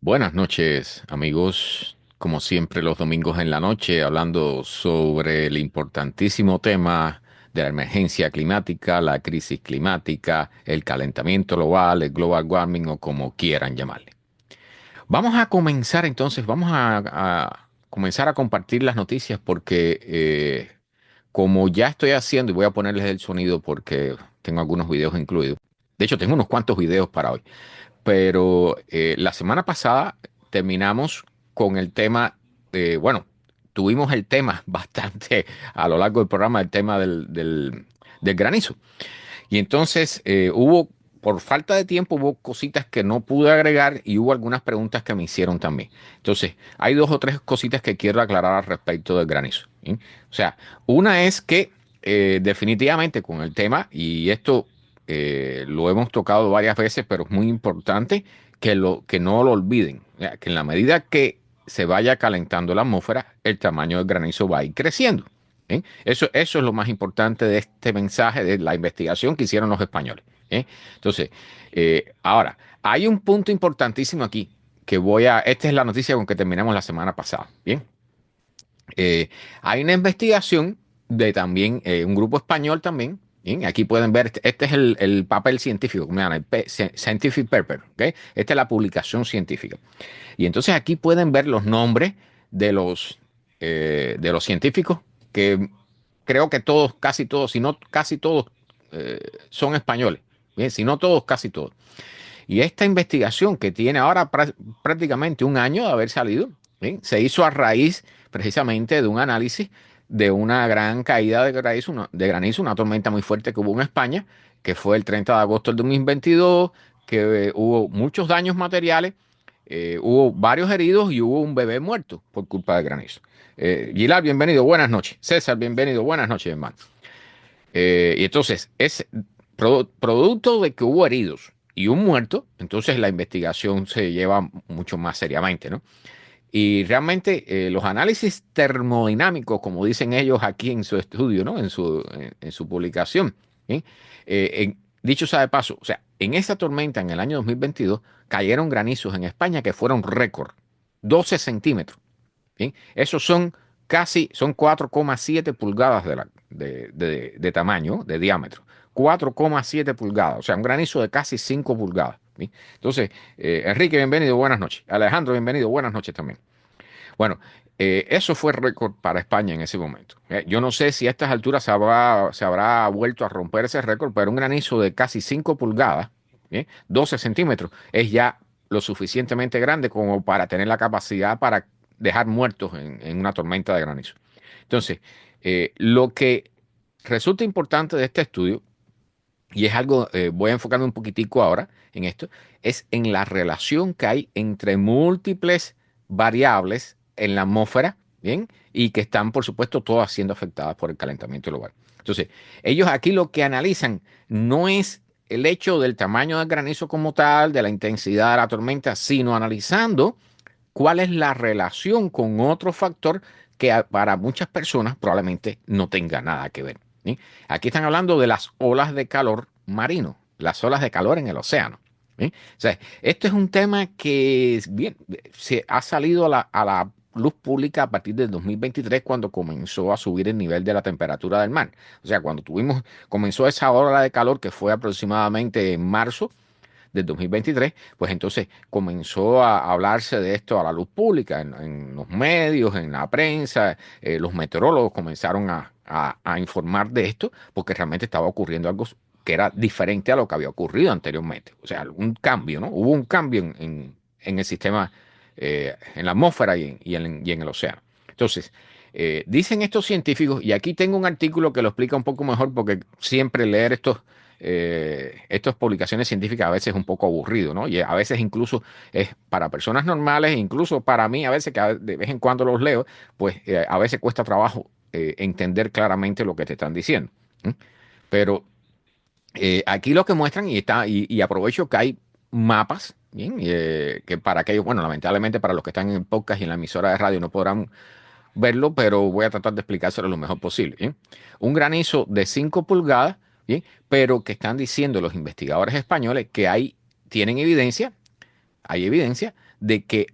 Buenas noches, amigos. Como siempre, los domingos en la noche, hablando sobre el importantísimo tema de la emergencia climática, la crisis climática, el calentamiento global, el global warming o como quieran llamarle. Vamos a comenzar entonces, vamos a comenzar a compartir las noticias porque como ya estoy haciendo, y voy a ponerles el sonido porque tengo algunos videos incluidos. De hecho, tengo unos cuantos videos para hoy. Pero la semana pasada terminamos con el tema, bueno, tuvimos el tema bastante a lo largo del programa, el tema del granizo. Y entonces por falta de tiempo, hubo cositas que no pude agregar y hubo algunas preguntas que me hicieron también. Entonces, hay dos o tres cositas que quiero aclarar al respecto del granizo. ¿Sí? O sea, una es que definitivamente con el tema, y esto lo hemos tocado varias veces, pero es muy importante que no lo olviden. O sea, que en la medida que se vaya calentando la atmósfera, el tamaño del granizo va a ir creciendo. ¿Eh? Eso es lo más importante de este mensaje, de la investigación que hicieron los españoles. ¿Eh? Entonces, ahora, hay un punto importantísimo aquí esta es la noticia con que terminamos la semana pasada. Bien, Eh, hay una investigación de también un grupo español también. Bien, aquí pueden ver, este es el papel científico, como llaman, scientific paper, ¿ok? Esta es la publicación científica. Y entonces aquí pueden ver los nombres de los científicos que creo que todos, casi todos, si no casi todos, son españoles. Bien, si no todos, casi todos. Y esta investigación que tiene ahora prácticamente un año de haber salido, ¿bien? Se hizo a raíz precisamente de un análisis de una gran caída de granizo, una tormenta muy fuerte que hubo en España, que fue el 30 de agosto del 2022, que hubo muchos daños materiales, hubo varios heridos y hubo un bebé muerto por culpa del granizo. Gilar, bienvenido, buenas noches. César, bienvenido, buenas noches, hermano. Y entonces, es producto de que hubo heridos y un muerto, entonces la investigación se lleva mucho más seriamente, ¿no? Y realmente los análisis termodinámicos, como dicen ellos aquí en su estudio, ¿no? En su publicación, ¿sí? Dicho sea de paso, o sea, en esa tormenta en el año 2022 cayeron granizos en España que fueron récord, 12 centímetros. ¿Bien? Esos son 4,7 pulgadas de tamaño, de diámetro. 4,7 pulgadas, o sea, un granizo de casi 5 pulgadas. ¿Bien? Entonces, Enrique, bienvenido, buenas noches. Alejandro, bienvenido, buenas noches también. Bueno, eso fue récord para España en ese momento. Yo no sé si a estas alturas se habrá vuelto a romper ese récord, pero un granizo de casi 5 pulgadas, ¿bien? 12 centímetros, es ya lo suficientemente grande como para tener la capacidad para dejar muertos en una tormenta de granizo. Entonces, lo que resulta importante de este estudio, y es algo, voy a enfocarme un poquitico ahora en esto, es en la relación que hay entre múltiples variables en la atmósfera, ¿bien? Y que están, por supuesto, todas siendo afectadas por el calentamiento global. Entonces, ellos aquí lo que analizan no es el hecho del tamaño del granizo como tal, de la intensidad de la tormenta, sino analizando cuál es la relación con otro factor que para muchas personas probablemente no tenga nada que ver. ¿Sí? Aquí están hablando de las olas de calor marino, las olas de calor en el océano. ¿Sí? O sea, esto es un tema que bien, se ha salido a la luz pública a partir del 2023 cuando comenzó a subir el nivel de la temperatura del mar. O sea, comenzó esa ola de calor que fue aproximadamente en marzo del 2023, pues entonces comenzó a hablarse de esto a la luz pública, en los medios, en la prensa, los meteorólogos comenzaron a informar de esto porque realmente estaba ocurriendo algo que era diferente a lo que había ocurrido anteriormente. O sea, un cambio, ¿no? Hubo un cambio en el sistema, en la atmósfera y en el océano. Entonces, dicen estos científicos, y aquí tengo un artículo que lo explica un poco mejor porque siempre leer estas publicaciones científicas a veces es un poco aburrido, ¿no? Y a veces incluso es para personas normales, incluso para mí a veces que de vez en cuando los leo, pues a veces cuesta trabajo entender claramente lo que te están diciendo. ¿Mm? Pero aquí lo que muestran, y aprovecho que hay mapas, ¿bien? Que para aquellos, bueno, lamentablemente para los que están en el podcast y en la emisora de radio no podrán verlo, pero voy a tratar de explicárselo lo mejor posible. ¿Bien? Un granizo de 5 pulgadas, ¿bien? Pero que están diciendo los investigadores españoles que hay evidencia de que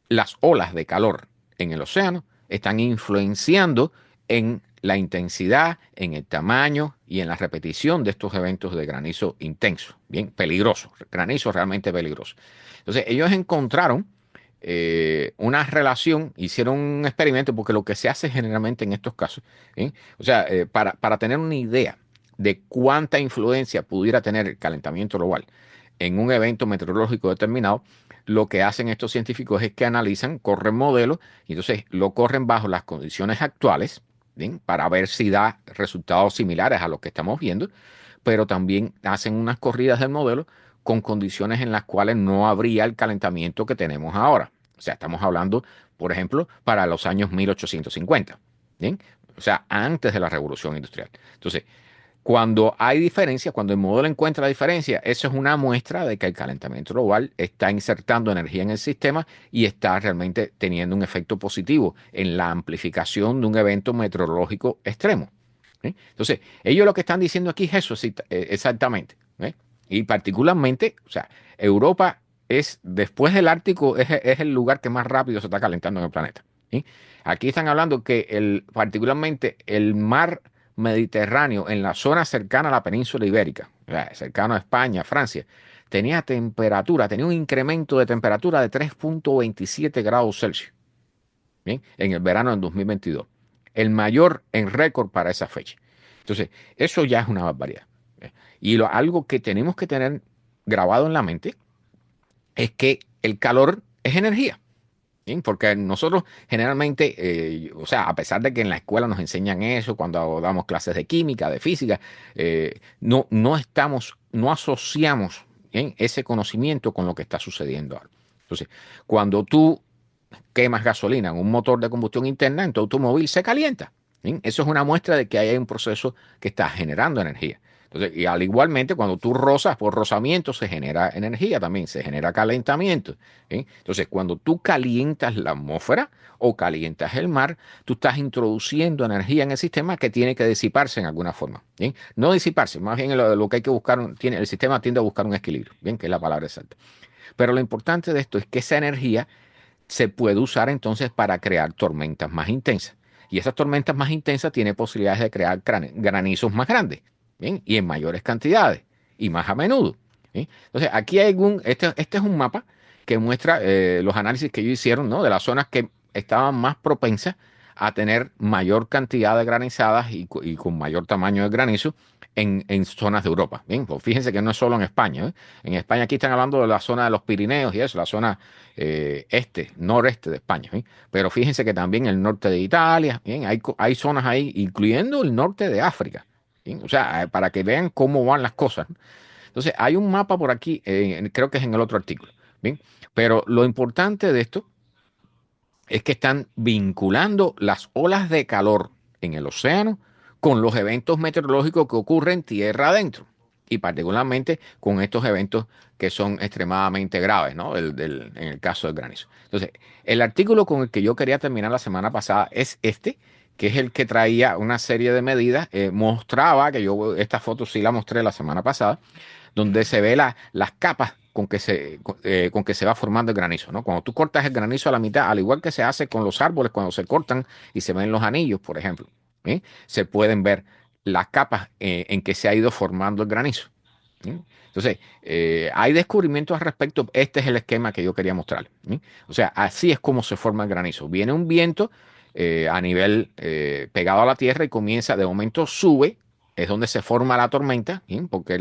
las olas de calor en el océano están influenciando en la intensidad, en el tamaño y en la repetición de estos eventos de granizo intenso, bien peligroso, granizo realmente peligroso. Entonces, ellos encontraron una relación, hicieron un experimento, porque lo que se hace generalmente en estos casos, ¿bien? O sea, para tener una idea de cuánta influencia pudiera tener el calentamiento global en un evento meteorológico determinado, lo que hacen estos científicos es que analizan, corren modelos, y entonces lo corren bajo las condiciones actuales, ¿bien? Para ver si da resultados similares a los que estamos viendo, pero también hacen unas corridas del modelo con condiciones en las cuales no habría el calentamiento que tenemos ahora. O sea, estamos hablando, por ejemplo, para los años 1850, ¿bien? O sea, antes de la revolución industrial. Entonces, cuando hay diferencia, cuando el modelo encuentra la diferencia, eso es una muestra de que el calentamiento global está insertando energía en el sistema y está realmente teniendo un efecto positivo en la amplificación de un evento meteorológico extremo. ¿Sí? Entonces, ellos lo que están diciendo aquí es eso exactamente. ¿Eh? Y particularmente, o sea, Europa es, después del Ártico, es el lugar que más rápido se está calentando en el planeta. ¿Sí? Aquí están hablando que particularmente el mar Mediterráneo, en la zona cercana a la península ibérica, o sea, cercano a España, Francia, tenía un incremento de temperatura de 3,27 grados Celsius, ¿bien? En el verano del 2022. El mayor en récord para esa fecha. Entonces, eso ya es una barbaridad. ¿Eh? Y algo que tenemos que tener grabado en la mente es que el calor es energía. ¿Sí? Porque nosotros generalmente, o sea, a pesar de que en la escuela nos enseñan eso, cuando damos clases de química, de física, no asociamos, ¿bien?, ese conocimiento con lo que está sucediendo ahora. Entonces, cuando tú quemas gasolina en un motor de combustión interna, en tu automóvil se calienta. ¿Sí? Eso es una muestra de que hay un proceso que está generando energía. Entonces, y al igualmente, cuando tú rozas, por rozamiento se genera energía también, se genera calentamiento. ¿Sí? Entonces, cuando tú calientas la atmósfera o calientas el mar, tú estás introduciendo energía en el sistema que tiene que disiparse en alguna forma. ¿Bien? No disiparse, más bien lo que hay que buscar, el sistema tiende a buscar un equilibrio, ¿bien? Que es la palabra exacta. Pero lo importante de esto es que esa energía se puede usar entonces para crear tormentas más intensas. Y esas tormentas más intensas tienen posibilidades de crear granizos más grandes, ¿bien? Y en mayores cantidades y más a menudo. ¿Sí? Entonces, aquí hay este es un mapa que muestra los análisis que ellos hicieron, ¿no?, de las zonas que estaban más propensas a tener mayor cantidad de granizadas y con mayor tamaño de granizo en zonas de Europa. Bien, pues fíjense que no es solo en España. ¿Eh? En España aquí están hablando de la zona de los Pirineos y eso, la zona noreste de España. ¿Sí? Pero fíjense que también el norte de Italia, ¿bien? Hay zonas ahí, incluyendo el norte de África. ¿Bien? O sea, para que vean cómo van las cosas. ¿No? Entonces, hay un mapa por aquí, creo que es en el otro artículo. ¿Bien? Pero lo importante de esto es que están vinculando las olas de calor en el océano con los eventos meteorológicos que ocurren tierra adentro y particularmente con estos eventos que son extremadamente graves, ¿no? En el caso del granizo. Entonces, el artículo con el que yo quería terminar la semana pasada es este, que es el que traía una serie de medidas, mostraba, que yo esta foto sí la mostré la semana pasada, donde se ve las capas con que se va formando el granizo, ¿no? Cuando tú cortas el granizo a la mitad, al igual que se hace con los árboles cuando se cortan y se ven los anillos, por ejemplo, ¿sí? Se pueden ver las capas en que se ha ido formando el granizo. ¿Sí? Entonces, hay descubrimientos al respecto. Este es el esquema que yo quería mostrar. ¿Sí? O sea, así es como se forma el granizo. Viene un viento a nivel pegado a la tierra y comienza, de momento sube, es donde se forma la tormenta, ¿sí? Porque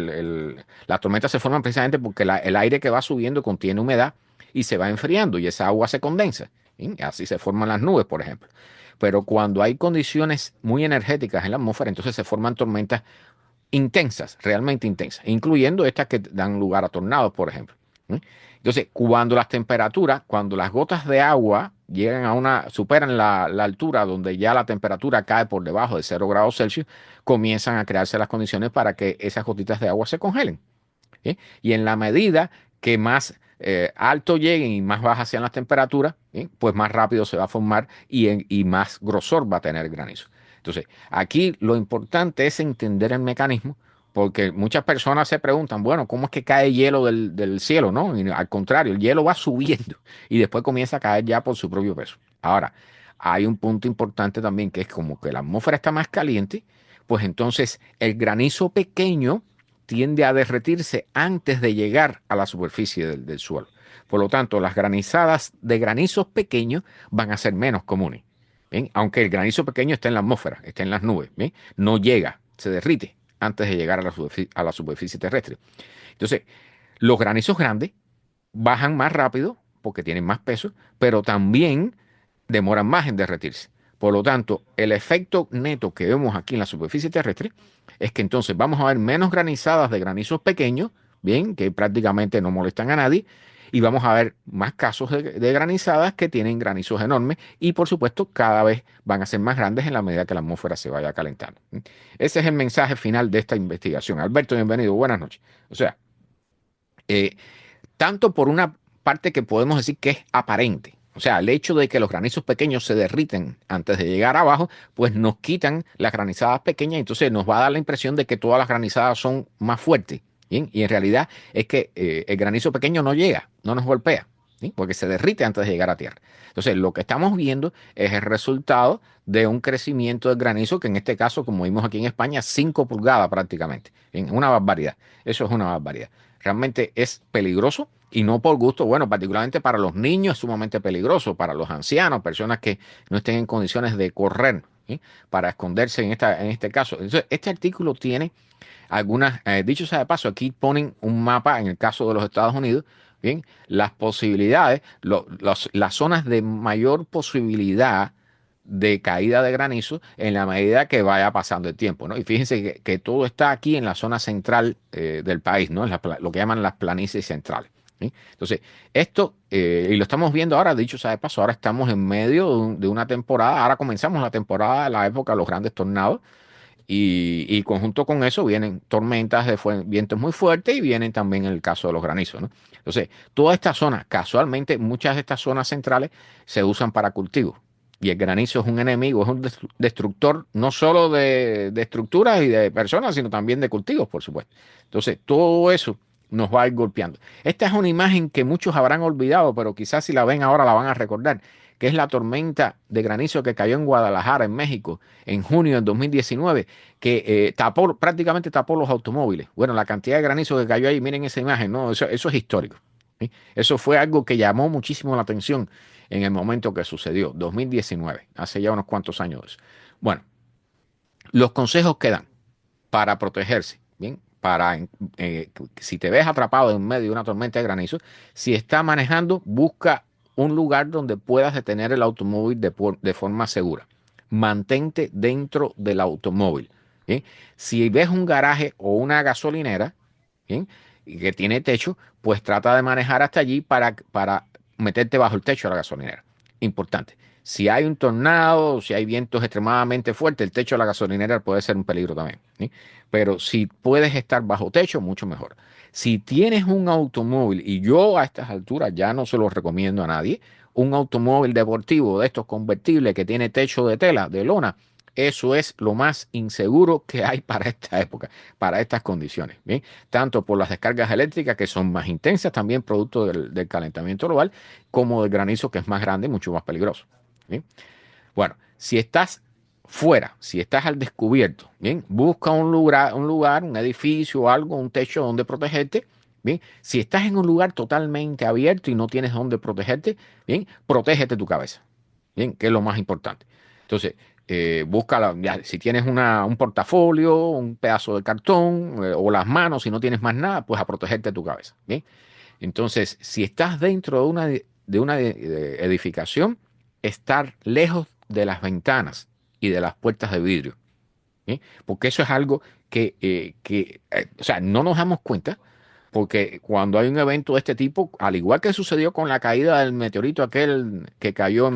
la tormenta se forma precisamente porque el aire que va subiendo contiene humedad y se va enfriando y esa agua se condensa. ¿Sí? Así se forman las nubes, por ejemplo. Pero cuando hay condiciones muy energéticas en la atmósfera, entonces se forman tormentas intensas, realmente intensas, incluyendo estas que dan lugar a tornados, por ejemplo. ¿Sí? Entonces, cuando las gotas de agua llegan superan la altura donde ya la temperatura cae por debajo de 0 °C, comienzan a crearse las condiciones para que esas gotitas de agua se congelen. ¿Sí? Y en la medida que más alto lleguen y más bajas sean las temperaturas, ¿sí?, pues más rápido se va a formar y más grosor va a tener el granizo. Entonces, aquí lo importante es entender el mecanismo Porque muchas personas se preguntan, bueno, ¿cómo es que cae hielo del cielo? No, y al contrario, el hielo va subiendo y después comienza a caer ya por su propio peso. Ahora, hay un punto importante también que es como que la atmósfera está más caliente, pues entonces el granizo pequeño tiende a derretirse antes de llegar a la superficie del suelo. Por lo tanto, las granizadas de granizos pequeños van a ser menos comunes. ¿Bien? Aunque el granizo pequeño está en la atmósfera, está en las nubes, ¿bien? No llega, se derrite antes de llegar a la superficie terrestre. Entonces, los granizos grandes bajan más rápido porque tienen más peso, pero también demoran más en derretirse. Por lo tanto, el efecto neto que vemos aquí en la superficie terrestre es que entonces vamos a ver menos granizadas de granizos pequeños, bien, que prácticamente no molestan a nadie, y vamos a ver más casos de granizadas que tienen granizos enormes y por supuesto cada vez van a ser más grandes en la medida que la atmósfera se vaya calentando. Ese es el mensaje final de esta investigación. Alberto, bienvenido, buenas noches. O sea, eh, tanto por una parte que podemos decir que es aparente. O sea, el hecho de que los granizos pequeños se derriten antes de llegar abajo, pues nos quitan las granizadas pequeñas, entonces nos va a dar la impresión de que todas las granizadas son más fuertes. ¿Bien? Y en realidad es que el granizo pequeño no llega, no nos golpea, ¿sí? Porque se derrite antes de llegar a tierra. Entonces, lo que estamos viendo es el resultado de un crecimiento del granizo, que en este caso, como vimos aquí en España, 5 pulgadas prácticamente. ¿Bien? Una barbaridad. Eso es una barbaridad. Realmente es peligroso y no por gusto, bueno, particularmente para los niños es sumamente peligroso, para los ancianos, personas que no estén en condiciones de correr, ¿sí? Para esconderse en este caso. Entonces, este artículo tiene algunas, dicho sea de paso, aquí ponen un mapa en el caso de los Estados Unidos, bien, las posibilidades, las zonas de mayor posibilidad de caída de granizo en la medida que vaya pasando el tiempo, ¿no? Y fíjense que todo está aquí en la zona central del país, ¿no? Lo que llaman las planicies centrales. ¿Sí? Entonces, esto, y lo estamos viendo ahora, dicho sea de paso, ahora estamos en medio de una temporada, ahora comenzamos la temporada, la época de los grandes tornados, y conjunto con eso vienen tormentas de vientos muy fuertes y vienen también el caso de los granizos, ¿no? Entonces, toda esta zona, casualmente, muchas de estas zonas centrales se usan para cultivos. Y el granizo es un enemigo, es un destructor no solo de estructuras y de personas, sino también de cultivos, por supuesto. Entonces, todo eso nos va a ir golpeando. Esta es una imagen que muchos habrán olvidado, pero quizás si la ven ahora la van a recordar, que es la tormenta de granizo que cayó en Guadalajara, en México, en junio del 2019, que prácticamente tapó los automóviles. Bueno, la cantidad de granizo que cayó ahí, miren esa imagen, ¿no? Eso es histórico. ¿Sí? Eso fue algo que llamó muchísimo la atención en el momento que sucedió, 2019, hace ya unos cuantos años de eso. Bueno, los consejos que dan para protegerse, ¿bien? Si te ves atrapado en medio de una tormenta de granizo, si estás manejando, busca un lugar donde puedas detener el automóvil de forma segura. Mantente dentro del automóvil. ¿Bien? Si ves un garaje o una gasolinera, ¿bien? Y que tiene techo, pues trata de manejar hasta allí para meterte bajo el techo de la gasolinera. Importante. Si hay un tornado, si hay vientos extremadamente fuertes, el techo de la gasolinera puede ser un peligro también. ¿Sí? Pero si puedes estar bajo techo, mucho mejor. Si tienes un automóvil, y yo a estas alturas ya no se lo recomiendo a nadie, un automóvil deportivo de estos convertibles que tiene techo de tela, de lona, eso es lo más inseguro que hay para esta época, para estas condiciones. ¿Bien? Tanto por las descargas eléctricas que son más intensas, también producto del calentamiento global, como del granizo que es más grande y mucho más peligroso. ¿Bien? Bueno, si estás fuera, si estás al descubierto, bien, busca un edificio o algo, un techo donde protegerte. Bien, si estás en un lugar totalmente abierto y no tienes donde protegerte, bien, protégete tu cabeza. Bien, que es lo más importante. Entonces, si tienes un portafolio, un pedazo de cartón o las manos, si no tienes más nada, pues a protegerte tu cabeza. Bien. Entonces, si estás dentro de una edificación, estar lejos de las ventanas y de las puertas de vidrio, ¿sí? Porque eso es algo o sea, no nos damos cuenta, porque cuando hay un evento de este tipo, al igual que sucedió con la caída del meteorito aquel que cayó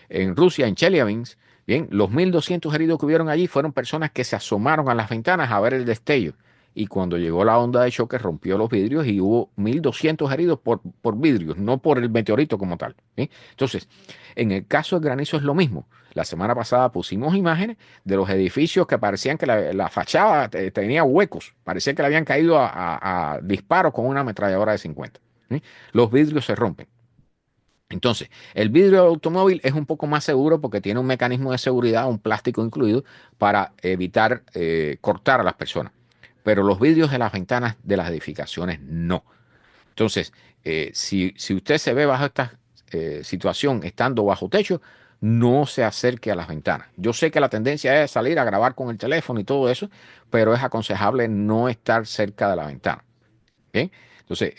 en Rusia, en Chelyabinsk, bien, los 1.200 heridos que hubieron allí fueron personas que se asomaron a las ventanas a ver el destello. y cuando llegó la onda de choque rompió los vidrios y hubo 1.200 heridos por vidrios, no por el meteorito como tal. ¿Sí? Entonces, en el caso del granizo es lo mismo. La semana pasada pusimos imágenes de los edificios que parecían que la fachada tenía huecos, parecía que le habían caído a disparos con una ametralladora de 50. ¿Sí? Los vidrios se rompen. Entonces, el vidrio del automóvil es un poco más seguro porque tiene un mecanismo de seguridad, un plástico incluido, para evitar cortar a las personas. Pero los vidrios de las ventanas de las edificaciones no. Entonces, si usted se ve bajo esta situación estando bajo techo, no se acerque a las ventanas. Yo sé que la tendencia es salir a grabar con el teléfono y todo eso, pero es aconsejable no estar cerca de la ventana. ¿Bien? Entonces,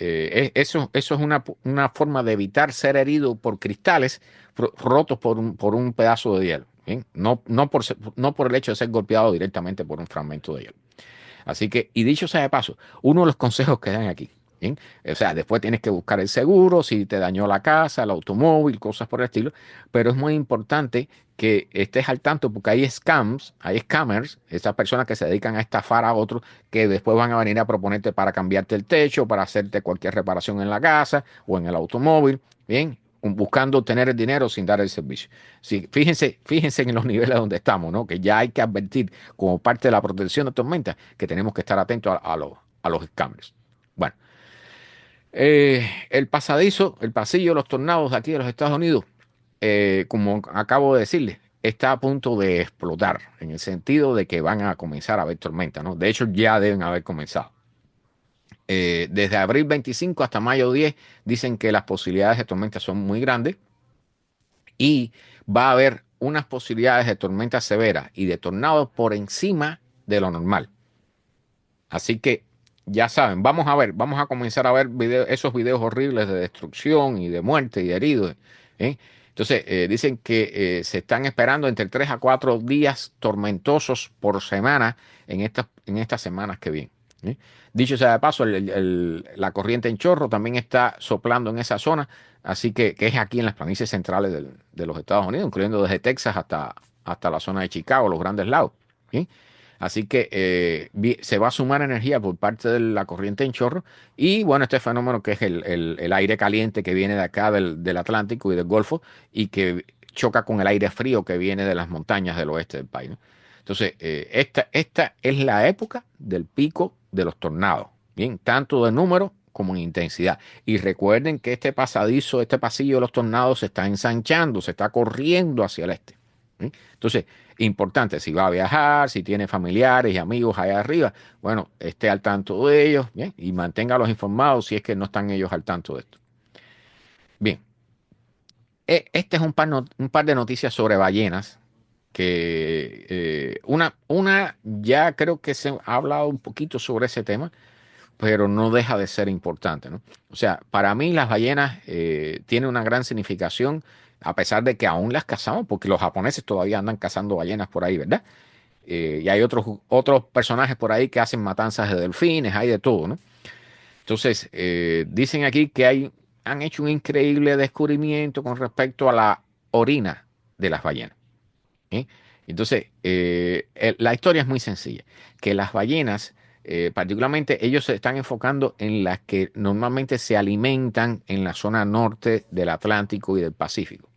eso es una forma de evitar ser herido por cristales rotos por un pedazo de hielo. ¿Bien? No por el hecho de ser golpeado directamente por un fragmento de hielo. Así que, y dicho sea de paso, uno de los consejos que dan aquí, ¿bien? O sea, después tienes que buscar el seguro, si te dañó la casa, el automóvil, cosas por el estilo, pero es muy importante que estés al tanto porque hay scammers, esas personas que se dedican a estafar a otros que después van a venir a proponerte para cambiarte el techo, para hacerte cualquier reparación en la casa o en el automóvil, ¿bien? Buscando obtener el dinero sin dar el servicio. Sí, fíjense en los niveles donde estamos, ¿no? Que ya hay que advertir como parte de la protección de tormenta que tenemos que estar atentos a los scammers. Bueno, el pasillo de los tornados de aquí de los Estados Unidos, como acabo de decirles, está a punto de explotar en el sentido de que van a comenzar a haber tormentas, ¿no? De hecho, ya deben haber comenzado. Desde abril 25 hasta mayo 10 dicen que las posibilidades de tormentas son muy grandes y va a haber unas posibilidades de tormentas severas y de tornados por encima de lo normal. Así que ya saben, vamos a comenzar a ver esos videos horribles de destrucción y de muerte y de heridos. ¿Eh? Entonces, dicen que se están esperando entre 3 a 4 días tormentosos por semana en estas semanas que vienen. ¿Eh? Dicho sea de paso, la corriente en chorro también está soplando en esa zona, así que es aquí en las planicies centrales de los Estados Unidos, incluyendo desde Texas hasta la zona de Chicago, los grandes lagos. ¿Sí? Así que se va a sumar energía por parte de la corriente en chorro y bueno, este fenómeno que es el aire caliente que viene de acá del Atlántico y del Golfo y que choca con el aire frío que viene de las montañas del oeste del país, ¿no? Entonces, esta es la época del pico de los tornados, bien, tanto de número como en intensidad. Y recuerden que este pasadizo, este pasillo de los tornados se está ensanchando, se está corriendo hacia el este. ¿Sí? Entonces, importante, si va a viajar, si tiene familiares y amigos allá arriba, bueno, esté al tanto de ellos, ¿bien? Y manténgalos informados si es que no están ellos al tanto de esto. Bien, este es un par de noticias sobre ballenas que una ya creo que se ha hablado un poquito sobre ese tema, pero no deja de ser importante, ¿no? O sea, para mí las ballenas tienen una gran significación, a pesar de que aún las cazamos, porque los japoneses todavía andan cazando ballenas por ahí, ¿verdad? Y hay otros personajes por ahí que hacen matanzas de delfines, hay de todo, ¿no? Entonces, dicen aquí que han hecho un increíble descubrimiento con respecto a la orina de las ballenas. ¿Eh? Entonces, la historia es muy sencilla, que las ballenas, particularmente ellos se están enfocando en las que normalmente se alimentan en la zona norte del Atlántico y del Pacífico.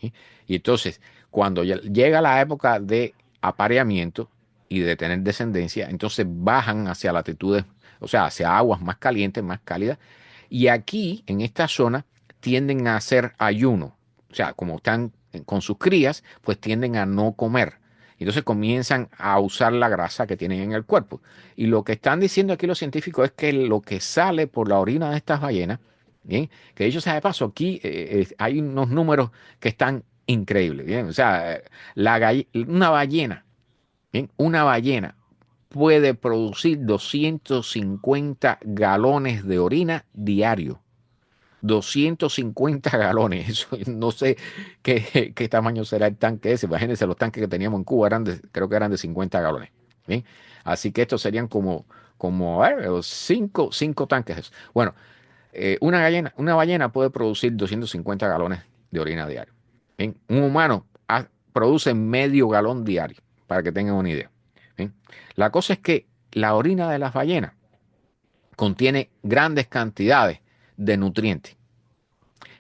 ¿Sí? Y entonces, cuando llega la época de apareamiento y de tener descendencia, entonces bajan hacia latitudes, o sea, hacia aguas más calientes, más cálidas, y aquí, en esta zona, tienden a hacer ayuno. O sea, como están con sus crías, pues tienden a no comer. Entonces comienzan a usar la grasa que tienen en el cuerpo. Y lo que están diciendo aquí los científicos es que lo que sale por la orina de estas ballenas, bien, que dicho sea de paso, aquí hay unos números que están increíbles, bien. O sea, una ballena puede producir 250 galones de orina diario. 250 galones, eso no sé qué tamaño será el tanque ese. Imagínense, los tanques que teníamos en Cuba creo que eran de 50 galones. ¿Bien? Así que estos serían como a ver, cinco tanques de esos. Bueno, una ballena puede producir 250 galones de orina diario. ¿Bien? Un humano produce medio galón diario, para que tengan una idea. ¿Bien? La cosa es que la orina de las ballenas contiene grandes cantidades de nutrientes.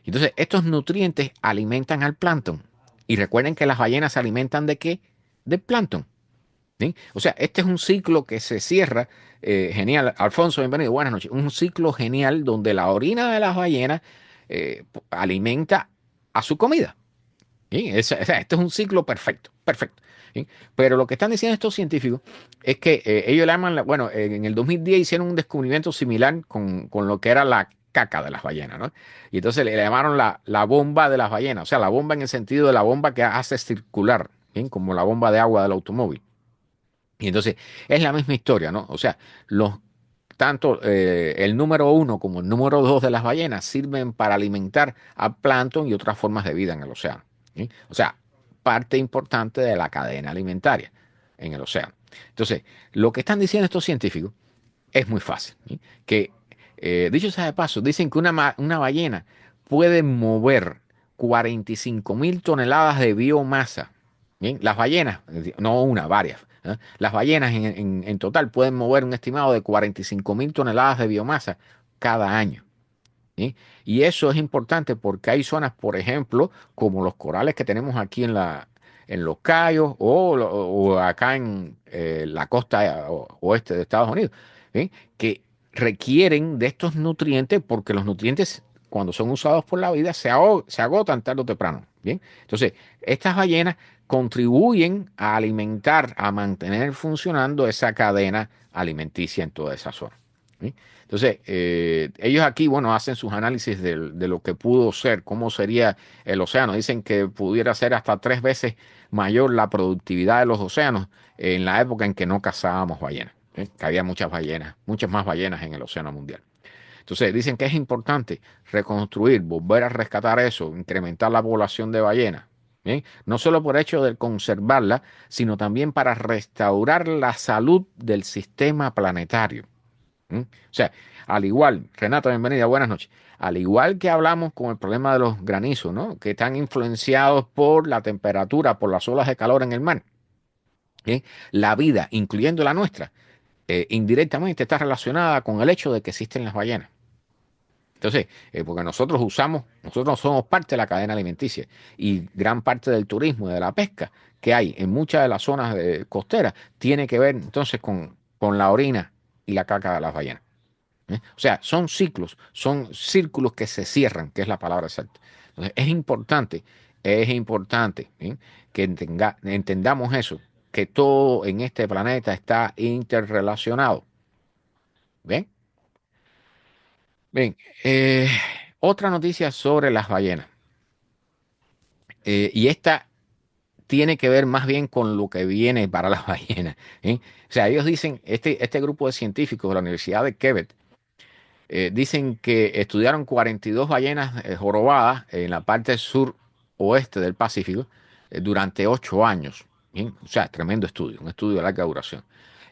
Entonces, estos nutrientes alimentan al plancton. Y recuerden que las ballenas se alimentan ¿de qué? De plancton. ¿Sí? O sea, este es un ciclo que se cierra. Genial. Alfonso, bienvenido. Buenas noches. Un ciclo genial donde la orina de las ballenas alimenta a su comida. ¿Sí? O sea, este es un ciclo perfecto, perfecto. ¿Sí? Pero lo que están diciendo estos científicos es que ellos le llaman, bueno, en el 2010 hicieron un descubrimiento similar con lo que era la caca de las ballenas, ¿no? Y entonces le llamaron la bomba de las ballenas, o sea, la bomba en el sentido de la bomba que hace circular, ¿sí? Como la bomba de agua del automóvil. Y entonces es la misma historia, ¿no? O sea, los, tanto el número uno como el número dos de las ballenas sirven para alimentar a plancton y otras formas de vida en el océano. ¿Sí? O sea, parte importante de la cadena alimentaria en el océano. Entonces, lo que están diciendo estos científicos es muy fácil. ¿Sí? Que, dicho sea de paso, dicen que una ballena puede mover 45.000 toneladas de biomasa. Bien, las ballenas, no una, varias. ¿Eh? Las ballenas en total pueden mover un estimado de 45.000 toneladas de biomasa cada año. ¿Sí? Y eso es importante porque hay zonas, por ejemplo, como los corales que tenemos aquí en Los Cayos o acá en la costa oeste de Estados Unidos, ¿sí? Que requieren de estos nutrientes porque los nutrientes, cuando son usados por la vida, se agotan tarde o temprano. Bien, entonces, estas ballenas contribuyen a alimentar, a mantener funcionando esa cadena alimenticia en toda esa zona. ¿Sí? Entonces, ellos aquí, bueno, hacen sus análisis de lo que pudo ser, cómo sería el océano. Dicen que pudiera ser hasta 3 veces mayor la productividad de los océanos en la época en que no cazábamos ballenas. Que había muchas ballenas, muchas más ballenas en el océano mundial. Entonces, dicen que es importante reconstruir, volver a rescatar eso, incrementar la población de ballenas. ¿Bien? No solo por hecho de conservarla, sino también para restaurar la salud del sistema planetario. ¿Mm? O sea, al igual, Renata, bienvenida, buenas noches. Al igual que hablamos con el problema de los granizos, ¿no? Que están influenciados por la temperatura, por las olas de calor en el mar. ¿Sí? La vida, incluyendo la nuestra, indirectamente está relacionada con el hecho de que existen las ballenas. Entonces, porque nosotros somos parte de la cadena alimenticia y gran parte del turismo y de la pesca que hay en muchas de las zonas costeras tiene que ver entonces con la orina y la caca de las ballenas. O sea, son ciclos, son círculos que se cierran, que es la palabra exacta. Entonces, es importante, ¿sí? Que entendamos eso, que todo en este planeta está interrelacionado. ¿Ven? Bien, eh, otra noticia sobre las ballenas. Y esta tiene que ver más bien con lo que viene para las ballenas. ¿Sí? O sea, ellos dicen, este grupo de científicos de la Universidad de Quebec, dicen que estudiaron 42 ballenas jorobadas en la parte sur oeste del Pacífico durante 8 años. ¿Bien? O sea, tremendo estudio, un estudio de larga duración.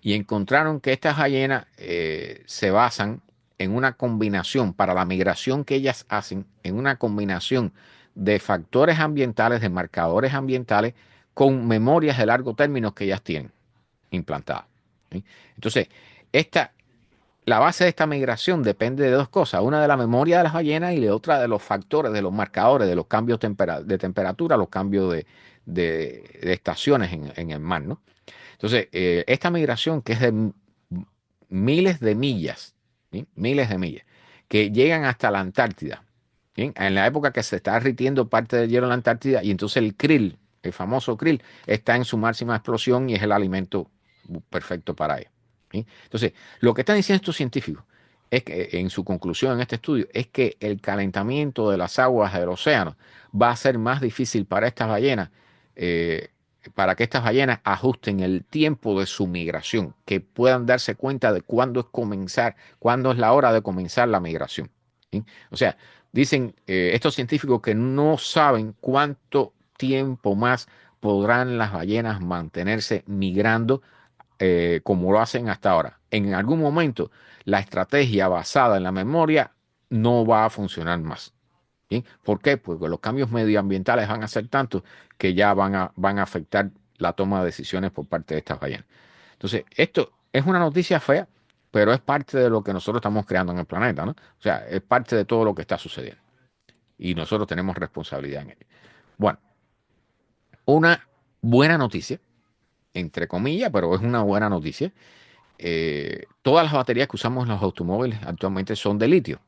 Y encontraron que estas ballenas se basan en una combinación, para la migración que ellas hacen, en una combinación de factores ambientales, de marcadores ambientales, con memorias de largo término que ellas tienen implantadas. ¿Sí? Entonces, esta, la base de esta migración depende de dos cosas, una de la memoria de las ballenas y de otra de los factores, de los marcadores, de los cambios de temperatura, los cambios de estaciones en el mar, ¿no? Entonces, esta migración que es de miles de millas, ¿sí? Miles de millas, que llegan hasta la Antártida, ¿sí? En la época que se está derritiendo parte del hielo en la Antártida y entonces el krill, el famoso krill, está en su máxima explosión y es el alimento perfecto para ellos. ¿Sí? Entonces, lo que están diciendo estos científicos es que en su conclusión en este estudio es que el calentamiento de las aguas del océano va a ser más difícil para estas ballenas, eh, para que estas ballenas ajusten el tiempo de su migración, que puedan darse cuenta de cuándo es la hora de comenzar la migración. ¿Sí? O sea, dicen estos científicos que no saben cuánto tiempo más podrán las ballenas mantenerse migrando como lo hacen hasta ahora. En algún momento, la estrategia basada en la memoria no va a funcionar más. ¿Sí? ¿Por qué? Porque los cambios medioambientales van a ser tantos que ya van a afectar la toma de decisiones por parte de estas ballenas. Entonces, esto es una noticia fea, pero es parte de lo que nosotros estamos creando en el planeta, ¿no? O sea, es parte de todo lo que está sucediendo. Y nosotros tenemos responsabilidad en ello. Bueno, una buena noticia, entre comillas, pero es una buena noticia. Todas las baterías que usamos en los automóviles actualmente son de litio,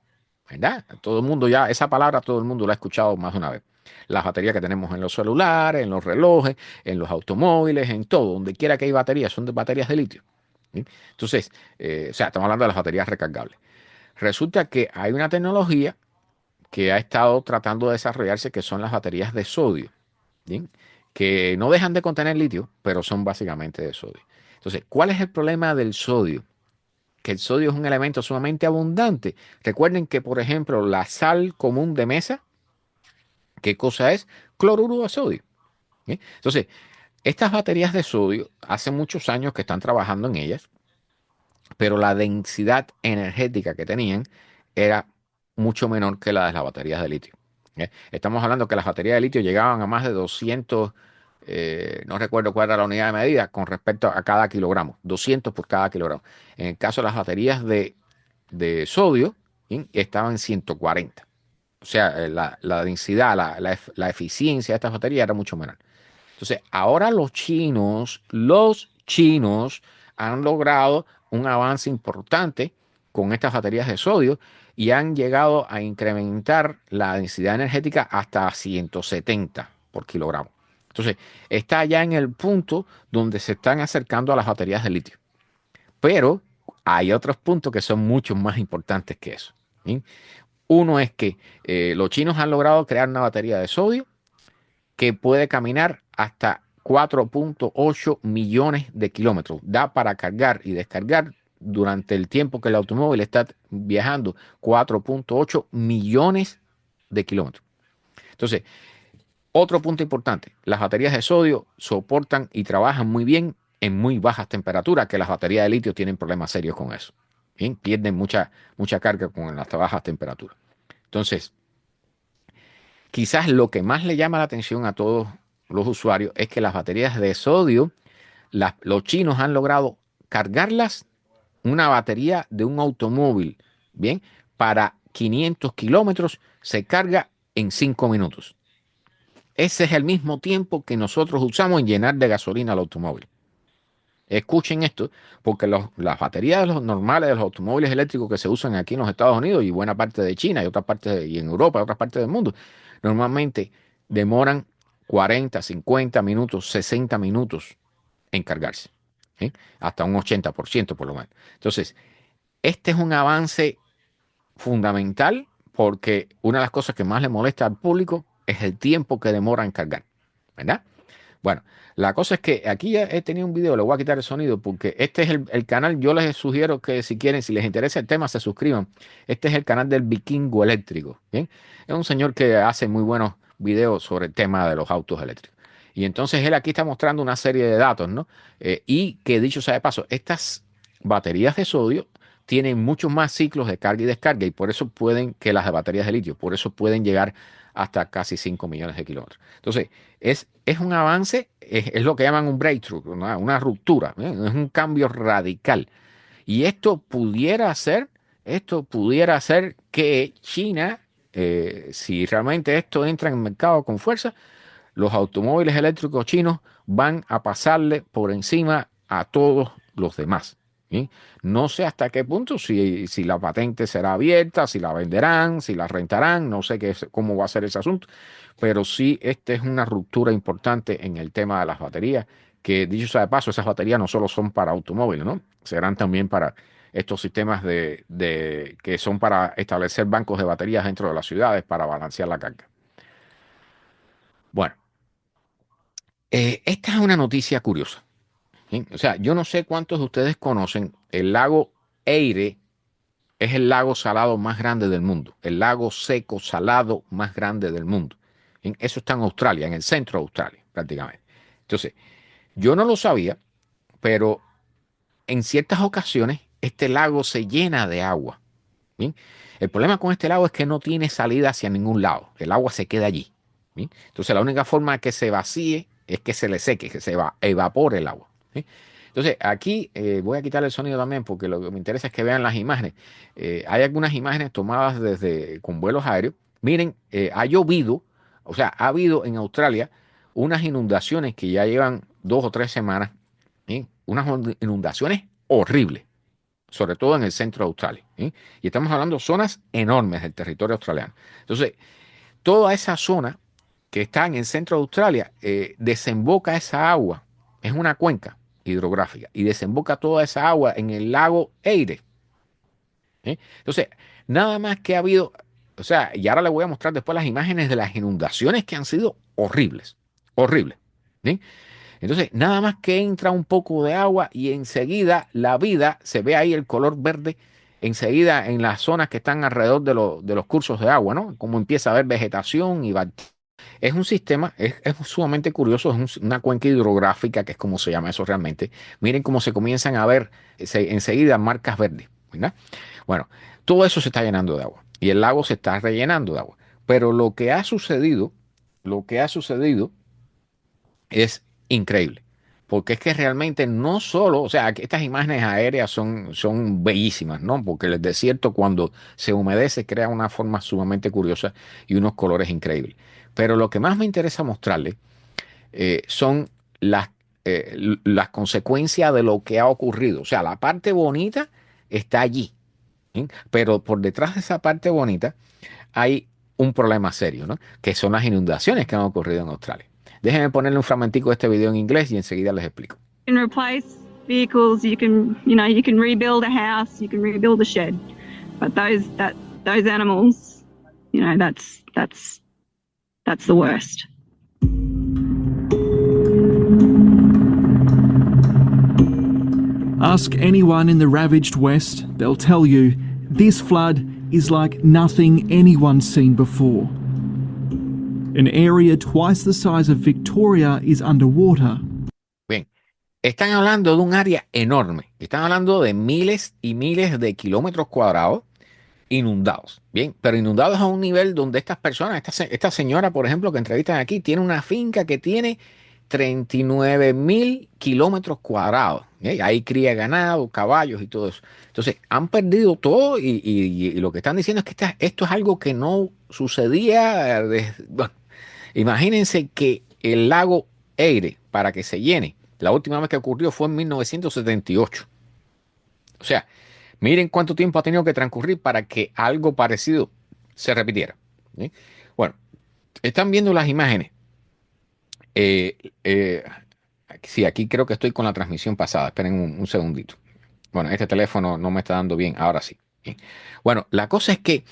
¿verdad? Todo el mundo ya, esa palabra todo el mundo la ha escuchado más de una vez. Las baterías que tenemos en los celulares, en los relojes, en los automóviles, en todo, donde quiera que hay baterías, son de baterías de litio. ¿Sí? Entonces, o sea, estamos hablando de las baterías recargables. Resulta que hay una tecnología que ha estado tratando de desarrollarse que son las baterías de sodio, ¿bien? Que no dejan de contener litio, pero son básicamente de sodio. Entonces, ¿cuál es el problema del sodio? Que el sodio es un elemento sumamente abundante. Recuerden que, por ejemplo, la sal común de mesa, ¿qué cosa es? Cloruro de sodio. ¿Sí? Entonces, estas baterías de sodio, hace muchos años que están trabajando en ellas, pero la densidad energética que tenían era mucho menor que la de las baterías de litio. Estamos hablando que las baterías de litio llegaban a más de 200, no recuerdo cuál era la unidad de medida con respecto a cada kilogramo, 200 por cada kilogramo. En el caso de las baterías de sodio, ¿sí? Estaban 140. O sea, la densidad, la eficiencia de estas baterías era mucho menor. Entonces, ahora los chinos han logrado un avance importante con estas baterías de sodio y han llegado a incrementar la densidad energética hasta 170 por kilogramo. Entonces, está ya en el punto donde se están acercando a las baterías de litio. Pero hay otros puntos que son mucho más importantes que eso. ¿Sí? Uno es que los chinos han logrado crear una batería de sodio que puede caminar hasta 4.8 millones de kilómetros. Da para cargar y descargar durante el tiempo que el automóvil está viajando 4.8 millones de kilómetros. Entonces, otro punto importante, las baterías de sodio soportan y trabajan muy bien en muy bajas temperaturas, que las baterías de litio tienen problemas serios con eso. Bien, pierden mucha carga con las bajas temperaturas. Entonces, quizás lo que más le llama la atención a todos los usuarios es que las baterías de sodio, los chinos han logrado cargarlas, una batería de un automóvil, bien, para 500 kilómetros se carga en 5 minutos. Ese es el mismo tiempo que nosotros usamos en llenar de gasolina el automóvil. Escuchen esto, porque las baterías de los normales de los automóviles eléctricos que se usan aquí en los Estados Unidos y buena parte de China y otras partes y en Europa y otras partes del mundo, normalmente demoran 40, 50 minutos, 60 minutos en cargarse, ¿sí? Hasta un 80% por lo menos. Entonces, este es un avance fundamental porque una de las cosas que más le molesta al público es el tiempo que demora en cargar, ¿verdad? Bueno, la cosa es que aquí ya he tenido un video, le voy a quitar el sonido porque este es el canal, yo les sugiero que si quieren, si les interesa el tema, se suscriban. Este es el canal del Vikingo Eléctrico, ¿bien? Es un señor que hace muy buenos videos sobre el tema de los autos eléctricos. Y entonces él aquí está mostrando una serie de datos, ¿no? Y que dicho sea de paso, estas baterías de sodio tienen muchos más ciclos de carga y descarga y por eso pueden, que las de baterías de litio, por eso pueden llegar hasta casi 5 millones de kilómetros. Entonces, es un avance, es lo que llaman un breakthrough, una ruptura, ¿eh? Es un cambio radical. Y esto pudiera hacer que China, si realmente esto entra en el mercado con fuerza, los automóviles eléctricos chinos van a pasarle por encima a todos los demás. ¿Sí? No sé hasta qué punto, si la patente será abierta, si la venderán, si la rentarán, no sé cómo va a ser ese asunto, pero sí, esta es una ruptura importante en el tema de las baterías, que dicho sea de paso, esas baterías no solo son para automóviles, ¿no? Serán también para estos sistemas que son para establecer bancos de baterías dentro de las ciudades para balancear la carga. Bueno, esta es una noticia curiosa. ¿Sí? O sea, yo no sé cuántos de ustedes conocen el lago Eire. Es el lago salado más grande del mundo, el lago seco salado más grande del mundo. ¿Sí? Eso está en Australia, en el centro de Australia, prácticamente. Entonces, yo no lo sabía, pero en ciertas ocasiones este lago se llena de agua. ¿Sí? El problema con este lago es que no tiene salida hacia ningún lado. El agua se queda allí. ¿Sí? Entonces, la única forma que se vacíe es que se le seque, que evapore el agua. ¿Sí? Entonces, aquí voy a quitar el sonido también porque lo que me interesa es que vean las imágenes. Hay algunas imágenes tomadas desde con vuelos aéreos. Miren, ha llovido, o sea, ha habido en Australia unas inundaciones que ya llevan 2 o 3 semanas, ¿sí? Unas inundaciones horribles, sobre todo en el centro de Australia, ¿sí? Y estamos hablando de zonas enormes del territorio australiano. Entonces, toda esa zona que está en el centro de Australia desemboca esa agua, es una cuenca hidrográfica, y desemboca toda esa agua en el lago Eire. ¿Eh? Entonces, nada más que ha habido, o sea, y ahora le voy a mostrar después las imágenes de las inundaciones que han sido horribles, horribles. ¿Sí? Entonces, nada más que entra un poco de agua y enseguida la vida, se ve ahí el color verde, enseguida en las zonas que están alrededor de los cursos de agua, ¿no? Como empieza a haber vegetación y es un sistema, es sumamente curioso, es una cuenca hidrográfica, que es como se llama eso realmente. Miren cómo se comienzan a ver enseguida marcas verdes, ¿verdad? Bueno, todo eso se está llenando de agua y el lago se está rellenando de agua. Pero lo que ha sucedido es increíble. Porque es que realmente no solo, o sea, que estas imágenes aéreas son bellísimas, ¿no? Porque el desierto cuando se humedece crea una forma sumamente curiosa y unos colores increíbles. Pero lo que más me interesa mostrarles son las consecuencias de lo que ha ocurrido. O sea, la parte bonita está allí, ¿sí? Pero por detrás de esa parte bonita hay un problema serio, ¿no? Que son las inundaciones que han ocurrido en Australia. Déjenme ponerle un fragmentico de este video en inglés y enseguida les explico. You can replace vehicles, you can rebuild a house, you can rebuild a shed. But those animals, that's the worst. Ask anyone in the ravaged West, they'll tell you this flood is like nothing anyone's seen before. An area twice the size of Victoria is underwater. Bien, están hablando de un área enorme. Están hablando de miles y miles de kilómetros cuadrados inundados. Bien, pero inundados a un nivel donde estas personas, esta señora, por ejemplo, que entrevistan aquí, tiene una finca que tiene 39.000 kilómetros cuadrados. ¿Eh? Ahí cría ganado, caballos y todo eso. Entonces, han perdido todo y lo que están diciendo es que esto es algo que no sucedía bueno, imagínense que el lago Eire, para que se llene, la última vez que ocurrió fue en 1978. O sea, miren cuánto tiempo ha tenido que transcurrir para que algo parecido se repitiera. ¿Sí? Bueno, están viendo las imágenes. Eh, eh, sí, aquí creo que estoy con la transmisión pasada. Esperen un segundito. Bueno, este teléfono no me está dando bien. Ahora sí. Bien. Bueno, la cosa es que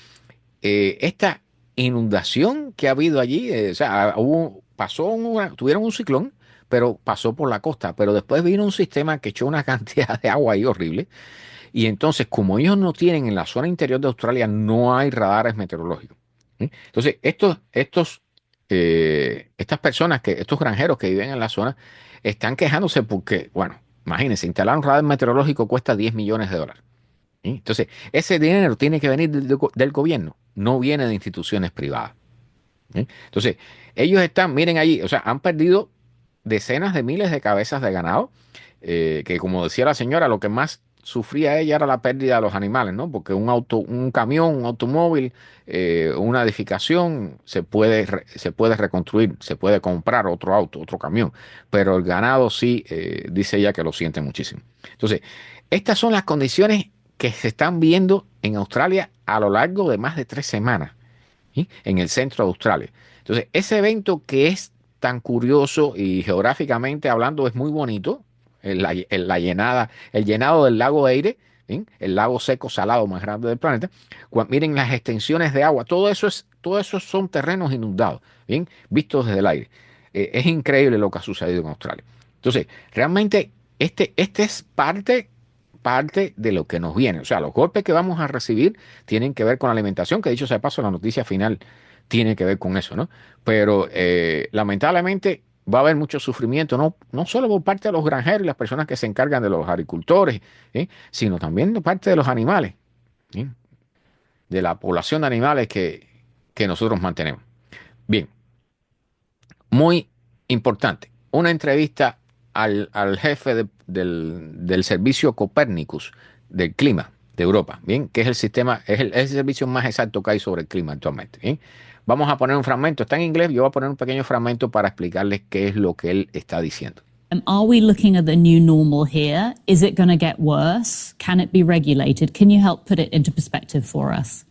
esta inundación que ha habido allí, o sea, tuvieron un ciclón, pero pasó por la costa. Pero después vino un sistema que echó una cantidad de agua ahí horrible. Y entonces, como ellos no tienen en la zona interior de Australia, no hay radares meteorológicos. ¿Sí? Entonces, estas personas, estos granjeros que viven en la zona, están quejándose porque, bueno, imagínense, instalar un radar meteorológico cuesta 10 millones de dólares. ¿Sí? Entonces, ese dinero tiene que venir del gobierno, no viene de instituciones privadas. ¿Sí? Entonces, ellos están, miren allí, o sea, han perdido decenas de miles de cabezas de ganado, que como decía la señora, lo que más sufría ella era la pérdida de los animales, ¿no? Porque un camión, un automóvil, una edificación se puede reconstruir, se puede comprar otro auto, otro camión, pero el ganado sí, dice ella que lo siente muchísimo. Entonces, estas son las condiciones que se están viendo en Australia a lo largo de más de 3 semanas. ¿Sí? En el centro de Australia. Entonces, ese evento que es tan curioso y geográficamente hablando es muy bonito, el llenado del lago Eire, ¿sí? El lago seco salado más grande del planeta. Miren las extensiones de agua, todo eso son terrenos inundados, ¿bien? Vistos desde el aire. Es increíble lo que ha sucedido en Australia. Entonces, realmente este es parte de lo que nos viene. O sea, los golpes que vamos a recibir tienen que ver con la alimentación, que dicho sea de paso, la noticia final tiene que ver con eso, ¿no? Pero lamentablemente va a haber mucho sufrimiento, no solo por parte de los granjeros y las personas que se encargan de los agricultores, ¿sí? Sino también de parte de los animales, ¿sí? De la población de animales que nosotros mantenemos. Bien, muy importante. Una entrevista al jefe del servicio Copernicus del clima de Europa, bien, que es el sistema, es el servicio más exacto que hay sobre el clima actualmente, bien. Vamos a poner un fragmento, está en inglés, yo voy a poner un pequeño fragmento para explicarles qué es lo que él está diciendo. Are we looking at the new normal here? Is it going to get worse? Can it be regulated? Can you help put it into perspective for us?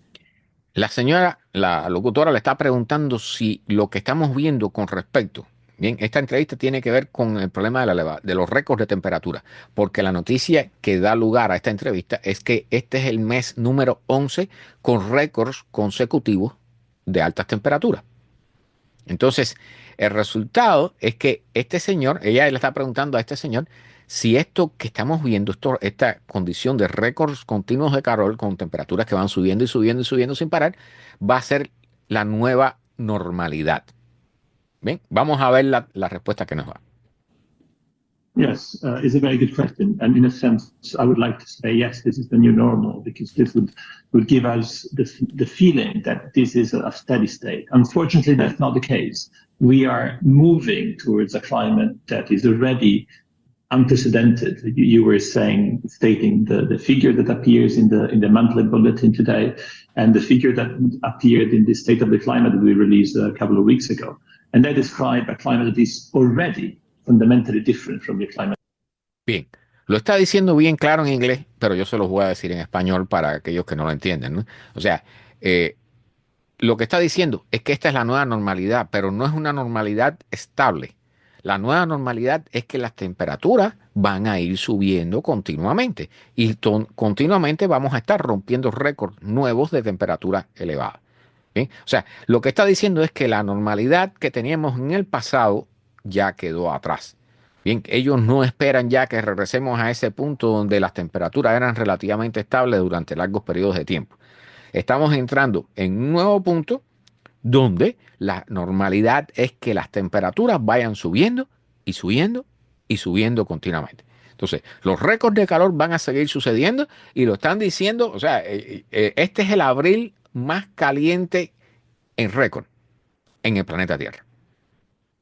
La señora, la locutora le está preguntando si lo que estamos viendo con respecto, bien, esta entrevista tiene que ver con el problema de los récords de temperatura, porque la noticia que da lugar a esta entrevista es que este es el mes número 11 con récords consecutivos de altas temperaturas. Entonces, el resultado es que este señor, ella le está preguntando a este señor si esto que estamos viendo, esta condición de récords continuos de calor con temperaturas que van subiendo y subiendo y subiendo sin parar, va a ser la nueva normalidad. Bien, vamos a ver la respuesta que nos da. Yes, it's a very good question. And in a sense, I would like to say, yes, this is the new normal, because this would give us the feeling that this is a steady state. Unfortunately, that's not the case. We are moving towards a climate that is already unprecedented. You were stating the figure that appears in the monthly bulletin today, and the figure that appeared in the State of the Climate that we released a couple of weeks ago. And they describe a climate that is already fundamentally different from the climate. Bien, lo está diciendo bien claro en inglés, pero yo se los voy a decir en español para aquellos que no lo entienden, ¿no? O sea, lo que está diciendo es que esta es la nueva normalidad, pero no es una normalidad estable. La nueva normalidad es que las temperaturas van a ir subiendo continuamente y continuamente vamos a estar rompiendo récords nuevos de temperatura elevada. ¿Bien? O sea, lo que está diciendo es que la normalidad que teníamos en el pasado ya quedó atrás. Bien, ellos no esperan ya que regresemos a ese punto donde las temperaturas eran relativamente estables durante largos periodos de tiempo. Estamos entrando en un nuevo punto donde la normalidad es que las temperaturas vayan subiendo y subiendo y subiendo continuamente. Entonces, los récords de calor van a seguir sucediendo y lo están diciendo, o sea, este es el abril más caliente en récord en el planeta Tierra.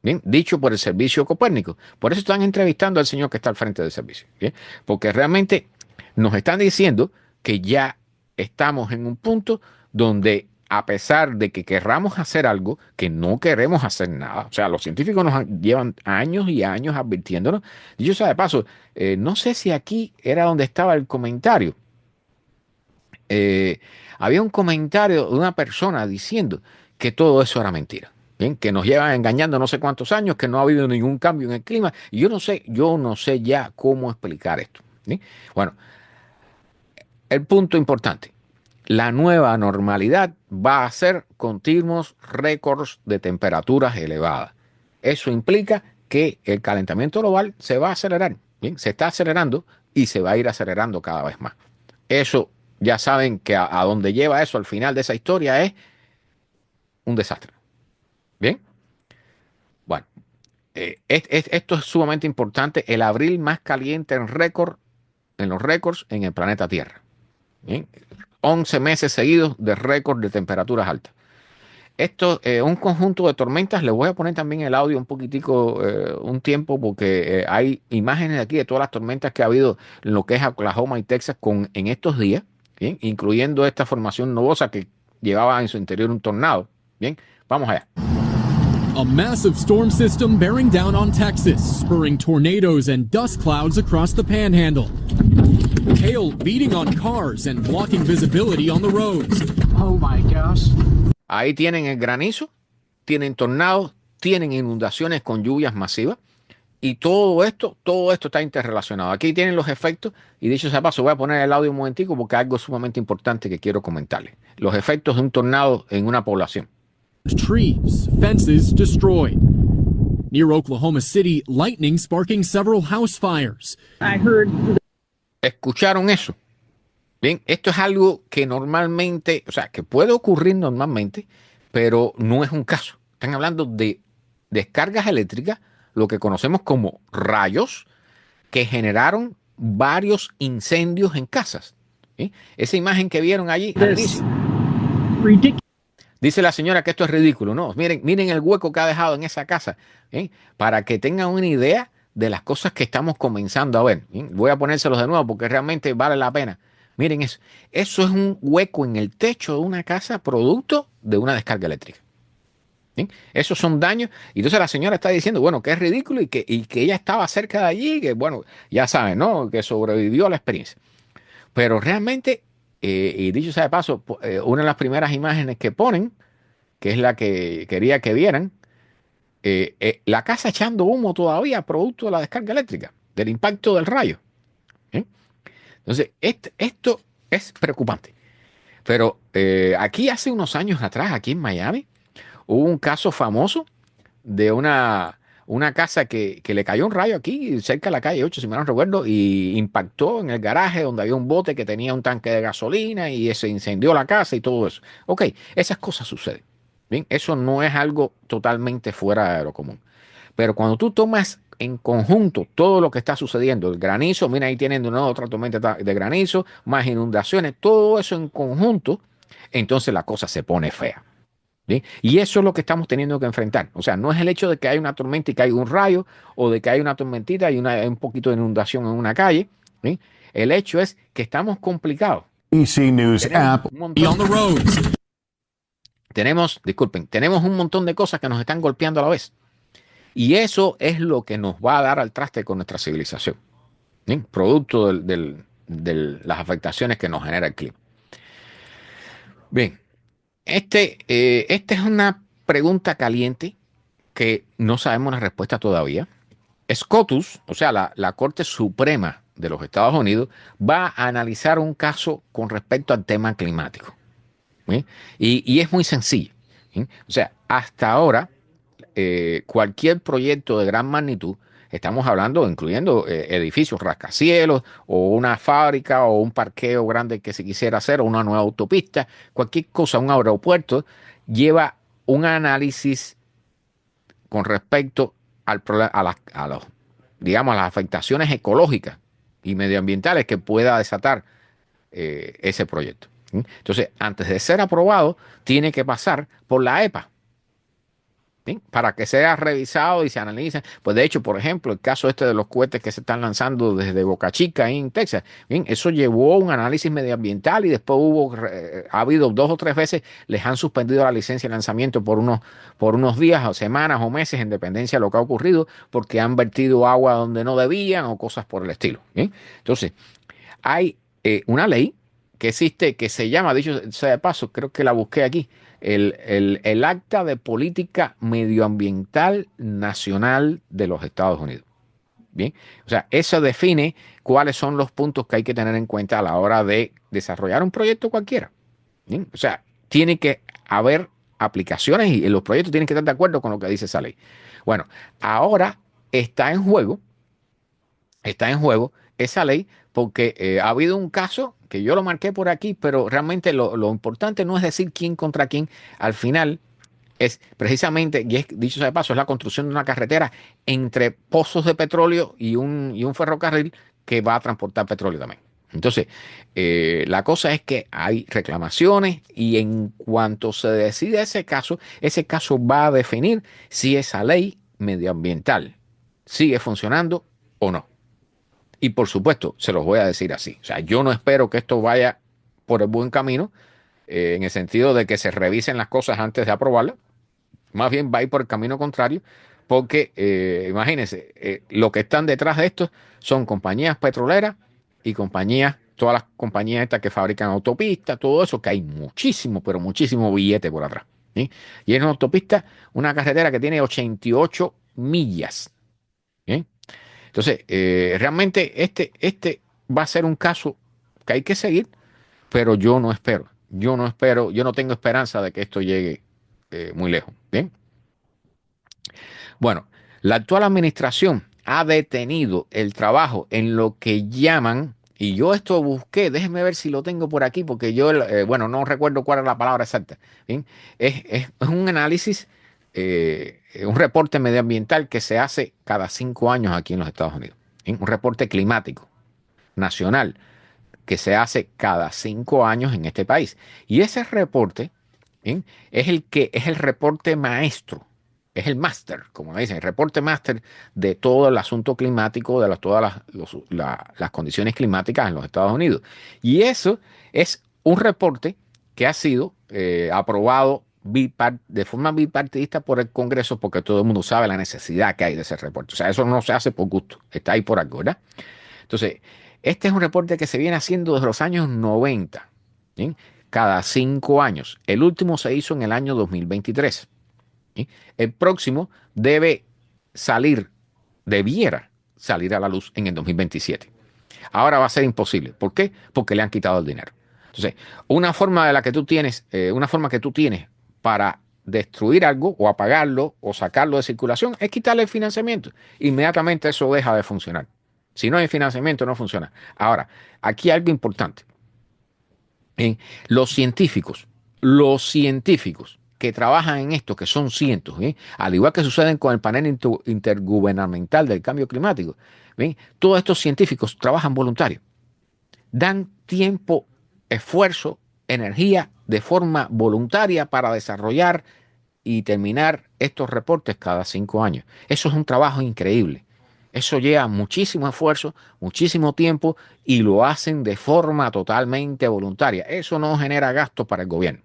Bien, dicho por el servicio Copérnico. Por eso están entrevistando al señor que está al frente del servicio. Bien, porque realmente nos están diciendo que ya estamos en un punto donde, a pesar de que querramos hacer algo, que no queremos hacer nada. O sea, los científicos nos llevan años y años advirtiéndonos. Y yo, de paso, no sé si aquí era donde estaba el comentario. Había un comentario de una persona diciendo que todo eso era mentira. Bien, que nos llevan engañando no sé cuántos años, que no ha habido ningún cambio en el clima. Y yo no sé ya cómo explicar esto. ¿Sí? Bueno, el punto importante. La nueva normalidad va a ser continuos récords de temperaturas elevadas. Eso implica que el calentamiento global se va a acelerar. Bien, se está acelerando y se va a ir acelerando cada vez más. Eso, ya saben que a donde lleva eso al final de esa historia es un desastre. Bien, bueno, esto es sumamente importante. El abril más caliente en los récords en el planeta Tierra. Bien, 11 meses seguidos de récord de temperaturas altas. Esto, un conjunto de tormentas. Les voy a poner también el audio un poquitico, un tiempo, porque hay imágenes de aquí de todas las tormentas que ha habido en lo que es Oklahoma y Texas en estos días, bien, incluyendo esta formación nubosa que llevaba en su interior un tornado. Bien, vamos allá. A massive storm system bearing down on Texas, spurring tornadoes and dust clouds across the panhandle. Hail beating on cars and blocking visibility on the roads. Oh my gosh. Ahí tienen el granizo, tienen tornados, tienen inundaciones con lluvias masivas y todo esto está interrelacionado. Aquí tienen los efectos y dicho sea paso, voy a poner el audio un momentico porque hay algo sumamente importante que quiero comentarles. Los efectos de un tornado en una población. Trees, fences destroyed. Near Oklahoma City, lightning sparking several house fires. I heard. ¿Escucharon eso? Bien, esto es algo que normalmente, o sea, que puede ocurrir normalmente, pero no es un caso. Están hablando de descargas eléctricas, lo que conocemos como rayos, que generaron varios incendios en casas. ¿Sí? Esa imagen que vieron allí, dice la señora que esto es ridículo. No, miren el hueco que ha dejado en esa casa, ¿eh? Para que tengan una idea de las cosas que estamos comenzando a ver. ¿Bien? Voy a ponérselos de nuevo porque realmente vale la pena. Miren eso. Eso es un hueco en el techo de una casa producto de una descarga eléctrica. ¿Bien? Esos son daños. Y entonces la señora está diciendo, bueno, que es ridículo y que ella estaba cerca de allí, que bueno, ya saben, ¿no? Que sobrevivió a la experiencia. Pero realmente, y dicho sea de paso, una de las primeras imágenes que ponen, que es la que quería que vieran, la casa echando humo todavía, producto de la descarga eléctrica, del impacto del rayo. ¿Eh? Entonces, esto es preocupante. Pero aquí hace unos años atrás, aquí en Miami, hubo un caso famoso de una casa que le cayó un rayo aquí, cerca de la calle 8 si mal no recuerdo, y impactó en el garaje donde había un bote que tenía un tanque de gasolina y se incendió la casa y todo eso. Ok, esas cosas suceden. Bien, eso no es algo totalmente fuera de lo común. Pero cuando tú tomas en conjunto todo lo que está sucediendo, el granizo, mira ahí tienen de nuevo otra tormenta de granizo, más inundaciones, todo eso en conjunto, entonces la cosa se pone fea. ¿Bien? Y eso es lo que estamos teniendo que enfrentar. O sea, no es el hecho de que hay una tormenta y caiga un rayo, o de que hay una tormentita y un poquito de inundación en una calle. ¿Bien? El hecho es que estamos complicados. ABC News Tenemos app. un montón Be on the roads. tenemos un montón de cosas que nos están golpeando a la vez. Y eso es lo que nos va a dar al traste con nuestra civilización. ¿Bien? Producto de las afectaciones que nos genera el clima. Bien, esta es una pregunta caliente que no sabemos la respuesta todavía. SCOTUS, o sea, la Corte Suprema de los Estados Unidos, va a analizar un caso con respecto al tema climático. ¿Sí? Y es muy sencillo. ¿Sí? O sea, hasta ahora, cualquier proyecto de gran magnitud, estamos hablando, incluyendo edificios rascacielos, o una fábrica, o un parqueo grande que se quisiera hacer, o una nueva autopista, cualquier cosa, un aeropuerto, lleva un análisis con respecto digamos, a las afectaciones ecológicas y medioambientales que pueda desatar ese proyecto. ¿Sí? Entonces, antes de ser aprobado, tiene que pasar por la EPA. ¿Sí? Para que sea revisado y se analice. Pues de hecho, por ejemplo, el caso este de los cohetes que se están lanzando desde Boca Chica en Texas, ¿bien? Eso llevó un análisis medioambiental y después ha habido 2 o 3 veces, les han suspendido la licencia de lanzamiento por unos días o semanas o meses en dependencia de lo que ha ocurrido, porque han vertido agua donde no debían o cosas por el estilo. ¿Bien? Entonces, hay una ley que existe que se llama, dicho sea de paso, creo que la busqué aquí, el Acta de Política Medioambiental Nacional de los Estados Unidos. Bien, o sea, eso define cuáles son los puntos que hay que tener en cuenta a la hora de desarrollar un proyecto cualquiera. Bien, o sea, tiene que haber aplicaciones y los proyectos tienen que estar de acuerdo con lo que dice esa ley. Bueno, ahora está en juego esa ley porque ha habido un caso que yo lo marqué por aquí, pero realmente lo importante no es decir quién contra quién. Al final es precisamente, y es, dicho sea de paso, es la construcción de una carretera entre pozos de petróleo y un ferrocarril que va a transportar petróleo también. Entonces, la cosa es que hay reclamaciones y en cuanto se decide ese caso va a definir si esa ley medioambiental sigue funcionando o no. Y por supuesto, se los voy a decir así. O sea, yo no espero que esto vaya por el buen camino, en el sentido de que se revisen las cosas antes de aprobarlas. Más bien va a ir por el camino contrario, porque imagínense, lo que están detrás de esto son compañías petroleras y todas las compañías estas que fabrican autopistas, todo eso, que hay muchísimo, pero muchísimo billete por atrás. ¿Sí? Y es una autopista, una carretera que tiene 88 millas. ¿Sí? Entonces, realmente este va a ser un caso que hay que seguir, pero yo no tengo esperanza de que esto llegue muy lejos. Bien. Bueno, la actual administración ha detenido el trabajo en lo que llaman, y yo esto busqué, déjenme ver si lo tengo por aquí, porque yo, bueno, no recuerdo cuál es la palabra exacta. ¿Bien? Es un análisis, un reporte medioambiental que se hace cada 5 años aquí en los Estados Unidos. ¿Bien? Un reporte climático nacional que se hace cada 5 años en este país. Y ese reporte, ¿bien?, es el reporte maestro Es el máster, como me dicen, el reporte máster de todo el asunto climático, de todas las condiciones climáticas en los Estados Unidos. Y eso es un reporte que ha sido aprobado de forma bipartidista por el Congreso, porque todo el mundo sabe la necesidad que hay de ese reporte. O sea, eso no se hace por gusto, está ahí por algo, ¿verdad? Entonces, este es un reporte que se viene haciendo desde los años 90, ¿sí? Cada 5 años. El último se hizo en el año 2023. ¿Sí? El próximo debiera salir a la luz en el 2027. Ahora va a ser imposible. ¿Por qué? Porque le han quitado el dinero. Entonces, una forma que tú tienes para destruir algo o apagarlo o sacarlo de circulación es quitarle el financiamiento. Inmediatamente eso deja de funcionar. Si no hay financiamiento, no funciona. Ahora, aquí hay algo importante. Los científicos que trabajan en esto, que son cientos, al igual que suceden con el panel intergubernamental del cambio climático, todos estos científicos trabajan voluntarios, dan tiempo, esfuerzo, energía de forma voluntaria para desarrollar y terminar estos reportes cada 5 años. Eso es un trabajo increíble. Eso lleva muchísimo esfuerzo, muchísimo tiempo y lo hacen de forma totalmente voluntaria. Eso no genera gastos para el gobierno.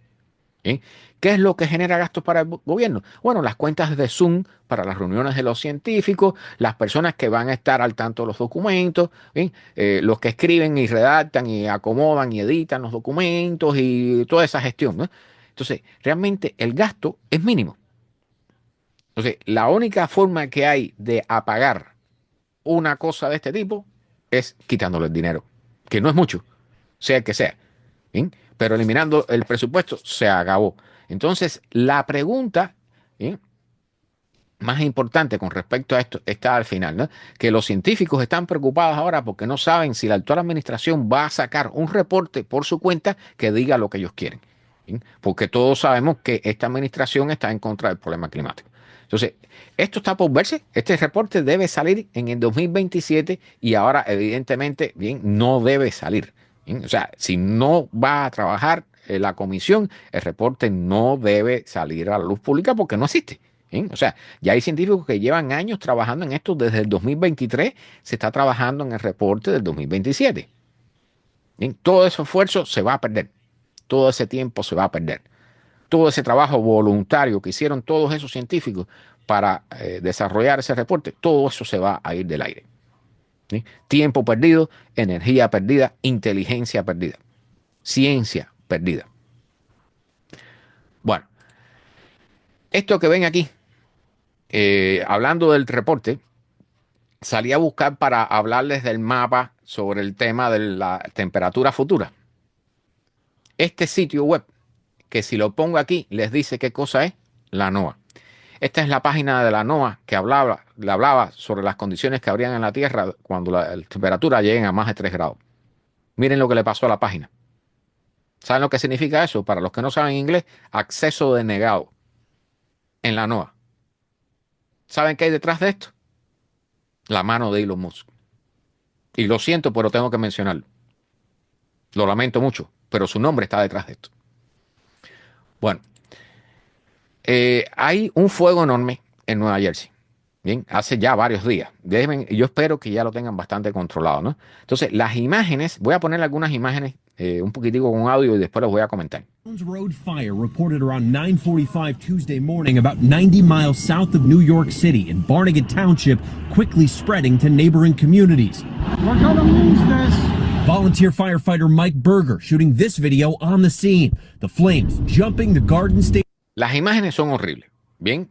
¿Sí? ¿Qué es lo que genera gastos para el gobierno? Bueno, las cuentas de Zoom para las reuniones de los científicos, las personas que van a estar al tanto de los documentos, ¿sí? Los que escriben y redactan y acomodan y editan los documentos y toda esa gestión, ¿no? Entonces, realmente el gasto es mínimo. Entonces, la única forma que hay de apagar una cosa de este tipo es quitándole el dinero, que no es mucho, sea el que sea, ¿sí? Pero eliminando el presupuesto se acabó. Entonces, la pregunta, ¿sí?, más importante con respecto a esto está al final, ¿no? Que los científicos están preocupados ahora porque no saben si la actual administración va a sacar un reporte por su cuenta que diga lo que ellos quieren, ¿sí? Porque todos sabemos que esta administración está en contra del problema climático. Entonces, esto está por verse. Este reporte debe salir en el 2027 y ahora, evidentemente, bien, no debe salir. ¿Bien? O sea, si no va a trabajar la comisión, el reporte no debe salir a la luz pública porque no existe. ¿Bien? O sea, ya hay científicos que llevan años trabajando en esto. Desde el 2023 se está trabajando en el reporte del 2027. ¿Bien? Todo ese esfuerzo se va a perder. Todo ese tiempo se va a perder. Todo ese trabajo voluntario que hicieron todos esos científicos para desarrollar ese reporte, todo eso se va a ir del aire. ¿Sí? Tiempo perdido, energía perdida, inteligencia perdida, ciencia perdida. Bueno, esto que ven aquí, hablando del reporte, salí a buscar para hablarles del mapa sobre el tema de la temperatura futura. Este sitio web, que si lo pongo aquí, les dice qué cosa es la NOAA. Esta es la página de la NOAA que le hablaba sobre las condiciones que habrían en la Tierra cuando la temperatura llegue a más de 3 grados. Miren lo que le pasó a la página. ¿Saben lo que significa eso? Para los que no saben inglés, acceso denegado en la NOAA. ¿Saben qué hay detrás de esto? La mano de Elon Musk. Y lo siento, pero tengo que mencionarlo. Lo lamento mucho, pero su nombre está detrás de esto. Bueno, hay un fuego enorme en Nueva Jersey. Bien, hace ya varios días. Yo espero que ya lo tengan bastante controlado, ¿no? Entonces, las imágenes, voy a poner algunas imágenes un poquitico con audio y después los voy a comentar. Road fire reported around 9:45 Tuesday morning about 90 miles south of New York City in Barnegat Township, quickly spreading to neighboring communities. We're gonna lose this. Volunteer firefighter Mike Berger shooting this video on the scene. The flames jumping the Garden State. Las imágenes son horribles. Bien,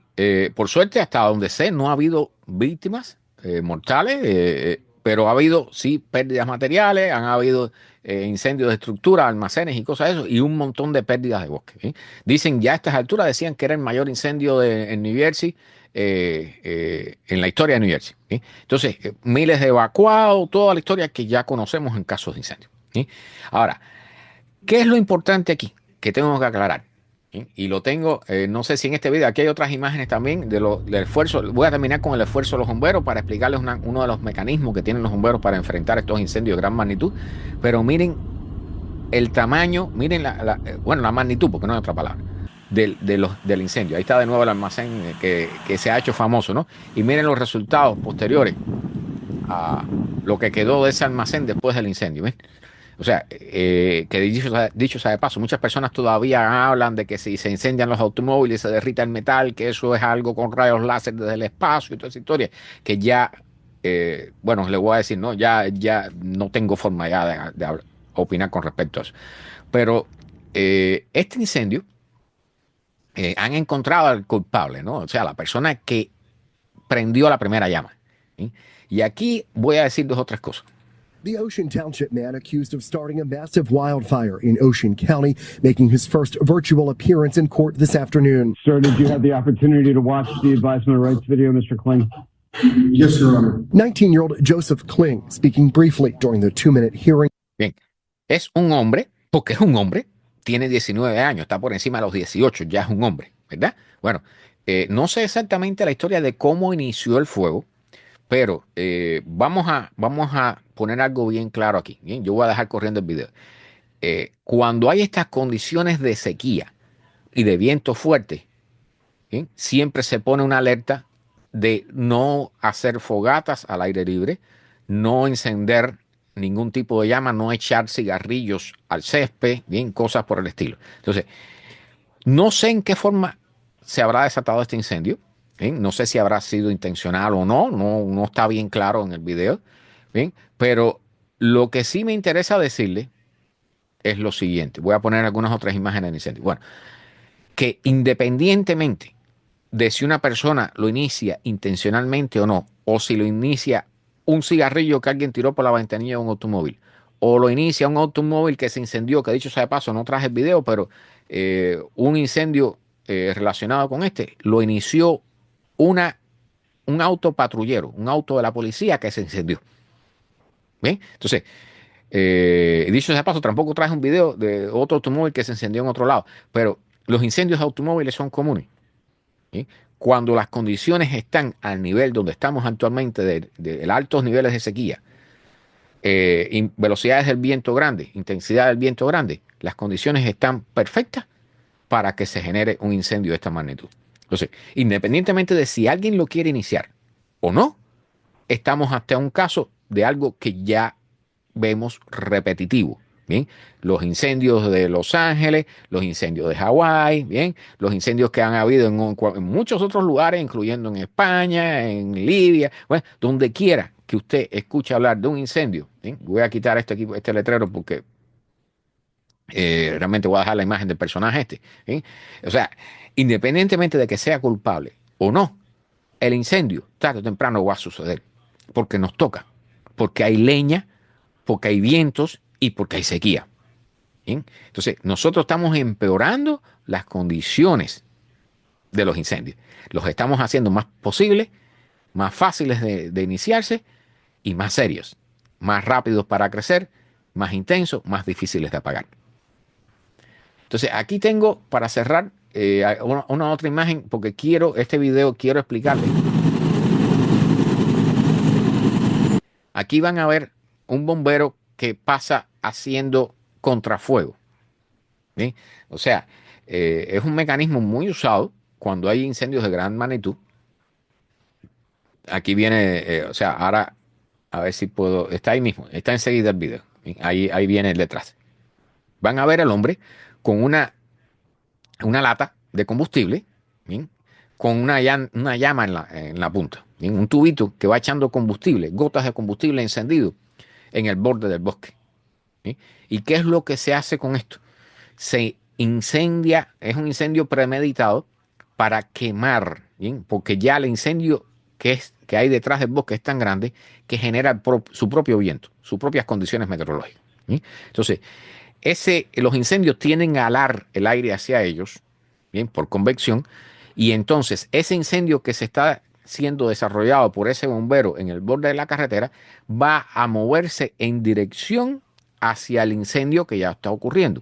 por suerte, hasta donde sé, no ha habido víctimas mortales, pero ha habido, sí, pérdidas materiales, han habido incendios de estructuras, almacenes y cosas de eso, y un montón de pérdidas de bosque. ¿Sí? Dicen, ya a estas alturas, decían que era el mayor incendio en New Jersey, en la historia de New Jersey. ¿Sí? Entonces, miles de evacuados, toda la historia que ya conocemos en casos de incendio. ¿Sí? Ahora, ¿qué es lo importante aquí que tengo que aclarar? Y lo tengo, no sé si en este video, aquí hay otras imágenes también del esfuerzo. Voy a terminar con el esfuerzo de los bomberos para explicarles uno de los mecanismos que tienen los bomberos para enfrentar estos incendios de gran magnitud. Pero miren el tamaño, miren la magnitud, porque no hay otra palabra, del incendio. Ahí está de nuevo el almacén que se ha hecho famoso, ¿no? Y miren los resultados posteriores a lo que quedó de ese almacén después del incendio, ¿ven? O sea, que dicho sea de paso, muchas personas todavía hablan de que si se incendian los automóviles se derrita el metal, que eso es algo con rayos láser desde el espacio y toda esa historia, que ya, bueno, le voy a decir, no, ya no tengo forma ya de opinar con respecto a eso. Pero este incendio, han encontrado al culpable, ¿no? O sea, la persona que prendió la primera llama, ¿sí? Y aquí voy a decir dos o tres cosas. The Ocean Township man accused of starting a massive wildfire in Ocean County, making his first virtual appearance in court this afternoon. Sir, did you have the opportunity to watch the advisement of rights video, Mr. Kling? Yes, Your Honor. 19-year-old Joseph Kling speaking briefly during the 2-minute hearing. Bien, es un hombre, porque es un hombre, tiene 19 años, está por encima de los 18, ya es un hombre, ¿verdad? Bueno, no sé exactamente la historia de cómo inició el fuego, pero vamos a poner algo bien claro aquí. Bien, yo voy a dejar corriendo el video. Cuando hay estas condiciones de sequía y de viento fuerte, ¿bien? Siempre se pone una alerta de no hacer fogatas al aire libre, no encender ningún tipo de llama, no echar cigarrillos al césped, bien, cosas por el estilo. Entonces, no sé en qué forma se habrá desatado este incendio. ¿Bien? No sé si habrá sido intencional o no, no está bien claro en el video. ¿Bien? Pero lo que sí me interesa decirle es lo siguiente. Voy a poner algunas otras imágenes del incendio. Bueno, que independientemente de si una persona lo inicia intencionalmente o no, o si lo inicia un cigarrillo que alguien tiró por la ventanilla de un automóvil, o lo inicia un automóvil que se incendió, que dicho sea de paso, no traje el video, pero un incendio relacionado con este, lo inició un auto patrullero, un auto de la policía que se incendió. ¿Bien? Entonces, dicho sea de paso, tampoco traje un video de otro automóvil que se incendió en otro lado, pero los incendios de automóviles son comunes. ¿Sí? Cuando las condiciones están al nivel donde estamos actualmente, de altos niveles de sequía, velocidades del viento grande, intensidad del viento grande, las condiciones están perfectas para que se genere un incendio de esta magnitud. Entonces, independientemente de si alguien lo quiere iniciar o no, estamos ante un caso de algo que ya vemos repetitivo. Bien, los incendios de Los Ángeles, los incendios de Hawái, bien, los incendios que han habido en muchos otros lugares, incluyendo en España, en Libia, bueno, donde quiera que usted escuche hablar de un incendio. Bien, voy a quitar este letrero porque realmente voy a dejar la imagen del personaje ¿bien? O sea, independientemente de que sea culpable o no, el incendio tarde o temprano va a suceder porque nos toca, porque hay leña, porque hay vientos y porque hay sequía. ¿Bien? Entonces, nosotros estamos empeorando las condiciones de los incendios. Los estamos haciendo más posibles, más fáciles de iniciarse y más serios, más rápidos para crecer, más intensos, más difíciles de apagar. Entonces, aquí tengo, para cerrar, una otra imagen, porque este video quiero explicarle. Aquí van a ver un bombero que pasa haciendo contrafuego. ¿Bien? O sea, es un mecanismo muy usado cuando hay incendios de gran magnitud. Aquí viene, o sea, ahora a ver si puedo, está ahí mismo, está enseguida el video. ¿Bien? Ahí viene el detrás. Van a ver al hombre con una lata de combustible, ¿bien? Con una llama en la punta, ¿bien? Un tubito que va echando combustible, gotas de combustible encendido en el borde del bosque. ¿Sí? ¿Y qué es lo que se hace con esto? Se incendia, es un incendio premeditado para quemar, ¿bien? Porque ya el incendio que hay detrás del bosque es tan grande que genera su propio viento, sus propias condiciones meteorológicas. ¿Sí? Entonces, los incendios tienden a alar el aire hacia ellos, ¿bien? Por convección, y entonces ese incendio que se está siendo desarrollado por ese bombero en el borde de la carretera va a moverse en dirección hacia el incendio que ya está ocurriendo.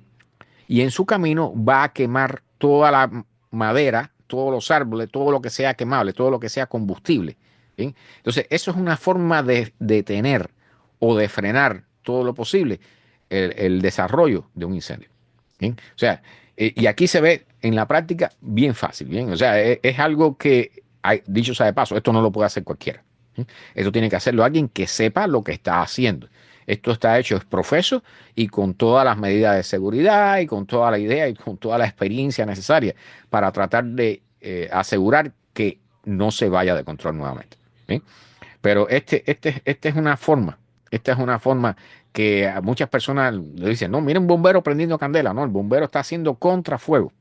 Y en su camino va a quemar toda la madera, todos los árboles, todo lo que sea quemable, todo lo que sea combustible. ¿Bien? Entonces, eso es una forma de detener o de frenar todo lo posible el desarrollo de un incendio. ¿Bien? O sea, Y aquí se ve en la práctica bien fácil, bien. O sea, es algo que, dicho sea de paso, esto no lo puede hacer cualquiera. Esto tiene que hacerlo alguien que sepa lo que está haciendo. Esto está hecho es profeso y con todas las medidas de seguridad y con toda la idea y con toda la experiencia necesaria para tratar de asegurar que no se vaya de control nuevamente. ¿Bien? Pero esta es una forma que a muchas personas le dicen, no, miren un bombero prendiendo candela. No, el bombero está haciendo contrafuego.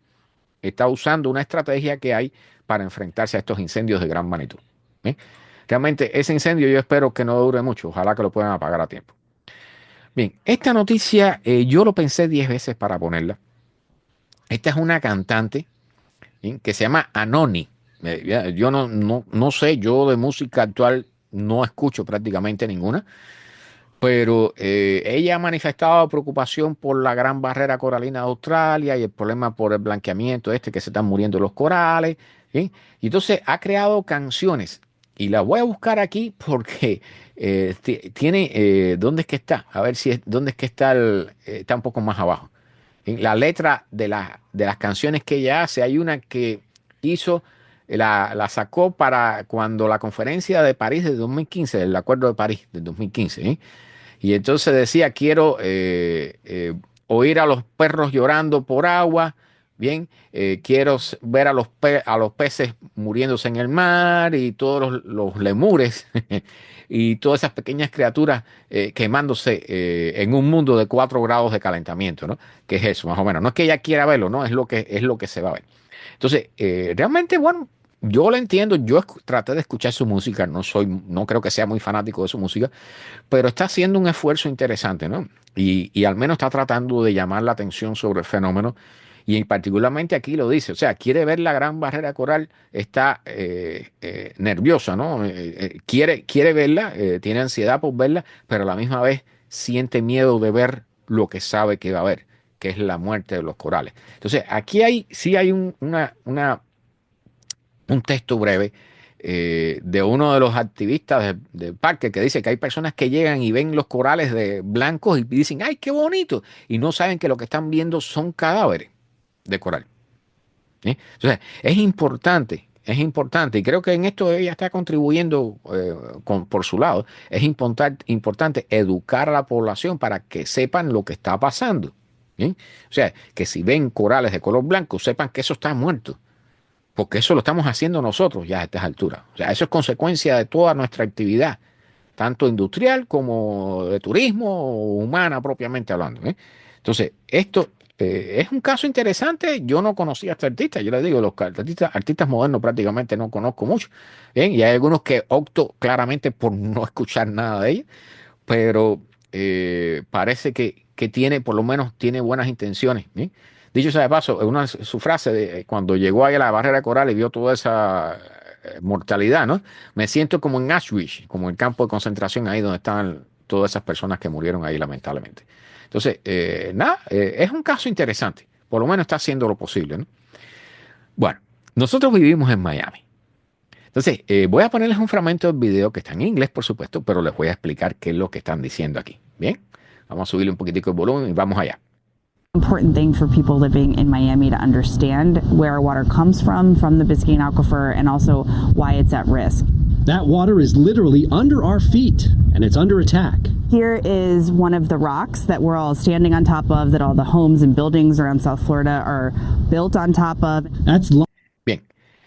Está usando una estrategia que hay para enfrentarse a estos incendios de gran magnitud. ¿Bien? Realmente ese incendio yo espero que no dure mucho. Ojalá que lo puedan apagar a tiempo. Bien, esta noticia yo lo pensé 10 veces para ponerla. Esta es una cantante, ¿bien?, que se llama Anoni. Yo no sé, yo de música actual no escucho prácticamente ninguna, pero ella ha manifestado preocupación por la gran barrera coralina de Australia y el problema por el blanqueamiento que se están muriendo los corales, ¿sí? Y entonces ha creado canciones y las voy a buscar aquí porque tiene, ¿dónde es que está? A ver si dónde es que está, está un poco más abajo. En la letra de las canciones que ella hace, hay una que hizo, la sacó para cuando la conferencia de París de 2015, el Acuerdo de París de 2015, ¿eh? Y entonces decía, quiero oír a los perros llorando por agua, bien, quiero ver a los peces muriéndose en el mar y todos los lemures y todas esas pequeñas criaturas quemándose en un mundo de 4 grados de calentamiento, ¿no? ¿Qué es eso, más o menos? No es que ella quiera verlo, ¿no? Es lo que se va a ver. Entonces, realmente, bueno, yo lo entiendo, traté de escuchar su música, no creo que sea muy fanático de su música, pero está haciendo un esfuerzo interesante, ¿no? Y al menos está tratando de llamar la atención sobre el fenómeno. Y particularmente aquí lo dice, o sea, quiere ver la gran barrera coral, está nerviosa, ¿no? Quiere verla, tiene ansiedad por verla, pero a la misma vez siente miedo de ver lo que sabe que va a haber, que es la muerte de los corales. Entonces, aquí sí hay un texto breve de uno de los activistas del parque que dice que hay personas que llegan y ven los corales de blancos y dicen, ¡ay, qué bonito! Y no saben que lo que están viendo son cadáveres de coral. ¿Sí? Entonces, es importante, y creo que en esto ella está contribuyendo por su lado. Es importante educar a la población para que sepan lo que está pasando. ¿Sí? O sea, que si ven corales de color blanco, sepan que eso está muerto. Porque eso lo estamos haciendo nosotros ya a estas alturas. O sea, eso es consecuencia de toda nuestra actividad, tanto industrial como de turismo o humana propiamente hablando. Entonces, esto es un caso interesante. Yo no conocía a este artista. Yo les digo, los artistas modernos prácticamente no conozco mucho. Bien, y hay algunos que opto claramente por no escuchar nada de ella, pero parece que tiene, por lo menos tiene buenas intenciones. ¿Bien? Dicho sea de paso, su frase de cuando llegó ahí a la barrera coral y vio toda esa mortalidad, ¿no? Me siento como en Auschwitz, como el campo de concentración ahí donde estaban todas esas personas que murieron ahí lamentablemente. Entonces, es un caso interesante. Por lo menos está haciendo lo posible, ¿no? Bueno, nosotros vivimos en Miami. Entonces, voy a ponerles un fragmento del video que está en inglés, por supuesto, pero les voy a explicar qué es lo que están diciendo aquí. Bien, vamos a subirle un poquitico el volumen y vamos allá. Important thing for people living in Miami to understand where our water comes from the Biscayne Aquifer, and also why it's at risk. That water is literally under our feet, and it's under attack. Here is one of the rocks that we're all standing on top of, that all the homes and buildings around South Florida are built on top of. Bien,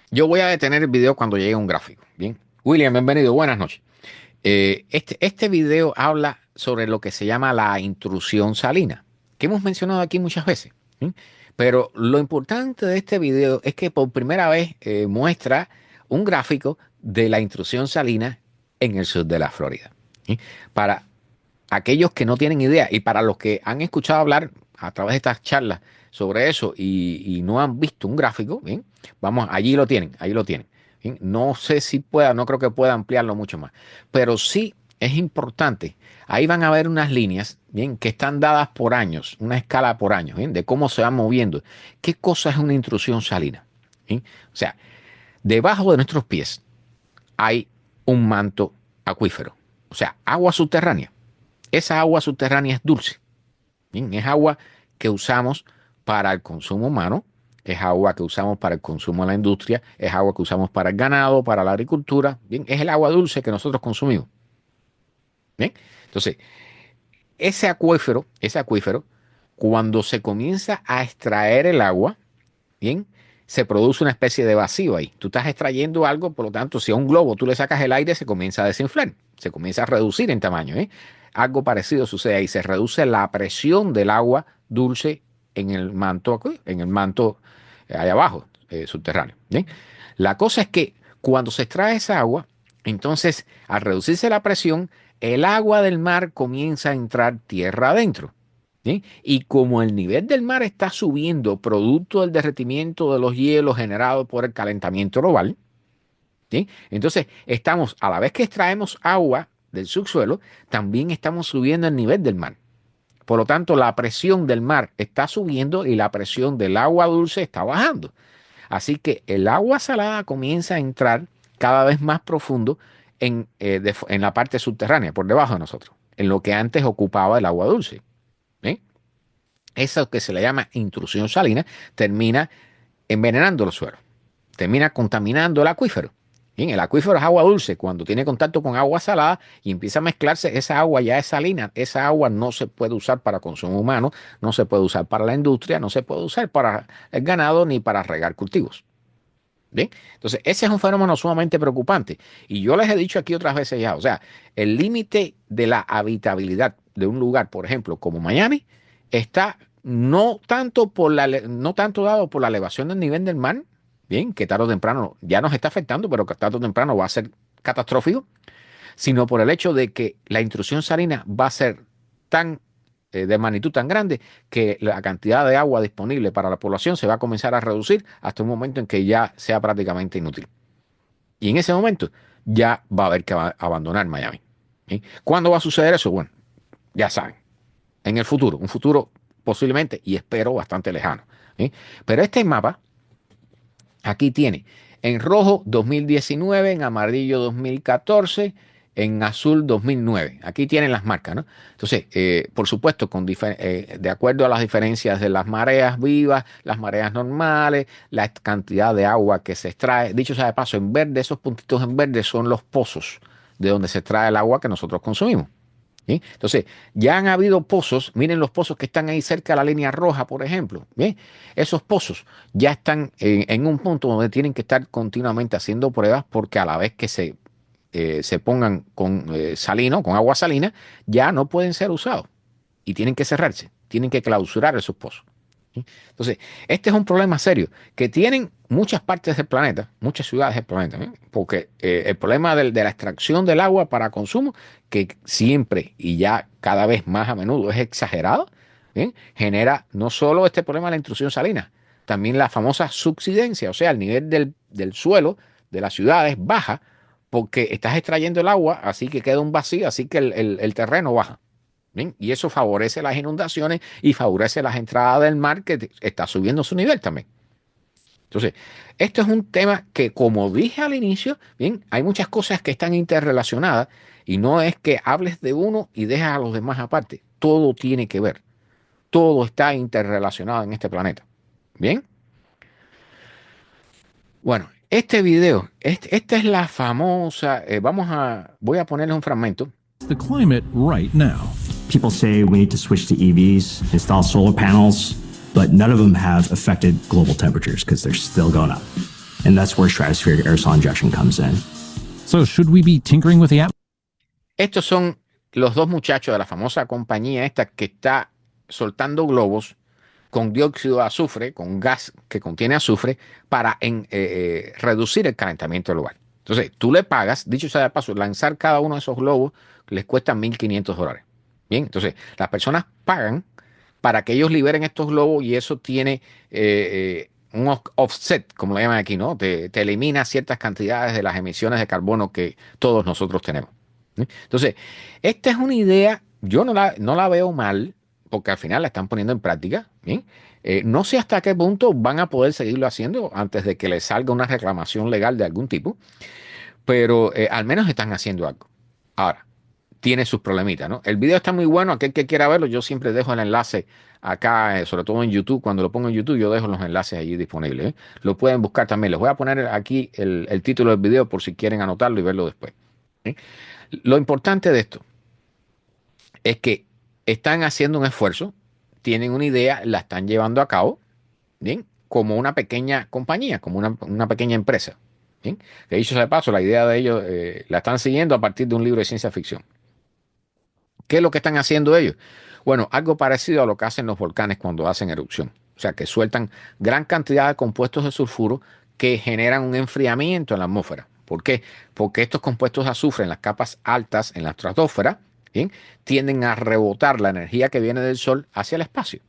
yo voy a detener el video cuando llegue un gráfico. Bien, William, bienvenido, buenas noches. Este video habla sobre lo que se llama la intrusión salina, que hemos mencionado aquí muchas veces. ¿Sí? Pero lo importante de este video es que por primera vez muestra un gráfico de la intrusión salina en el sur de la Florida. ¿Sí? Para aquellos que no tienen idea y para los que han escuchado hablar a través de estas charlas sobre eso y no han visto un gráfico, ¿bien? Vamos, allí lo tienen. ¿Bien? No sé si no creo que pueda ampliarlo mucho más, pero sí es importante. Ahí van a ver unas líneas, bien, que están dadas por años, una escala por años, bien, de cómo se van moviendo. ¿Qué cosa es una intrusión salina? ¿Bien? O sea, debajo de nuestros pies hay un manto acuífero, o sea, agua subterránea. Esa agua subterránea es dulce, ¿bien? Es agua que usamos para el consumo humano, es agua que usamos para el consumo en la industria, es agua que usamos para el ganado, para la agricultura, bien, es el agua dulce que nosotros consumimos. Bien, entonces, ese acuífero, cuando se comienza a extraer el agua, bien, se produce una especie de vacío ahí. Tú estás extrayendo algo, por lo tanto, si a un globo tú le sacas el aire, se comienza a desinflar, se comienza a reducir en tamaño, ¿eh? Algo parecido sucede ahí, se reduce la presión del agua dulce en el manto allá abajo, subterráneo. ¿Bien? La cosa es que cuando se extrae esa agua, entonces, al reducirse la presión, el agua del mar comienza a entrar tierra adentro. ¿Sí? Y como el nivel del mar está subiendo producto del derretimiento de los hielos generado por el calentamiento global, ¿sí? Entonces estamos, a la vez que extraemos agua del subsuelo, también estamos subiendo el nivel del mar. Por lo tanto, la presión del mar está subiendo y la presión del agua dulce está bajando. Así que el agua salada comienza a entrar cada vez más profundo en la parte subterránea, por debajo de nosotros, en lo que antes ocupaba el agua dulce. ¿Sí? Eso que se le llama intrusión salina termina envenenando los suelos, termina contaminando el acuífero. Bien, el acuífero es agua dulce. Cuando tiene contacto con agua salada y empieza a mezclarse, esa agua ya es salina. Esa agua no se puede usar para consumo humano, no se puede usar para la industria, no se puede usar para el ganado ni para regar cultivos. Bien, entonces ese es un fenómeno sumamente preocupante. Y yo les he dicho aquí otras veces ya, o sea, el límite de la habitabilidad de un lugar, por ejemplo, como Miami, está no tanto dado por la elevación del nivel del mar, bien, que tarde o temprano ya nos está afectando, pero que tarde o temprano va a ser catastrófico, sino por el hecho de que la intrusión salina va a ser de magnitud tan grande que la cantidad de agua disponible para la población se va a comenzar a reducir hasta un momento en que ya sea prácticamente inútil. Y en ese momento ya va a haber que abandonar Miami. ¿Sí? ¿Cuándo va a suceder eso? Bueno, ya saben, en el futuro, un futuro posiblemente y espero bastante lejano. ¿Sí? Pero este mapa aquí tiene en rojo 2019, en amarillo 2014, en azul 2009. Aquí tienen las marcas, ¿no? Entonces, por supuesto, de acuerdo a las diferencias de las mareas vivas, las mareas normales, la cantidad de agua que se extrae. Dicho sea de paso, en verde, esos puntitos en verde son los pozos de donde se extrae el agua que nosotros consumimos. ¿Sí? Entonces, ya han habido pozos, miren los pozos que están ahí cerca de la línea roja, por ejemplo. ¿Bien? Esos pozos ya están en un punto donde tienen que estar continuamente haciendo pruebas porque a la vez que se pongan con con agua salina, ya no pueden ser usados y tienen que cerrarse, tienen que clausurar esos pozos. ¿Sí? Entonces, este es un problema serio que tienen muchas partes del planeta, muchas ciudades del planeta, ¿eh? Porque el problema de la extracción del agua para consumo, que siempre y ya cada vez más a menudo es exagerado, ¿bien? Genera no solo este problema de la intrusión salina, también la famosa subsidencia, o sea, el nivel del suelo de las ciudades baja porque estás extrayendo el agua, así que queda un vacío, así que el terreno baja. ¿Bien? Y eso favorece las inundaciones y favorece las entradas del mar que está subiendo su nivel también. Entonces, esto es un tema que, como dije al inicio, bien, hay muchas cosas que están interrelacionadas y no es que hables de uno y dejas a los demás aparte. Todo tiene que ver. Todo está interrelacionado en este planeta. ¿Bien? Bueno, este video, esta es la famosa, voy a ponerles un fragmento. The climate right now. People say we need to switch to EVs, install solar panels, but none of them have affected global temperatures because they're still going up. And that's where stratospheric aerosol injection comes in. So should we be tinkering with the atmosphere? Estos son los dos muchachos de la famosa compañía esta que está soltando globos con dióxido de azufre, con gas que contiene azufre, para reducir el calentamiento global. Entonces, tú le pagas, dicho sea de paso, lanzar cada uno de esos globos les cuesta $1,500. Bien, entonces las personas pagan para que ellos liberen estos globos y eso tiene un offset, como lo llaman aquí, ¿no? Te elimina ciertas cantidades de las emisiones de carbono que todos nosotros tenemos. ¿Sí? Entonces, esta es una idea, yo no la veo mal, porque al final la están poniendo en práctica. ¿Bien? No sé hasta qué punto van a poder seguirlo haciendo antes de que les salga una reclamación legal de algún tipo, pero al menos están haciendo algo. Ahora, tiene sus problemitas, ¿no? El video está muy bueno, aquel que quiera verlo, yo siempre dejo el enlace acá, sobre todo en YouTube. Cuando lo pongo en YouTube, yo dejo los enlaces allí disponibles, ¿eh? Lo pueden buscar también. Les voy a poner aquí el título del video por si quieren anotarlo y verlo después, ¿eh? Lo importante de esto es que están haciendo un esfuerzo, tienen una idea, la están llevando a cabo, ¿bien? Como una pequeña compañía, como una pequeña empresa, ¿bien? Que dicho sea de paso, la idea de ellos la están siguiendo a partir de un libro de ciencia ficción. ¿Qué es lo que están haciendo ellos? Bueno, algo parecido a lo que hacen los volcanes cuando hacen erupción. O sea, que sueltan gran cantidad de compuestos de sulfuro que generan un enfriamiento en la atmósfera. ¿Por qué? Porque estos compuestos de azufre en las capas altas, en la estratosfera, ¿bien?, tienden a rebotar la energía que viene del Sol hacia el espacio.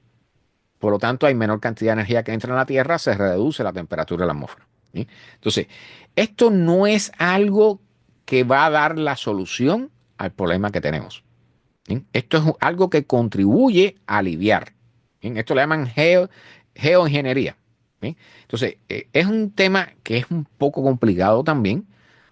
Por lo tanto, hay menor cantidad de energía que entra en la Tierra, se reduce la temperatura de la atmósfera, ¿sí? Entonces, esto no es algo que va a dar la solución al problema que tenemos, ¿sí? Esto es algo que contribuye a aliviar, ¿sí? Esto le llaman geoingeniería, ¿sí? Entonces, es un tema que es un poco complicado también,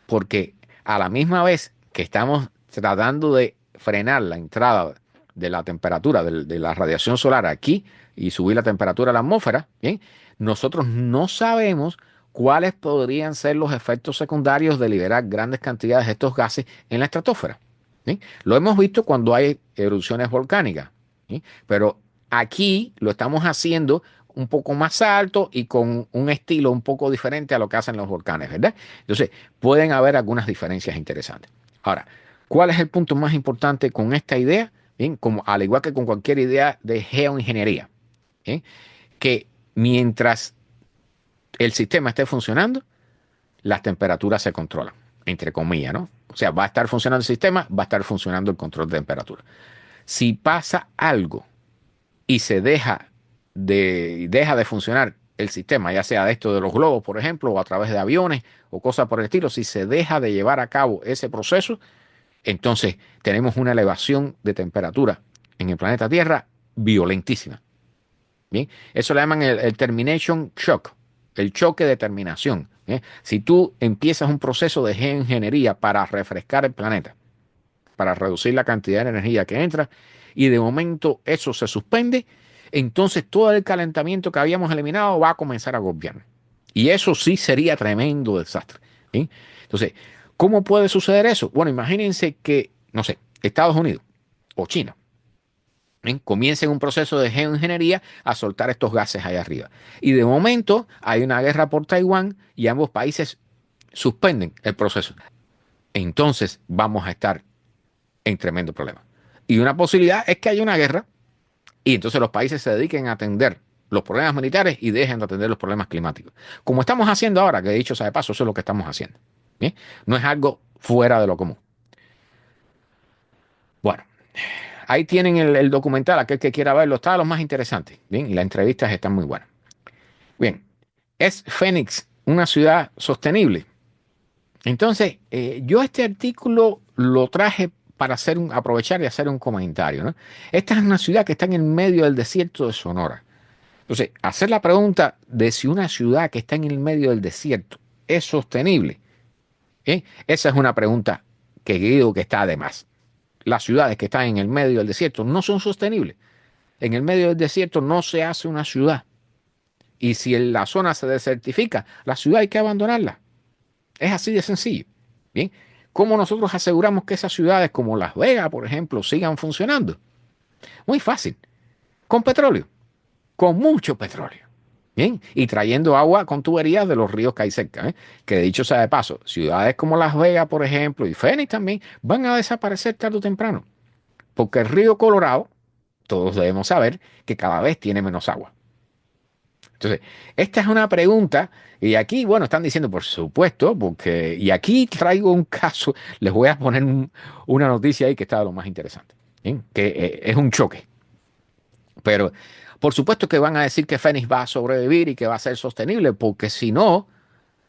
porque a la misma vez que estamos tratando de frenar la entrada de la temperatura de la radiación solar aquí y subir la temperatura de la atmósfera, ¿bien?, nosotros no sabemos cuáles podrían ser los efectos secundarios de liberar grandes cantidades de estos gases en la estratosfera, ¿sí? Lo hemos visto cuando hay erupciones volcánicas, ¿sí? Pero aquí lo estamos haciendo un poco más alto y con un estilo un poco diferente a lo que hacen los volcanes, ¿verdad? Entonces, pueden haber algunas diferencias interesantes. Ahora, ¿cuál es el punto más importante con esta idea? Bien, como, al igual que con cualquier idea de geoingeniería, ¿sí?, que mientras el sistema esté funcionando, las temperaturas se controlan, entre comillas, ¿no? O sea, va a estar funcionando el sistema, va a estar funcionando el control de temperatura. Si pasa algo y se deja de funcionar el sistema, ya sea de esto de los globos, por ejemplo, o a través de aviones o cosas por el estilo, si se deja de llevar a cabo ese proceso, entonces tenemos una elevación de temperatura en el planeta Tierra violentísima. Bien, eso le llaman el termination shock, el choque de terminación. Bien, si tú empiezas un proceso de geoingeniería para refrescar el planeta, para reducir la cantidad de energía que entra, y de momento eso se suspende, entonces todo el calentamiento que habíamos eliminado va a comenzar a golpear. Y eso sí sería tremendo desastre, ¿sí? Entonces, ¿cómo puede suceder eso? Bueno, imagínense que, no sé, Estados Unidos o China, ¿sí?, comiencen un proceso de geoingeniería a soltar estos gases allá arriba. Y de momento hay una guerra por Taiwán y ambos países suspenden el proceso. Entonces vamos a estar en tremendo problema. Y una posibilidad es que haya una guerra y entonces los países se dediquen a atender los problemas militares y dejen de atender los problemas climáticos. Como estamos haciendo ahora, que dicho sea de paso, eso es lo que estamos haciendo, ¿bien? No es algo fuera de lo común. Bueno, ahí tienen el documental, aquel que quiera verlo, está de los más interesantes, ¿bien? Y las entrevistas están muy buenas. Bien, ¿es Phoenix una ciudad sostenible? Entonces, yo este artículo lo traje para aprovechar y hacer un comentario, ¿no? Esta es una ciudad que está en el medio del desierto de Sonora. Entonces, hacer la pregunta de si una ciudad que está en el medio del desierto es sostenible, ¿eh? Esa es una pregunta que digo que está de más. Las ciudades que están en el medio del desierto no son sostenibles. En el medio del desierto no se hace una ciudad. Y si la zona se desertifica, la ciudad hay que abandonarla. Es así de sencillo. Bien, ¿cómo nosotros aseguramos que esas ciudades como Las Vegas, por ejemplo, sigan funcionando? Muy fácil. Con petróleo. Con mucho petróleo. Bien, y trayendo agua con tuberías de los ríos que hay cerca, ¿eh? Que dicho sea de paso, ciudades como Las Vegas, por ejemplo, y Phoenix también, van a desaparecer tarde o temprano. Porque el río Colorado, todos debemos saber que cada vez tiene menos agua. Entonces, esta es una pregunta, y aquí, bueno, están diciendo, por supuesto, porque, y aquí traigo un caso, les voy a poner una noticia ahí que está de lo más interesante, ¿bien? Que es un choque. Pero, por supuesto que van a decir que Phoenix va a sobrevivir y que va a ser sostenible, porque si no,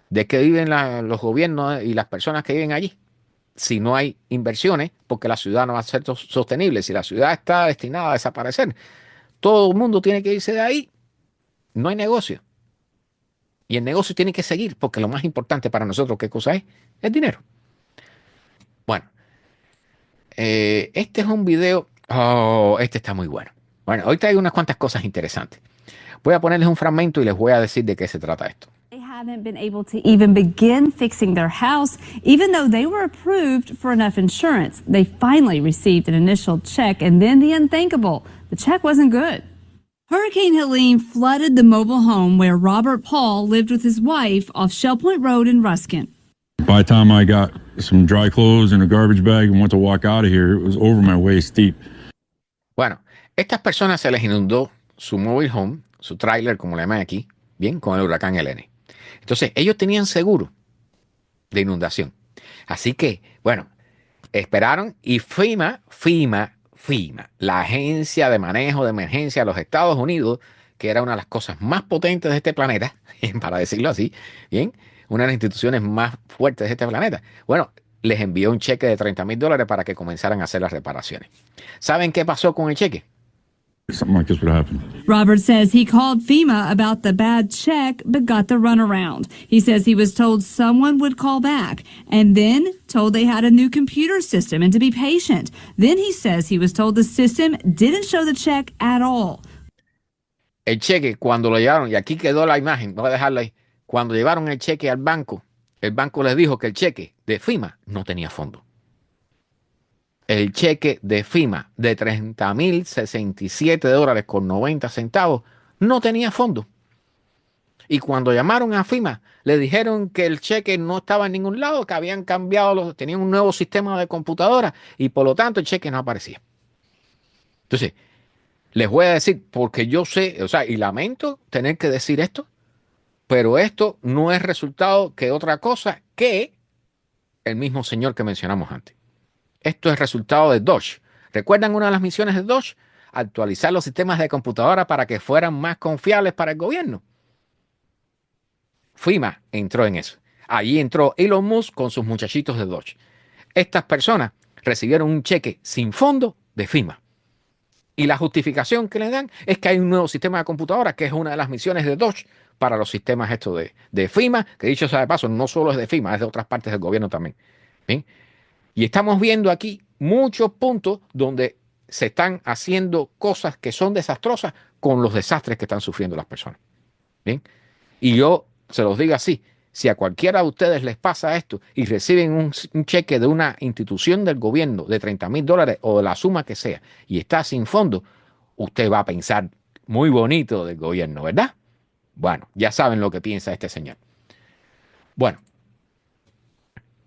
¿de qué viven los gobiernos y las personas que viven allí? Si no hay inversiones, porque la ciudad no va a ser sostenible, si la ciudad está destinada a desaparecer, todo el mundo tiene que irse de ahí. No hay negocio. Y el negocio tiene que seguir, porque lo más importante para nosotros, ¿qué cosa es? El dinero. Bueno, Este es un video. Oh, este está muy bueno. Bueno, hoy traigo unas cuantas cosas interesantes. Voy a ponerles un fragmento y les voy a decir de qué se trata esto. They haven't been able to even begin fixing their house, even though they were approved for enough insurance. They finally received an initial check, and then the unthinkable. The check wasn't good. Hurricane Helene flooded the mobile home where Robert Paul lived with his wife off Shell Point Road in Ruskin. By the time I got some dry clothes in a garbage bag and went to walk out of here, it was over my waist deep. Bueno, estas personas se les inundó su mobile home, su tráiler, como le llaman aquí, bien, con el huracán Helene. Entonces, ellos tenían seguro de inundación. Así que, bueno, esperaron y FEMA, la Agencia de Manejo de Emergencia de los Estados Unidos, que era una de las cosas más potentes de este planeta, para decirlo así, bien, una de las instituciones más fuertes de este planeta. Bueno, les envió un cheque de $30,000 para que comenzaran a hacer las reparaciones. ¿Saben qué pasó con el cheque? Something like this would happen. Robert says he called FEMA about the bad check, but got the runaround. He says he was told someone would call back, and then told they had a new computer system and to be patient. Then he says he was told the system didn't show the check at all. El cheque, cuando lo llevaron, y aquí quedó la imagen, voy a dejarla ahí. Cuando llevaron el cheque al banco, el banco les dijo que el cheque de FEMA no tenía fondo. El cheque de FEMA de $30,067.90 no tenía fondo. Y cuando llamaron a FEMA, le dijeron que el cheque no estaba en ningún lado, que habían cambiado, tenían un nuevo sistema de computadora y por lo tanto el cheque no aparecía. Entonces, les voy a decir, porque yo sé, o sea, y lamento tener que decir esto, pero esto no es resultado que otra cosa que el mismo señor que mencionamos antes. Esto es resultado de DOGE. ¿Recuerdan una de las misiones de DOGE? Actualizar los sistemas de computadora para que fueran más confiables para el gobierno. FEMA entró en eso. Allí entró Elon Musk con sus muchachitos de DOGE. Estas personas recibieron un cheque sin fondo de FEMA. Y la justificación que le dan es que hay un nuevo sistema de computadora, que es una de las misiones de DOGE para los sistemas estos de FEMA, que dicho sea de paso, no solo es de FEMA, es de otras partes del gobierno también. ¿Bien? Y estamos viendo aquí muchos puntos donde se están haciendo cosas que son desastrosas con los desastres que están sufriendo las personas. ¿Bien? Y yo se los digo así, si a cualquiera de ustedes les pasa esto y reciben un cheque de una institución del gobierno de $30,000 o de la suma que sea y está sin fondo, usted va a pensar muy bonito del gobierno, ¿verdad? Bueno, ya saben lo que piensa este señor. Bueno,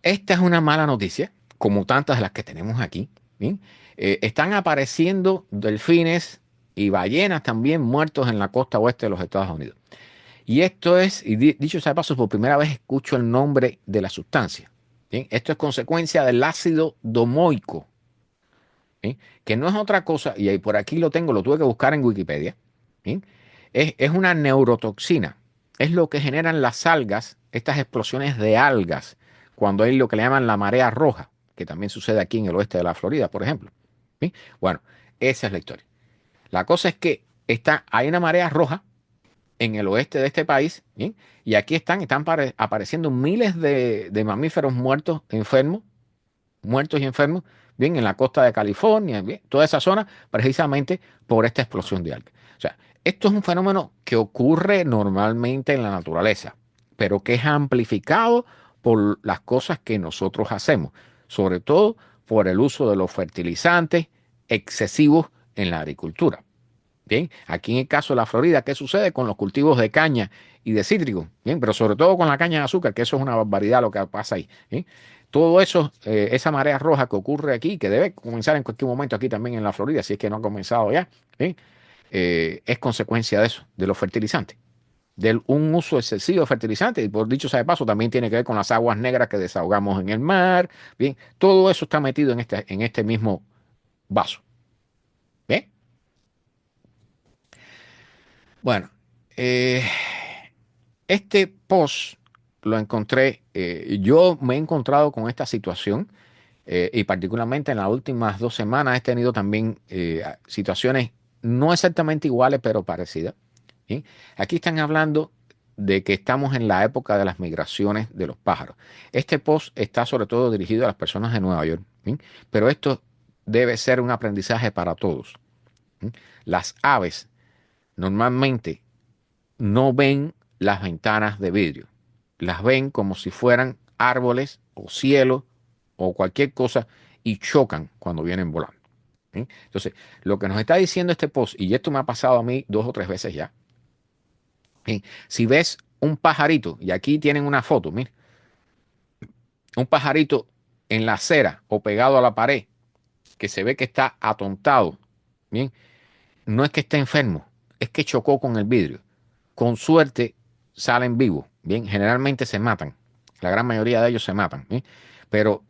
esta es una mala noticia, como tantas de las que tenemos aquí. ¿Bien? Están apareciendo delfines y ballenas también muertos en la costa oeste de los Estados Unidos. Y esto es, y dicho sea de paso, por primera vez escucho el nombre de la sustancia. ¿Bien? Esto es consecuencia del ácido domoico, ¿bien? Que no es otra cosa, y ahí por aquí lo tengo, lo tuve que buscar en Wikipedia. ¿Bien? Es una neurotoxina. Es lo que generan las algas, estas explosiones de algas, cuando hay lo que le llaman la marea roja, que también sucede aquí en el oeste de la Florida, por ejemplo. ¿Sí? Bueno, esa es la historia. La cosa es que hay una marea roja en el oeste de este país, ¿bien? Y aquí están apareciendo miles de mamíferos muertos y enfermos, bien, en la costa de California, bien, toda esa zona, precisamente por esta explosión de algas. O sea, esto es un fenómeno que ocurre normalmente en la naturaleza, pero que es amplificado por las cosas que nosotros hacemos, sobre todo por el uso de los fertilizantes excesivos en la agricultura. Bien, aquí en el caso de la Florida, ¿qué sucede con los cultivos de caña y de cítrico? Bien, pero sobre todo con la caña de azúcar, que eso es una barbaridad lo que pasa ahí. ¿Bien? Todo eso, esa marea roja que ocurre aquí, que debe comenzar en cualquier momento aquí también en la Florida, si es que no ha comenzado ya, ¿bien? Es consecuencia de eso, de los fertilizantes. De un uso excesivo de fertilizantes, y por dicho sea de paso, también tiene que ver con las aguas negras que desahogamos en el mar. Bien, todo eso está metido en este mismo vaso. ¿Bien? Bueno, este post lo encontré, yo me he encontrado con esta situación y particularmente en las últimas 2 semanas he tenido también situaciones no exactamente iguales, pero parecidas. ¿Sí? Aquí están hablando de que estamos en la época de las migraciones de los pájaros. Este post está sobre todo dirigido a las personas de Nueva York, ¿sí? Pero esto debe ser un aprendizaje para todos. Las aves normalmente no ven las ventanas de vidrio. Las ven como si fueran árboles o cielo o cualquier cosa y chocan cuando vienen volando. Entonces, lo que nos está diciendo este post, y esto me ha pasado a mí 2 o 3 veces ya. Si ves un pajarito, y aquí tienen una foto, mira, un pajarito en la acera o pegado a la pared, que se ve que está atontado, bien, no es que esté enfermo, es que chocó con el vidrio. Con suerte salen vivos, bien, generalmente se matan, la gran mayoría de ellos se matan, ¿bien? Pero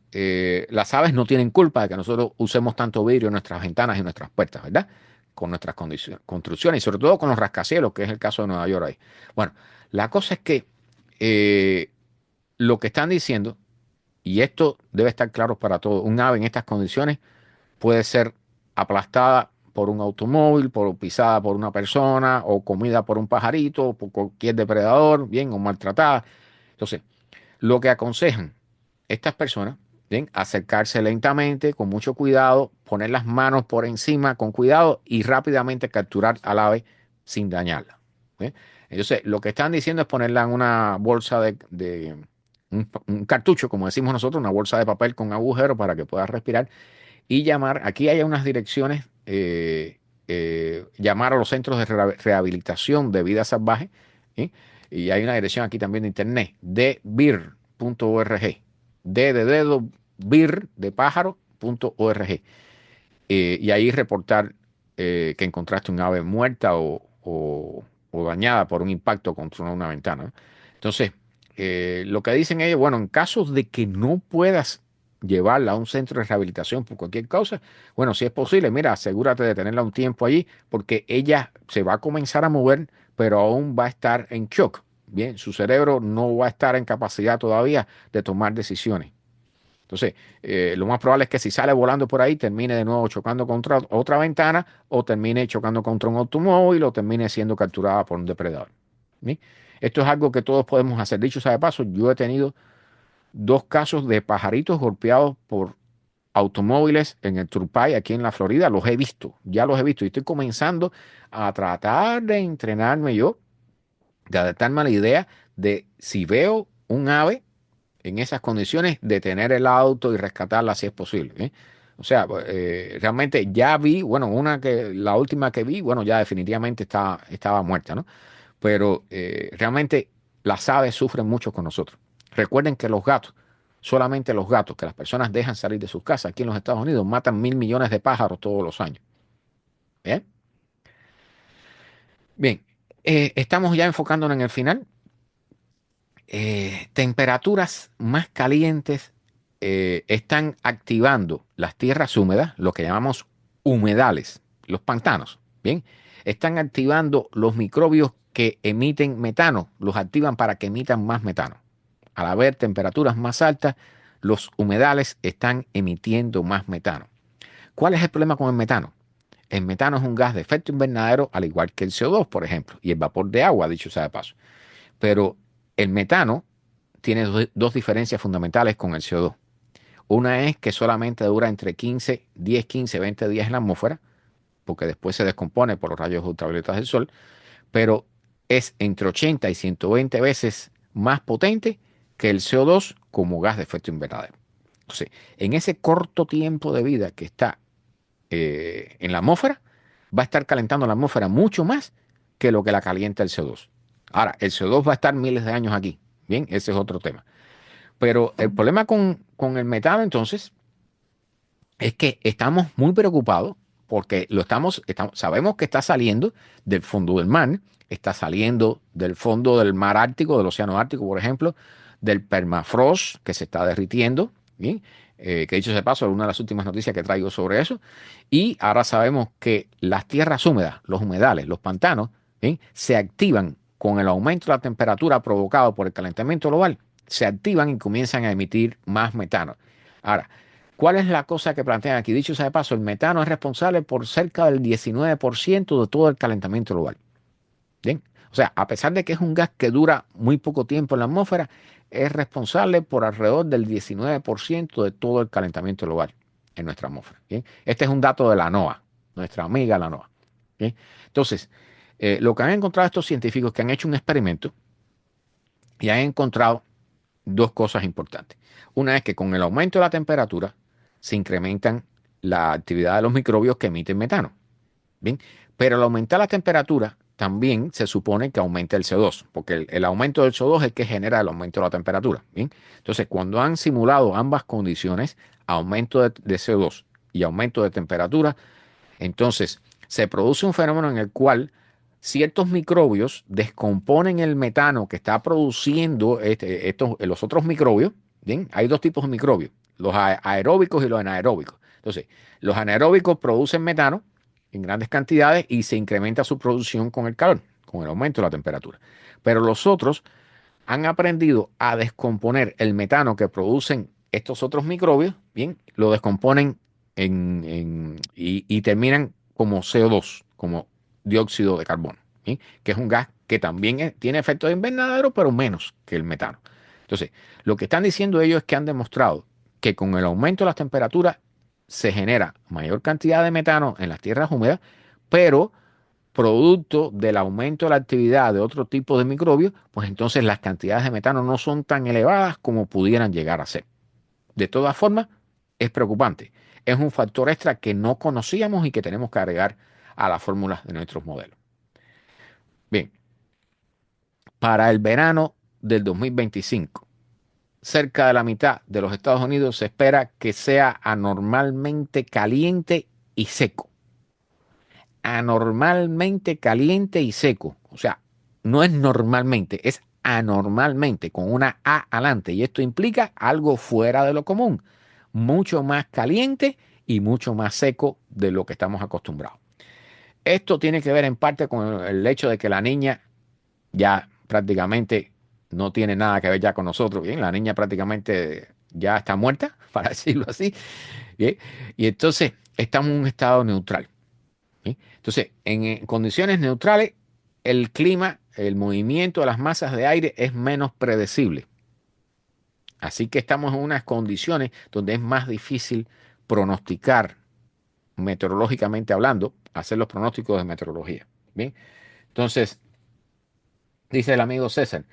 las aves no tienen culpa de que nosotros usemos tanto vidrio en nuestras ventanas y nuestras puertas, ¿verdad? Con nuestras construcciones y sobre todo con los rascacielos, que es el caso de Nueva York ahí. Bueno, la cosa es que lo que están diciendo, y esto debe estar claro para todos, un ave en estas condiciones puede ser aplastada por un automóvil, pisada por una persona, o comida por un pajarito, o por cualquier depredador, bien, o maltratada. Entonces, lo que aconsejan estas personas, bien, acercarse lentamente, con mucho cuidado, poner las manos por encima con cuidado y rápidamente capturar al ave sin dañarla. ¿Bien? Entonces, lo que están diciendo es ponerla en una bolsa un cartucho, como decimos nosotros, una bolsa de papel con agujero para que pueda respirar y llamar. Aquí hay unas direcciones, llamar a los centros de rehabilitación de vida salvaje, ¿sí? Y hay una dirección aquí también de internet, dbir.org, d de dedo, bir de pájaro.org, y ahí reportar que encontraste un ave muerta o dañada por un impacto contra una ventana, ¿no? Entonces, lo que dicen ellos, bueno, en casos de que no puedas llevarla a un centro de rehabilitación por cualquier causa, bueno, si es posible, mira, asegúrate de tenerla un tiempo allí, porque ella se va a comenzar a mover, pero aún va a estar en shock. Bien, su cerebro no va a estar en capacidad todavía de tomar decisiones. Entonces, lo más probable es que si sale volando por ahí, termine de nuevo chocando contra otra ventana, o termine chocando contra un automóvil, o termine siendo capturada por un depredador. ¿Sí? Esto es algo que todos podemos hacer. Dicho sea de paso, yo he tenido 2 casos de pajaritos golpeados por automóviles en el Turpay, aquí en la Florida. Los he visto, ya los he visto. Y estoy comenzando a tratar de entrenarme yo, de adaptarme a la idea de si veo un ave en esas condiciones, detener el auto y rescatarla si es posible, ¿eh? O sea, realmente ya vi, bueno, la última que vi, bueno, ya definitivamente estaba muerta, ¿no? Pero realmente las aves sufren mucho con nosotros. Recuerden que los gatos, solamente los gatos que las personas dejan salir de sus casas aquí en los Estados Unidos, matan 1.000 millones de pájaros todos los años. ¿Bien? Bien, estamos ya enfocándonos en el final. Temperaturas más calientes están activando las tierras húmedas, lo que llamamos humedales, los pantanos. Bien, están activando los microbios que emiten metano, los activan para que emitan más metano. Al haber temperaturas más altas, los humedales están emitiendo más metano. ¿Cuál es el problema con el metano? El metano es un gas de efecto invernadero, al igual que el CO2, por ejemplo, y el vapor de agua, dicho sea de paso. Pero el metano tiene 2 diferencias fundamentales con el CO2. Una es que solamente dura entre 10, 15, 20 días en la atmósfera, porque después se descompone por los rayos ultravioletas del sol, pero es entre 80 y 120 veces más potente que el CO2 como gas de efecto invernadero. Entonces, en ese corto tiempo de vida que está en la atmósfera, va a estar calentando la atmósfera mucho más que lo que la calienta el CO2. Ahora, el CO2 va a estar miles de años aquí. Bien, ese es otro tema. Pero el problema con el metano, entonces, es que estamos muy preocupados porque sabemos que está saliendo del fondo del mar, está saliendo del fondo del mar Ártico, del océano Ártico, por ejemplo, del permafrost que se está derritiendo, ¿bien? Que dicho sea de paso, es una de las últimas noticias que traigo sobre eso. Y ahora sabemos que las tierras húmedas, los humedales, los pantanos, ¿bien?, se activan con el aumento de la temperatura provocado por el calentamiento global, se activan y comienzan a emitir más metano. Ahora, ¿cuál es la cosa que plantean aquí? Dicho sea de paso, el metano es responsable por cerca del 19% de todo el calentamiento global. ¿Bien? O sea, a pesar de que es un gas que dura muy poco tiempo en la atmósfera, es responsable por alrededor del 19% de todo el calentamiento global. en nuestra atmósfera. ¿Bien? Este es un dato de la NOAA, nuestra amiga la NOAA. ¿Bien? Entonces, lo que han encontrado estos científicos que han hecho un experimento y han encontrado dos cosas importantes. Una es que con el aumento de la temperatura se incrementan la actividad de los microbios que emiten metano. ¿Bien? Pero al aumentar la temperatura también se supone que aumenta el CO2, porque el aumento del CO2 es el que genera el aumento de la temperatura. ¿Bien? Entonces, cuando han simulado ambas condiciones, aumento de CO2 y aumento de temperatura, entonces se produce un fenómeno en el cual ciertos microbios descomponen el metano que está produciendo los otros microbios. ¿Bien? Hay dos tipos de microbios, los aeróbicos y los anaeróbicos. Entonces, los anaeróbicos producen metano en grandes cantidades y se incrementa su producción con el calor, con el aumento de la temperatura. Pero los otros han aprendido a descomponer el metano que producen estos otros microbios, bien, lo descomponen y terminan como CO2, como dióxido de carbono, ¿sí? Que es un gas que también tiene efecto de invernadero, pero menos que el metano. Entonces, lo que están diciendo ellos es que han demostrado que con el aumento de las temperaturas se genera mayor cantidad de metano en las tierras húmedas, pero producto del aumento de la actividad de otro tipo de microbios, pues entonces las cantidades de metano no son tan elevadas como pudieran llegar a ser. De todas formas, es preocupante. Es un factor extra que no conocíamos y que tenemos que agregar a las fórmulas de nuestros modelos. Bien, para el verano del 2025, cerca de la mitad de los Estados Unidos se espera que sea anormalmente caliente y seco. Anormalmente caliente y seco. O sea, no es normalmente, es anormalmente, con una A adelante. Y esto implica algo fuera de lo común. Mucho más caliente y mucho más seco de lo que estamos acostumbrados. Esto tiene que ver en parte con el hecho de que la niña ya prácticamente no tiene nada que ver ya con nosotros. Bien, la niña prácticamente ya está muerta, para decirlo así. Bien, y entonces estamos en un estado neutral. Bien, entonces, en condiciones neutrales, el clima, el movimiento de las masas de aire es menos predecible. Así que estamos en unas condiciones donde es más difícil pronosticar meteorológicamente hablando, hacer los pronósticos de meteorología. Bien, entonces, dice el amigo César,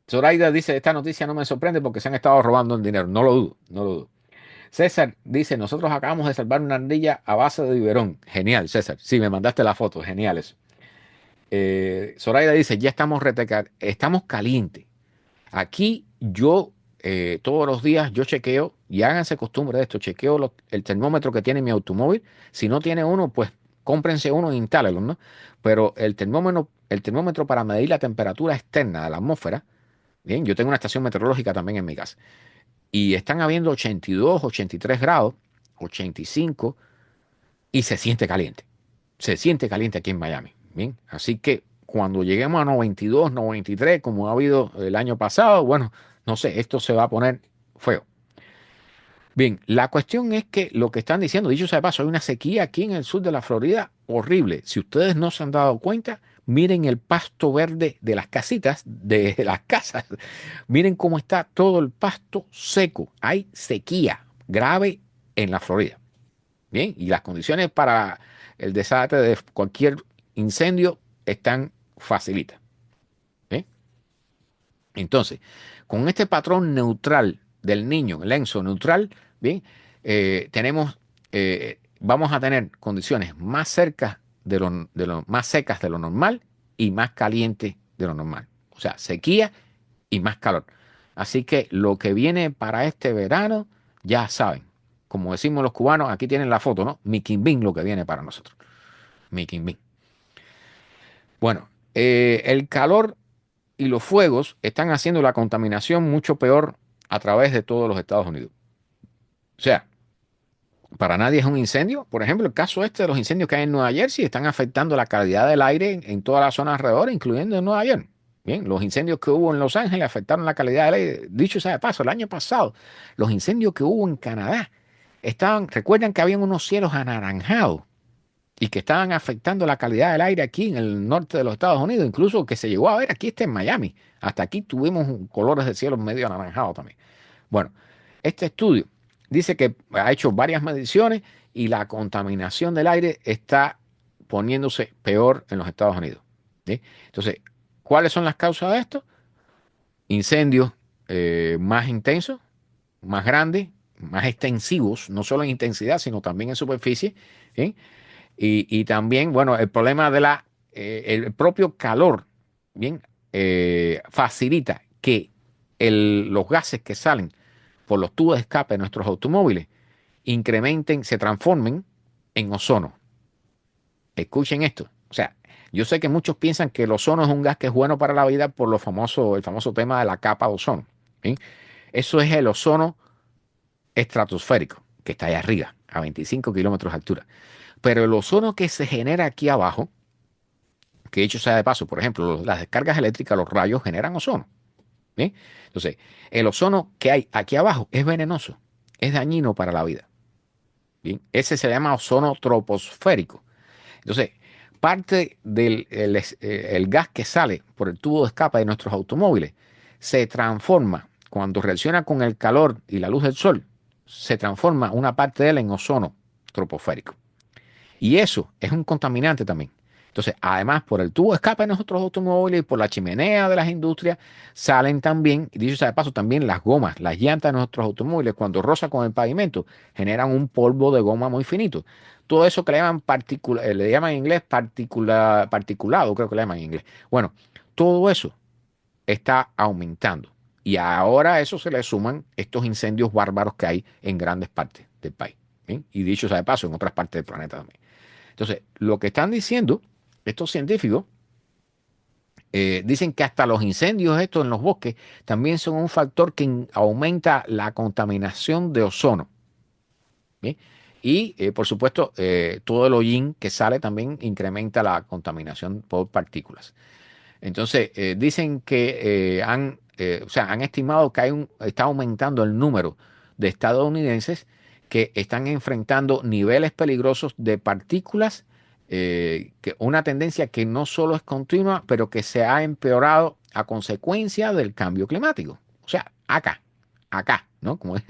Zoraida dice, esta noticia no me sorprende porque se han estado robando el dinero. No lo dudo, no lo dudo. César dice, nosotros acabamos de salvar una ardilla a base de biberón. Genial, César. Sí, me mandaste la foto, genial eso. Zoraida dice, ya estamos calientes. Aquí yo todos los días yo chequeo, y háganse costumbre de esto, chequeo el termómetro que tiene mi automóvil. Si no tiene uno, pues cómprense uno e instálenlo, ¿no? Pero el termómetro para medir la temperatura externa de la atmósfera, bien, yo tengo una estación meteorológica también en mi casa, y están habiendo 82, 83 grados, 85, y se siente caliente. Se siente caliente aquí en Miami, bien. Así que cuando lleguemos a 92, 93, como ha habido el año pasado, bueno, no sé, esto se va a poner feo. Bien, la cuestión es que lo que están diciendo, dicho sea de paso, hay una sequía aquí en el sur de la Florida horrible. Si ustedes no se han dado cuenta, miren el pasto verde de las casitas, de las casas. Miren cómo está todo el pasto seco. Hay sequía grave en la Florida. Bien, y las condiciones para el desastre de cualquier incendio están facilitas. ¿Bien? Entonces, con este patrón neutral del Niño, el ENSO neutral, bien, vamos a tener condiciones más cercas más secas de lo normal y más calientes de lo normal. O sea, sequía y más calor. Así que lo que viene para este verano, ya saben, como decimos los cubanos, aquí tienen la foto, ¿no? Miquimbín lo que viene para nosotros. Miquimbín. Bueno, el calor y los fuegos están haciendo la contaminación mucho peor a través de todos los Estados Unidos. O sea, para nadie es un incendio. Por ejemplo, el caso de los incendios que hay en Nueva Jersey están afectando la calidad del aire en toda la zona alrededor, incluyendo en Nueva York. Bien, los incendios que hubo en Los Ángeles afectaron la calidad del aire. Dicho sea de paso, el año pasado, los incendios que hubo en Canadá recuerdan que habían unos cielos anaranjados y que estaban afectando la calidad del aire aquí en el norte de los Estados Unidos, incluso que se llegó a ver aquí en Miami. Hasta aquí tuvimos colores de cielo medio anaranjado también. Bueno, este estudio dice que ha hecho varias mediciones y la contaminación del aire está poniéndose peor en los Estados Unidos. ¿Sí? Entonces, ¿cuáles son las causas de esto? Incendios más intensos, más grandes, más extensivos, no solo en intensidad, sino también en superficie. ¿Sí? Y también, bueno, el problema de el propio calor, ¿bien? Facilita que los gases que salen por los tubos de escape de nuestros automóviles incrementen, se transformen en ozono. Escuchen esto. O sea, yo sé que muchos piensan que el ozono es un gas que es bueno para la vida por el famoso tema de la capa de ozono. ¿Sí? Eso es el ozono estratosférico, que está allá arriba, a 25 kilómetros de altura. Pero el ozono que se genera aquí abajo, que dicho sea de paso, por ejemplo, las descargas eléctricas, los rayos generan ozono. ¿Bien? Entonces, el ozono que hay aquí abajo es venenoso, es dañino para la vida. ¿Bien? Ese se llama ozono troposférico. Entonces, parte del el gas que sale por el tubo de escape de nuestros automóviles se transforma, cuando reacciona con el calor y la luz del sol, se transforma una parte de él en ozono troposférico. Y eso es un contaminante también. Entonces, además, por el tubo de escape de nuestros automóviles y por la chimenea de las industrias, salen también, y dicho sea de paso, también las gomas, las llantas de nuestros automóviles, cuando rozan con el pavimento, generan un polvo de goma muy finito. Todo eso que le llaman en inglés particulado, creo que le llaman en inglés. Bueno, todo eso está aumentando. Y ahora a eso se le suman estos incendios bárbaros que hay en grandes partes del país. ¿Bien? Y dicho sea de paso, en otras partes del planeta también. Entonces, lo que están diciendo estos científicos, dicen que hasta los incendios estos en los bosques también son un factor que aumenta la contaminación de ozono. ¿Bien? Y, por supuesto, todo el hollín que sale también incrementa la contaminación por partículas. Entonces, dicen que han estimado que está aumentando el número de estadounidenses que están enfrentando niveles peligrosos de partículas, una tendencia que no solo es continua, pero que se ha empeorado a consecuencia del cambio climático. O sea, acá, ¿no? Como es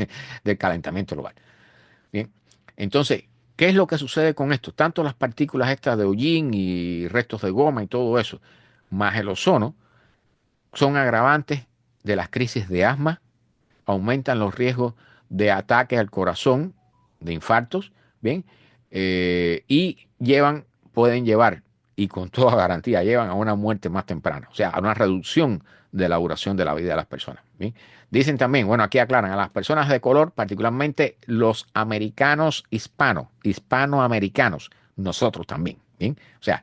del calentamiento global. Bien, entonces, ¿qué es lo que sucede con esto? Tanto las partículas estas de hollín y restos de goma y todo eso, más el ozono, son agravantes de las crisis de asma, aumentan los riesgos de ataques al corazón, de infartos, ¿bien? Y pueden llevar, y con toda garantía, llevan a una muerte más temprana, o sea, a una reducción de la duración de la vida de las personas, ¿bien? Dicen también, bueno, aquí aclaran, a las personas de color, particularmente los americanos hispanoamericanos, nosotros también, ¿bien? O sea,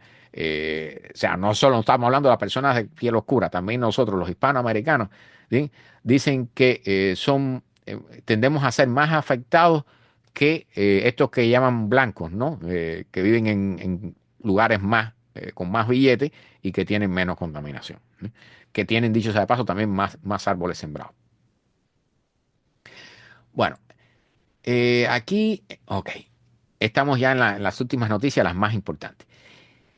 no solo estamos hablando de las personas de piel oscura, también nosotros, los hispanoamericanos, ¿bien? Dicen que tendemos a ser más afectados que estos que llaman blancos, ¿no? Que viven en lugares con más billetes y que tienen menos contaminación, ¿no? Que tienen, dicho sea de paso, también más árboles sembrados. Bueno, aquí, ok, estamos ya en las últimas noticias, las más importantes.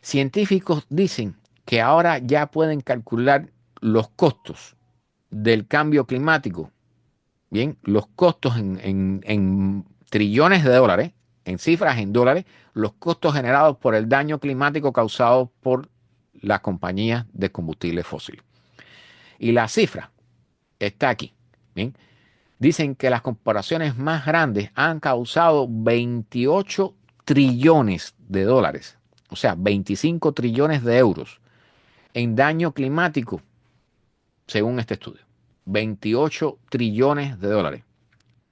Científicos dicen que ahora ya pueden calcular los costos del cambio climático. Bien, los costos en trillones de dólares, en cifras en dólares, los costos generados por el daño climático causado por las compañías de combustibles fósiles. Y la cifra está aquí. Bien, dicen que las corporaciones más grandes han causado 28 trillones de dólares, o sea, 25 trillones de euros en daño climático, según este estudio. 28 trillones de dólares.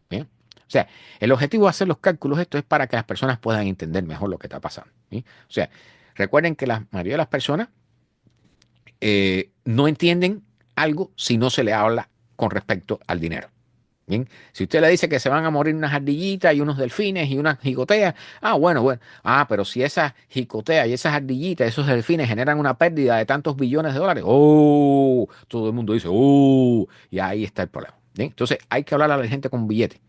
¿Bien? O sea, el objetivo de hacer los cálculos esto es para que las personas puedan entender mejor lo que está pasando. ¿Sí? O sea, recuerden que la mayoría de las personas no entienden algo si no se le habla con respecto al dinero. Bien, si usted le dice que se van a morir unas ardillitas y unos delfines y unas jicoteas, bueno, pero si esas jicoteas y esas ardillitas, esos delfines generan una pérdida de tantos billones de dólares, todo el mundo dice, y ahí está el problema. Bien, entonces hay que hablar a la gente con billetes,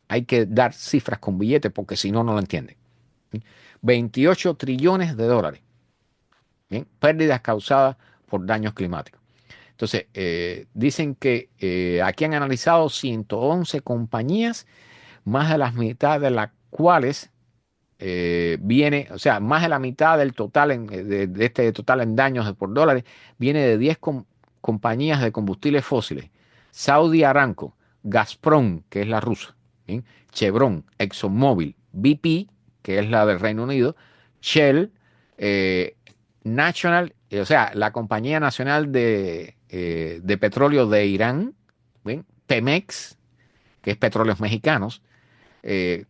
hay que dar cifras con billetes porque si no, no lo entienden. Bien, 28 trillones de dólares, bien, pérdidas causadas por daños climáticos. Entonces, dicen que aquí han analizado 111 compañías, más de la mitad de las cuales viene, o sea, más de la mitad del total de este total en daños por dólares viene de 10 compañías de combustibles fósiles: Saudi Aramco, Gazprom, que es la rusa, ¿sí? Chevron, ExxonMobil, BP, que es la del Reino Unido, Shell, National, o sea, la compañía nacional de petróleo de Irán, ¿sí? Pemex, que es Petróleos Mexicanos,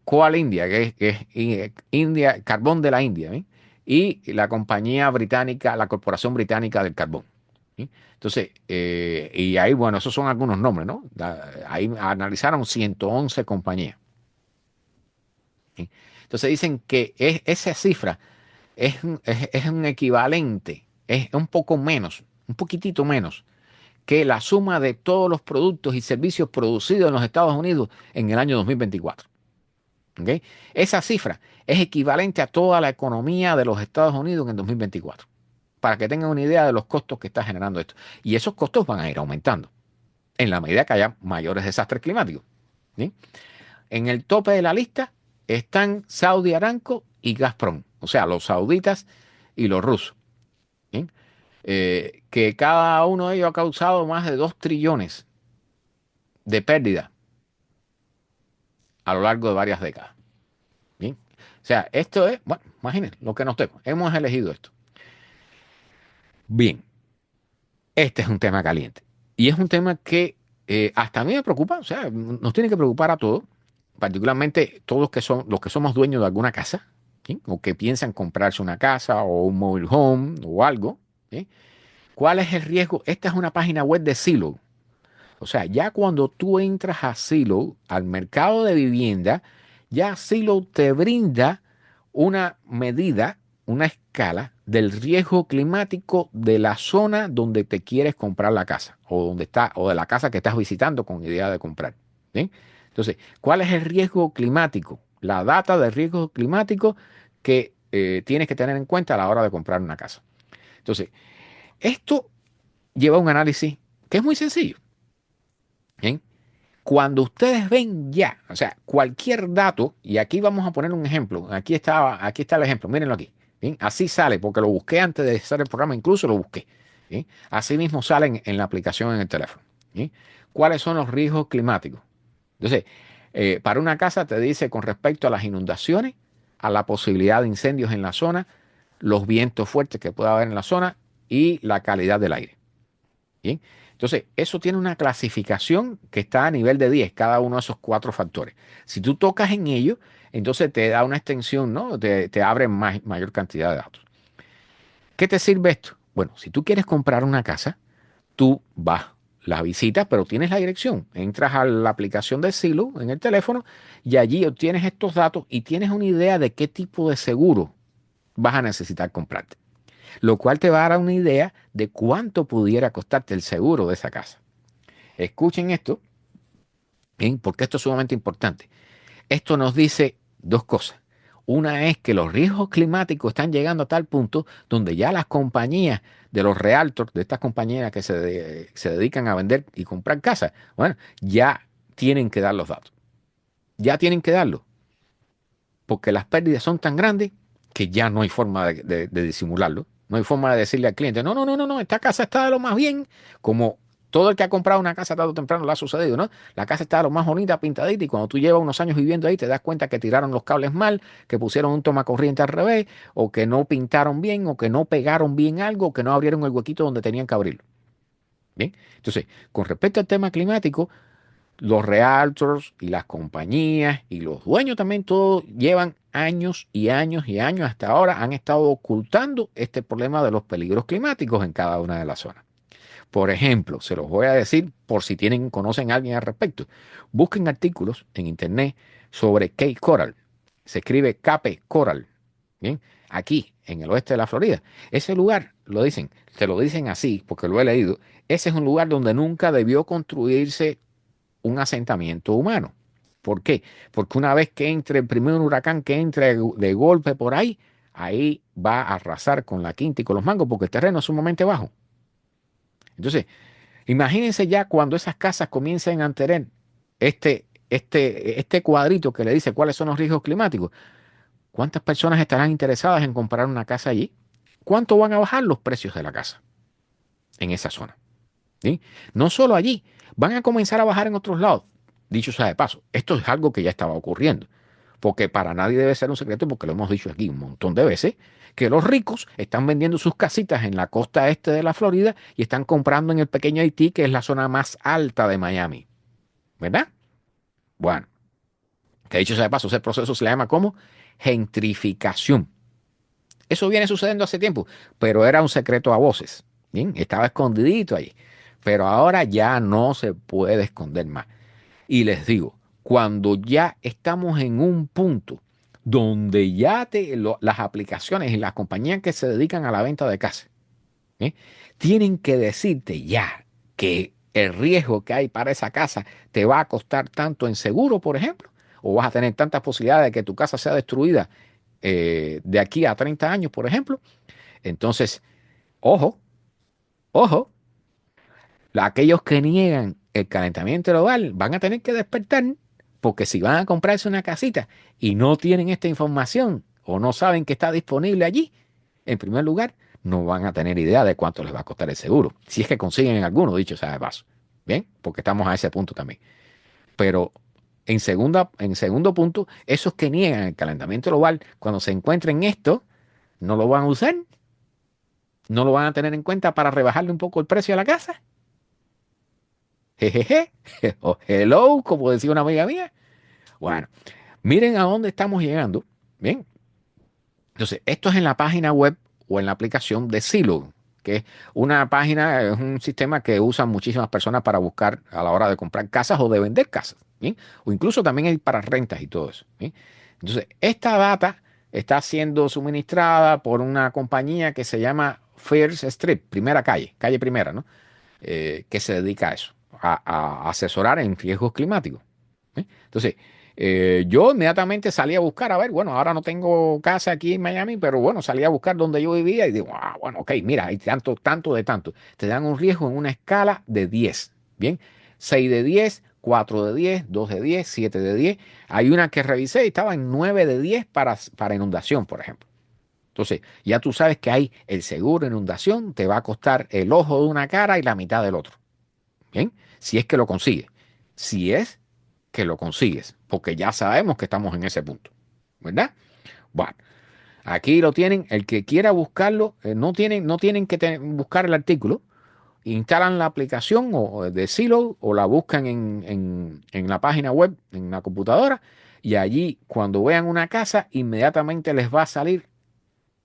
Coal India, que es India, Carbón de la India, ¿sí? Y la compañía británica, la Corporación Británica del Carbón, ¿sí? Entonces, y ahí, bueno, esos son algunos nombres, ¿no? Ahí analizaron 111 compañías, ¿sí? Entonces dicen que esa cifra es un equivalente, es un poco menos, un poquitito menos que la suma de todos los productos y servicios producidos en los Estados Unidos en el año 2024. ¿Okay? Esa cifra es equivalente a toda la economía de los Estados Unidos en el 2024, para que tengan una idea de los costos que está generando esto. Y esos costos van a ir aumentando en la medida que haya mayores desastres climáticos, ¿sí? En el tope de la lista están Saudi Aramco y Gazprom, o sea, los sauditas y los rusos, ¿sí? Que cada uno de ellos ha causado más de 2 trillones de pérdida a lo largo de varias décadas. Bien. O sea, esto es, bueno, imagínense lo que nos tenemos. Hemos elegido esto. Bien. Este es un tema caliente. Y es un tema que hasta a mí me preocupa. O sea, nos tiene que preocupar a todos, particularmente todos los que somos dueños de alguna casa, ¿sí? O que piensan comprarse una casa o un mobile home o algo, ¿sí? ¿Cuál es el riesgo? Esta es una página web de Zillow. O sea, ya cuando tú entras a Zillow, al mercado de vivienda, ya Zillow te brinda una medida, una escala del riesgo climático de la zona donde te quieres comprar la casa o o de la casa que estás visitando con idea de comprar, ¿sí? Entonces, ¿cuál es el riesgo climático? La data de riesgo climático que tienes que tener en cuenta a la hora de comprar una casa. Entonces, esto lleva a un análisis que es muy sencillo. ¿Bien? Cuando ustedes ven ya, o sea, cualquier dato, y aquí vamos a poner un ejemplo, aquí está el ejemplo, mírenlo aquí, ¿bien? Así sale, porque lo busqué antes de hacer el programa, incluso lo busqué, ¿bien? Así mismo salen en la aplicación en el teléfono, ¿bien? ¿Cuáles son los riesgos climáticos? Entonces, para una casa te dice con respecto a las inundaciones, a la posibilidad de incendios en la zona, los vientos fuertes que pueda haber en la zona y la calidad del aire, ¿bien? Entonces, eso tiene una clasificación que está a nivel de 10, cada uno de esos 4 factores. Si tú tocas en ello, entonces te da una extensión, ¿no? Te abre mayor cantidad de datos. ¿Qué te sirve esto? Bueno, si tú quieres comprar una casa, tú vas, la visitas, pero tienes la dirección. Entras a la aplicación de Zillow en el teléfono y allí obtienes estos datos y tienes una idea de qué tipo de seguro vas a necesitar comprarte, lo cual te va a dar una idea de cuánto pudiera costarte el seguro de esa casa. Escuchen esto, ¿bien? Porque esto es sumamente importante. Esto nos dice 2 cosas. Una es que los riesgos climáticos están llegando a tal punto donde ya las compañías de los realtors, de estas compañías que se dedican a vender y comprar casas, bueno, ya tienen que dar los datos. Ya tienen que darlo. Porque las pérdidas son tan grandes que ya no hay forma de disimularlo. No hay forma de decirle al cliente, no, esta casa está de lo más bien, como todo el que ha comprado una casa tarde o temprano le ha sucedido, ¿no? La casa está de lo más bonita, pintadita, y cuando tú llevas unos años viviendo ahí te das cuenta que tiraron los cables mal, que pusieron un tomacorriente al revés, o que no pintaron bien, o que no pegaron bien algo, o que no abrieron el huequito donde tenían que abrirlo. Bien, entonces, con respecto al tema climático, los realtors y las compañías y los dueños también, todos llevan años y años y años hasta ahora, han estado ocultando este problema de los peligros climáticos en cada una de las zonas. Por ejemplo, se los voy a decir por si conocen a alguien al respecto. Busquen artículos en internet sobre Cape Coral. Se escribe Cape Coral. Bien, aquí en el oeste de la Florida. Ese lugar, te lo dicen así porque lo he leído. Ese es un lugar donde nunca debió construirse un asentamiento humano. ¿Por qué? Porque una vez que entre el primer huracán que entre de golpe por ahí va a arrasar con la quinta y con los mangos porque el terreno es sumamente bajo. Entonces, imagínense ya cuando esas casas comiencen a tener este este cuadrito que le dice cuáles son los riesgos climáticos, ¿cuántas personas estarán interesadas en comprar una casa allí? ¿Cuánto van a bajar los precios de la casa en esa zona? ¿Sí? No solo allí, van a comenzar a bajar en otros lados. Dicho sea de paso, esto es algo que ya estaba ocurriendo, porque para nadie debe ser un secreto, porque lo hemos dicho aquí un montón de veces, que los ricos están vendiendo sus casitas en la costa este de la Florida y están comprando en el pequeño Haití, que es la zona más alta de Miami. ¿Verdad? Bueno, que dicho sea de paso, ese proceso se le llama como gentrificación. Eso viene sucediendo hace tiempo, pero era un secreto a voces. Bien, estaba escondidito ahí. Pero ahora ya no se puede esconder más. Y les digo, cuando ya estamos en un punto donde ya las aplicaciones y las compañías que se dedican a la venta de casas tienen que decirte ya que el riesgo que hay para esa casa te va a costar tanto en seguro, por ejemplo, o vas a tener tantas posibilidades de que tu casa sea destruida de aquí a 30 años, por ejemplo. Entonces, ojo, aquellos que niegan el calentamiento global van a tener que despertar, porque si van a comprarse una casita y no tienen esta información o no saben que está disponible allí, en primer lugar, no van a tener idea de cuánto les va a costar el seguro, si es que consiguen alguno, dicho sea de paso. Bien, porque estamos a ese punto también. Pero en segundo punto, esos que niegan el calentamiento global, cuando se encuentren esto, no lo van a usar, no lo van a tener en cuenta para rebajarle un poco el precio a la casa. Jejeje, o hello, como decía una amiga mía. Bueno, miren a dónde estamos llegando. Bien, entonces, esto es en la página web o en la aplicación de Zillow, que es una página, es un sistema que usan muchísimas personas para buscar a la hora de comprar casas o de vender casas, ¿bien? O incluso también hay para rentas y todo eso, ¿bien? Entonces, esta data está siendo suministrada por una compañía que se llama First Street, calle primera, ¿no? Que se dedica a eso, a asesorar en riesgos climáticos. Entonces, yo inmediatamente salí a buscar, a ver, bueno, ahora no tengo casa aquí en Miami, pero bueno, salí a buscar donde yo vivía y digo, bueno, ok, mira, hay tanto de tanto. Te dan un riesgo en una escala de 10, ¿bien? 6 de 10, 4 de 10, 2 de 10, 7 de 10. Hay una que revisé y estaba en 9 de 10 para inundación, por ejemplo. Entonces, ya tú sabes que hay el seguro de inundación, te va a costar el ojo de una cara y la mitad del otro. ¿Bien? Si es que lo consigues. Si es que lo consigues, porque ya sabemos que estamos en ese punto, ¿verdad? Bueno, aquí lo tienen. El que quiera buscarlo, no tienen que buscar el artículo. Instalan la aplicación de Zillow o la buscan en la página web, en la computadora, y allí cuando vean una casa, inmediatamente les va a salir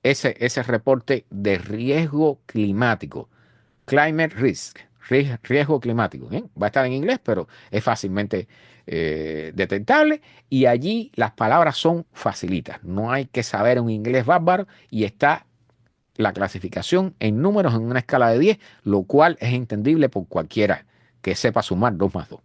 ese reporte de riesgo climático, climate risk, riesgo climático. ¿Bien? Va a estar en inglés, pero es fácilmente detectable, y allí las palabras son facilitas, no hay que saber un inglés bárbaro, y está la clasificación en números en una escala de 10, lo cual es entendible por cualquiera que sepa sumar 2 más 2.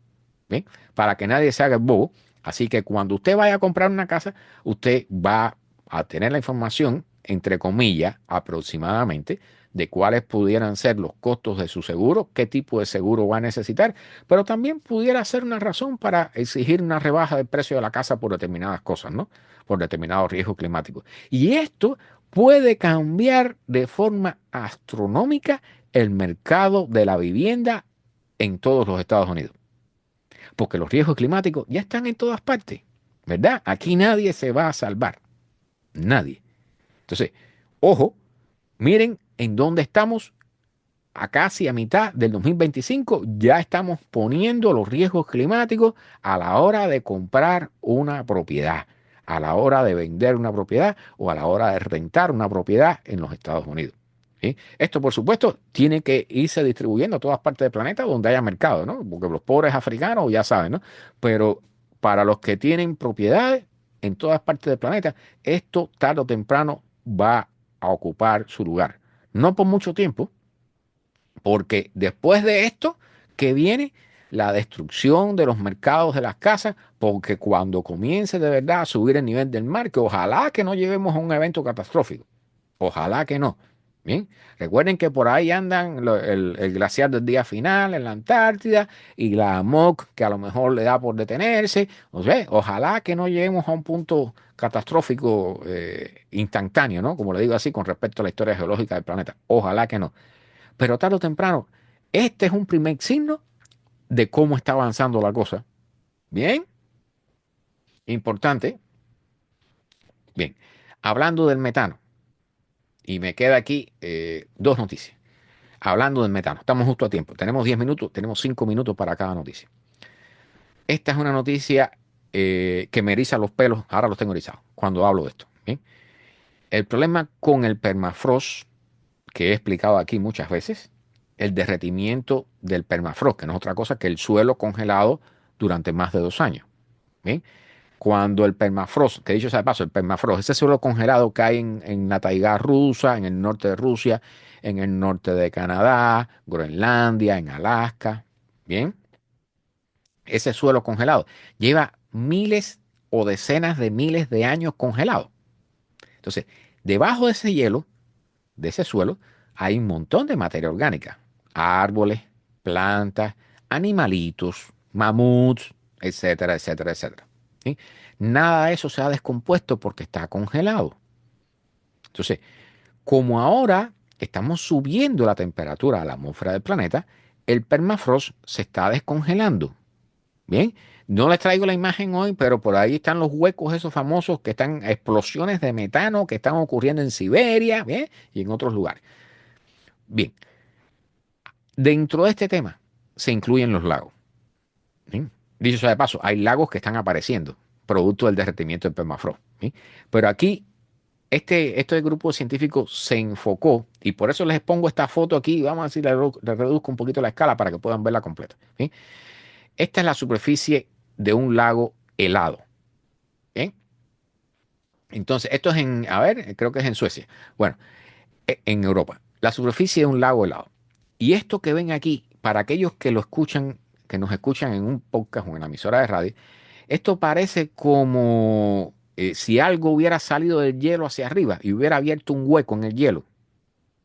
¿Bien? Para que nadie se haga el bobo. Así que cuando usted vaya a comprar una casa, usted va a tener la información, entre comillas, aproximadamente, de cuáles pudieran ser los costos de su seguro, qué tipo de seguro va a necesitar, pero también pudiera ser una razón para exigir una rebaja del precio de la casa por determinadas cosas, ¿no? Por determinados riesgos climáticos. Y esto puede cambiar de forma astronómica el mercado de la vivienda en todos los Estados Unidos. Porque los riesgos climáticos ya están en todas partes, ¿verdad? Aquí nadie se va a salvar. Nadie. Entonces, ojo, miren en dónde estamos. A casi a mitad del 2025 ya estamos poniendo los riesgos climáticos a la hora de comprar una propiedad, a la hora de vender una propiedad o a la hora de rentar una propiedad en los Estados Unidos. ¿Sí? Esto, por supuesto, tiene que irse distribuyendo a todas partes del planeta donde haya mercado, ¿no? Porque los pobres africanos ya saben, ¿no? Pero para los que tienen propiedades en todas partes del planeta, esto tarde o temprano va a ocupar su lugar. No por mucho tiempo, porque después de esto que viene la destrucción de los mercados de las casas, porque cuando comience de verdad a subir el nivel del mar, que ojalá que no lleguemos a un evento catastrófico, ojalá que no, Bien, recuerden que por ahí andan el glaciar del día final en la Antártida y la AMOC que a lo mejor le da por detenerse. O sea, ojalá que no lleguemos a un punto catastrófico instantáneo, ¿no? Como le digo así, con respecto a la historia geológica del planeta. Ojalá que no. Pero tarde o temprano, este es un primer signo de cómo está avanzando la cosa. Bien, importante. Bien, hablando del metano. Y me queda aquí dos noticias. Hablando del metano, estamos justo a tiempo. Tenemos 10 minutos, tenemos 5 minutos para cada noticia. Esta es una noticia que me eriza los pelos, ahora los tengo erizados cuando hablo de esto. ¿Bien? El problema con el permafrost, que he explicado aquí muchas veces, el derretimiento del permafrost, que no es otra cosa que el suelo congelado durante más de 2 años. ¿Bien? Cuando el permafrost, que dicho sea de paso, el permafrost, ese suelo congelado que hay en la taiga rusa, en el norte de Rusia, en el norte de Canadá, Groenlandia, en Alaska, ¿bien? Ese suelo congelado lleva miles o decenas de miles de años congelado. Entonces, debajo de ese hielo, de ese suelo, hay un montón de materia orgánica, árboles, plantas, animalitos, mamuts, etcétera, etcétera, etcétera. ¿Sí? Nada de eso se ha descompuesto porque está congelado. Entonces, como ahora estamos subiendo la temperatura a la atmósfera del planeta, el permafrost se está descongelando. Bien, no les traigo la imagen hoy, pero por ahí están los huecos esos famosos que están explosiones de metano que están ocurriendo en Siberia, ¿bien? Y en otros lugares. Bien, dentro de este tema se incluyen los lagos. ¿Bien? Dicho sea de paso, hay lagos que están apareciendo producto del derretimiento del permafrost. ¿Sí? Pero aquí, este grupo científico se enfocó, y por eso les pongo esta foto aquí, vamos a decir, le reduzco un poquito la escala para que puedan verla completa. ¿Sí? Esta es la superficie de un lago helado. ¿Bien? Entonces, esto es creo que es en Suecia. Bueno, en Europa. La superficie de un lago helado. Y esto que ven aquí, para aquellos que lo escuchan, que nos escuchan en un podcast o en la emisora de radio, esto parece como si algo hubiera salido del hielo hacia arriba y hubiera abierto un hueco en el hielo.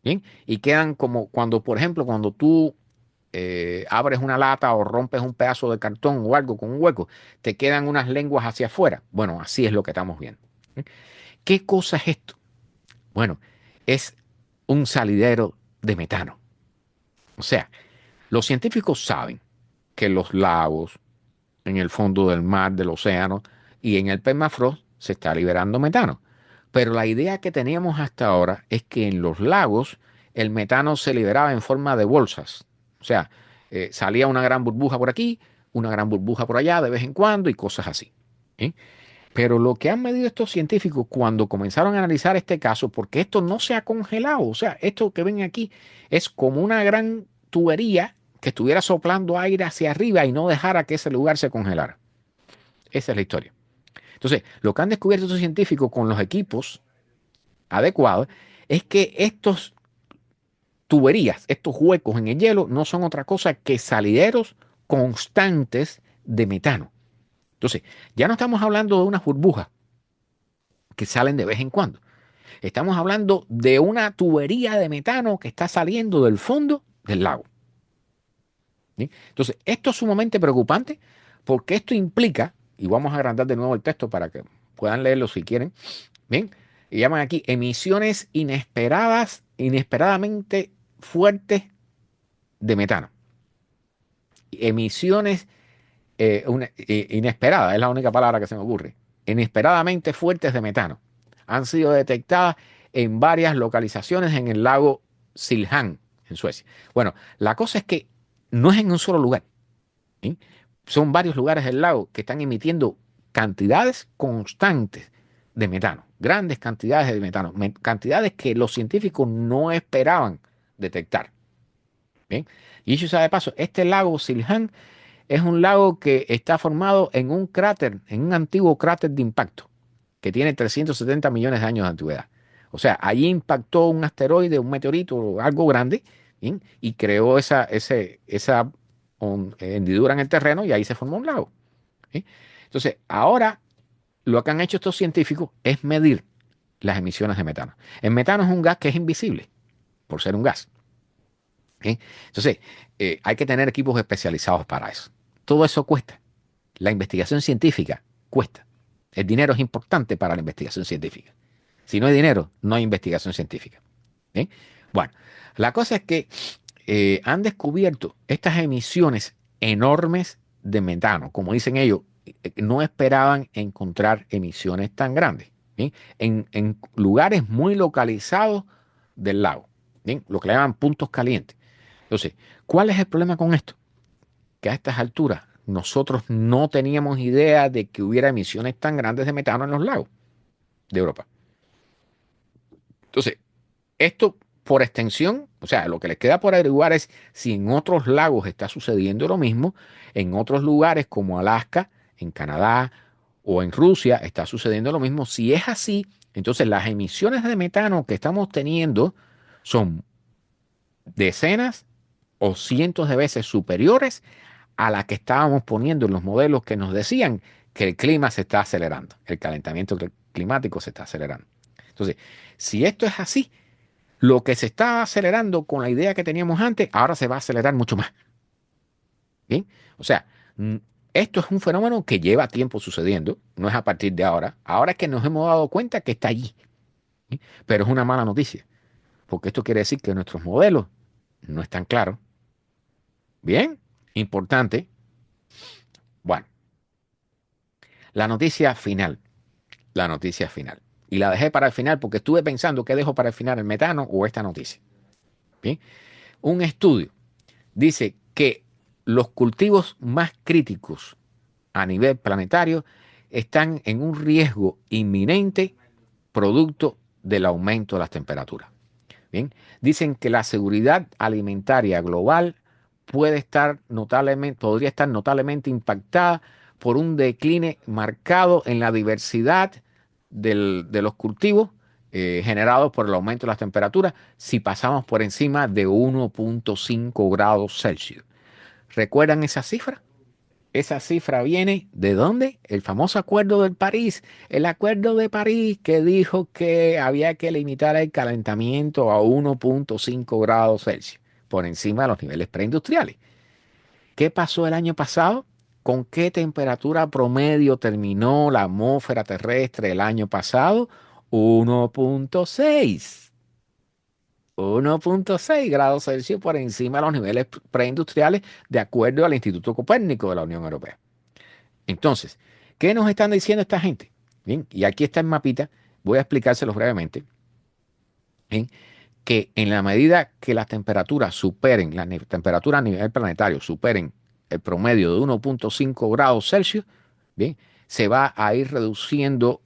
¿Bien? Y quedan como cuando, por ejemplo, cuando tú abres una lata o rompes un pedazo de cartón o algo con un hueco, te quedan unas lenguas hacia afuera. Bueno, así es lo que estamos viendo. ¿Bien? ¿Qué cosa es esto? Bueno, es un salidero de metano. O sea, los científicos saben que los lagos, en el fondo del mar, del océano y en el permafrost se está liberando metano. Pero la idea que teníamos hasta ahora es que en los lagos el metano se liberaba en forma de bolsas. O sea, salía una gran burbuja por aquí, una gran burbuja por allá de vez en cuando y cosas así. ¿Eh? Pero lo que han medido estos científicos cuando comenzaron a analizar este caso, porque esto no se ha congelado, o sea, esto que ven aquí es como una gran tubería que estuviera soplando aire hacia arriba y no dejara que ese lugar se congelara. Esa es la historia. Entonces, lo que han descubierto estos científicos con los equipos adecuados es que estos tuberías, estos huecos en el hielo, no son otra cosa que salideros constantes de metano. Entonces, ya no estamos hablando de unas burbujas que salen de vez en cuando. Estamos hablando de una tubería de metano que está saliendo del fondo del lago. ¿Sí? Entonces, esto es sumamente preocupante porque esto implica, y vamos a agrandar de nuevo el texto para que puedan leerlo si quieren, ¿bien? Y llaman aquí emisiones inesperadamente fuertes de metano. Emisiones inesperadas, es la única palabra que se me ocurre. Inesperadamente fuertes de metano. Han sido detectadas en varias localizaciones en el lago Siljan, en Suecia. Bueno, la cosa es que no es en un solo lugar. ¿Sí? Son varios lugares del lago que están emitiendo cantidades constantes de metano, grandes cantidades de metano, cantidades que los científicos no esperaban detectar. ¿Bien? Y dicho sea de paso, este lago Siljan es un lago que está formado en un cráter, en un antiguo cráter de impacto, que tiene 370 millones de años de antigüedad. O sea, allí impactó un asteroide, un meteorito, algo grande, ¿bien? Y creó esa hendidura en el terreno y ahí se formó un lago. ¿Sí? Entonces, ahora lo que han hecho estos científicos es medir las emisiones de metano. El metano es un gas que es invisible. por ser un gas. ¿Okay? Entonces, hay que tener equipos especializados para eso. Todo eso cuesta. La investigación científica cuesta. El dinero es importante para la investigación científica. Si no hay dinero, no hay investigación científica. ¿Okay? Bueno, la cosa es que han descubierto estas emisiones enormes de metano. Como dicen ellos, no esperaban encontrar emisiones tan grandes. ¿Sí? En lugares muy localizados del lago. ¿Sí? Lo que le llaman puntos calientes. Entonces, ¿cuál es el problema con esto? Que a estas alturas nosotros no teníamos idea de que hubiera emisiones tan grandes de metano en los lagos de Europa. Entonces, esto por extensión, o sea, lo que les queda por averiguar es si en otros lagos está sucediendo lo mismo, en otros lugares como Alaska, en Canadá o en Rusia está sucediendo lo mismo. Si es así, entonces las emisiones de metano que estamos teniendo son decenas o cientos de veces superiores a las que estábamos poniendo en los modelos que nos decían que el clima se está acelerando, el calentamiento climático se está acelerando. Entonces, si esto es así, lo que se estaba acelerando con la idea que teníamos antes, ahora se va a acelerar mucho más. ¿Bien? O sea, esto es un fenómeno que lleva tiempo sucediendo, no es a partir de ahora. Ahora es que nos hemos dado cuenta que está allí. ¿Sí? Pero es una mala noticia, porque esto quiere decir que nuestros modelos no están claros. Bien, importante. Bueno, la noticia final. La noticia final. Y la dejé para el final porque estuve pensando qué dejo para el final, el metano o esta noticia. ¿Bien? Un estudio dice que los cultivos más críticos a nivel planetario están en un riesgo inminente producto del aumento de las temperaturas. Bien, dicen que la seguridad alimentaria global podría estar notablemente impactada por un decline marcado en la diversidad de los cultivos generados por el aumento de las temperaturas si pasamos por encima de 1.5 grados Celsius. ¿Recuerdan esa cifra? Esa cifra viene ¿de dónde? El famoso Acuerdo de París. El Acuerdo de París que dijo que había que limitar el calentamiento a 1.5 grados Celsius por encima de los niveles preindustriales. ¿Qué pasó el año pasado? ¿Con qué temperatura promedio terminó la atmósfera terrestre el año pasado? 1.6. 1.6 grados Celsius por encima de los niveles preindustriales de acuerdo al Instituto Copérnico de la Unión Europea. Entonces, ¿qué nos están diciendo esta gente? Bien, y aquí está el mapita, voy a explicárselos brevemente. Bien, que en la medida que las temperaturas superen, la temperatura a nivel planetario superen el promedio de 1.5 grados Celsius, bien, se va a ir reduciendo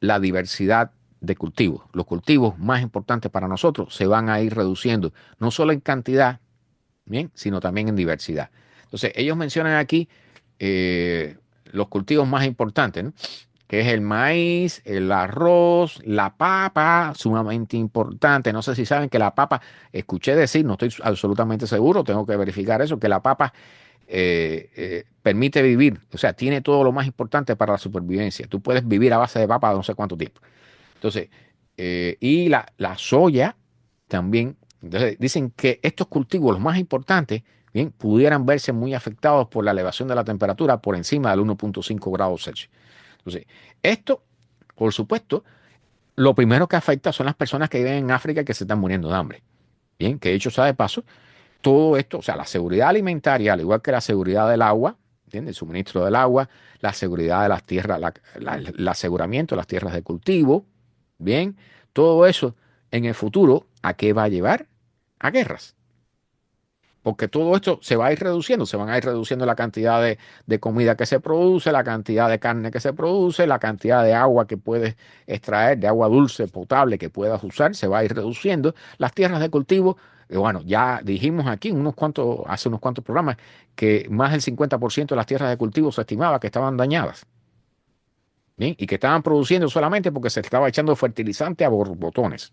la diversidad de cultivos. Los cultivos más importantes para nosotros se van a ir reduciendo, no solo en cantidad, bien, sino también en diversidad. Entonces, ellos mencionan aquí los cultivos más importantes, ¿no? Que es el maíz, el arroz, la papa, sumamente importante. No sé si saben que la papa, escuché decir, no estoy absolutamente seguro, tengo que verificar eso, que la papa permite vivir, o sea, tiene todo lo más importante para la supervivencia. Tú puedes vivir a base de papa no sé cuánto tiempo. Entonces, y la soya también. Entonces, dicen que estos cultivos, los más importantes, bien, pudieran verse muy afectados por la elevación de la temperatura por encima del 1.5 grados Celsius. Entonces, esto, por supuesto, lo primero que afecta son las personas que viven en África y que se están muriendo de hambre. Bien, que dicho sea de paso, todo esto, o sea, la seguridad alimentaria, al igual que la seguridad del agua, ¿entiendes? El suministro del agua, la seguridad de las tierras, el aseguramiento de las tierras de cultivo, bien, todo eso en el futuro, ¿a qué va a llevar? A guerras. Porque todo esto se va a ir reduciendo, se van a ir reduciendo la cantidad de comida que se produce, la cantidad de carne que se produce, la cantidad de agua que puedes extraer, de agua dulce, potable que puedas usar, se va a ir reduciendo. Las tierras de cultivo, bueno, ya dijimos aquí hace unos cuantos programas que más del 50% de las tierras de cultivo se estimaba que estaban dañadas. ¿Bien? Y que estaban produciendo solamente porque se estaba echando fertilizante a borbotones.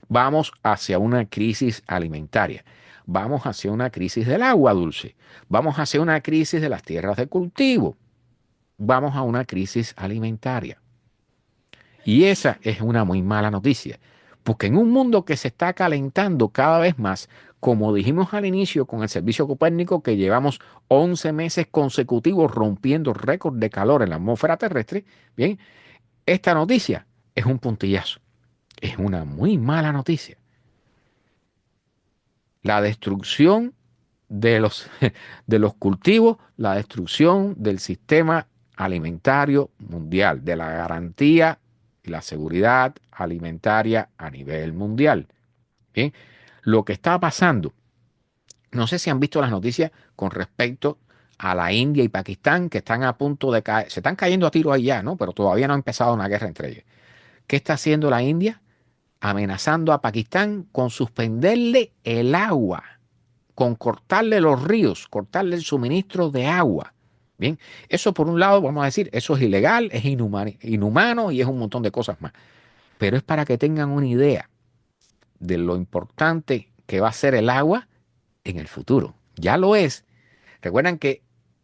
Vamos hacia una crisis alimentaria. Vamos hacia una crisis del agua dulce. Vamos hacia una crisis de las tierras de cultivo. Vamos a una crisis alimentaria. Y esa es una muy mala noticia, Porque en un mundo que se está calentando cada vez más, como dijimos al inicio con el servicio Copérnico, que llevamos 11 meses consecutivos rompiendo récords de calor en la atmósfera terrestre, bien, esta noticia es un puntillazo. Es una muy mala noticia. La destrucción de los cultivos, la destrucción del sistema alimentario mundial, de la garantía y la seguridad alimentaria a nivel mundial. Bien, lo que está pasando, no sé si han visto las noticias con respecto a la India y Pakistán, que están a punto de caer, se están cayendo a tiro ahí ya, ¿no? Pero todavía no ha empezado una guerra entre ellos. ¿Qué está haciendo la India? Amenazando a Pakistán con suspenderle el agua, con cortarle los ríos, cortarle el suministro de agua. Bien, eso por un lado, vamos a decir, eso es ilegal, es inhumano y es un montón de cosas más. Pero es para que tengan una idea de lo importante que va a ser el agua en el futuro. Ya lo es. Recuerdan que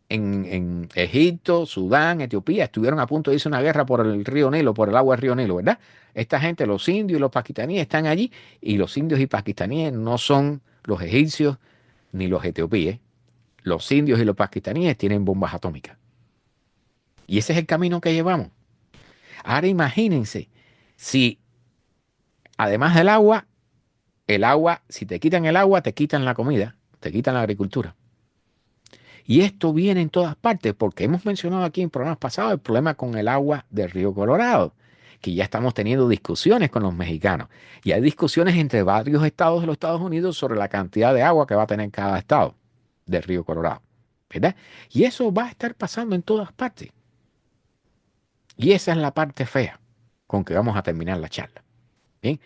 en Egipto, Sudán, Etiopía, estuvieron a punto de irse una guerra por el río Nilo, por el agua del río Nilo, ¿verdad? Esta gente, los indios y los pakistaníes están allí, y los indios y pakistaníes no son los egipcios ni los etiopíes. Los indios y los pakistaníes tienen bombas atómicas. Y ese es el camino que llevamos. Ahora imagínense, si además del agua, si te quitan el agua, te quitan la comida, te quitan la agricultura. Y esto viene en todas partes, porque hemos mencionado aquí en programas pasados el problema con el agua del río Colorado, que ya estamos teniendo discusiones con los mexicanos. Y hay discusiones entre varios estados de los Estados Unidos sobre la cantidad de agua que va a tener cada estado del río Colorado, ¿verdad? Y eso va a estar pasando en todas partes. Y esa es la parte fea con que vamos a terminar la charla. Bien.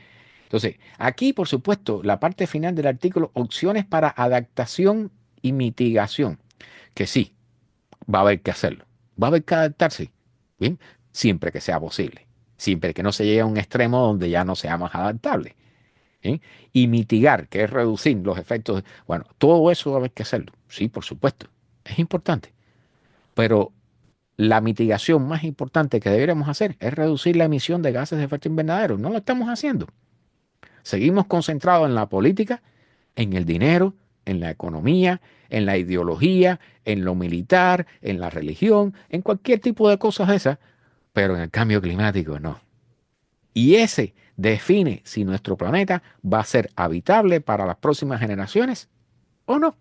Entonces, aquí, por supuesto, la parte final del artículo, opciones para adaptación y mitigación, que sí, va a haber que hacerlo. Va a haber que adaptarse, ¿bien? Siempre que sea posible. Siempre que no se llegue a un extremo donde ya no sea más adaptable. ¿Bien? Y mitigar, que es reducir los efectos. Bueno, todo eso va a haber que hacerlo. Sí, por supuesto. Es importante. Pero la mitigación más importante que deberíamos hacer es reducir la emisión de gases de efecto invernadero. No lo estamos haciendo. Seguimos concentrados en la política, en el dinero, en la economía, en la ideología, en lo militar, en la religión, en cualquier tipo de cosas de esas, pero en el cambio climático no. Y ese define si nuestro planeta va a ser habitable para las próximas generaciones o no.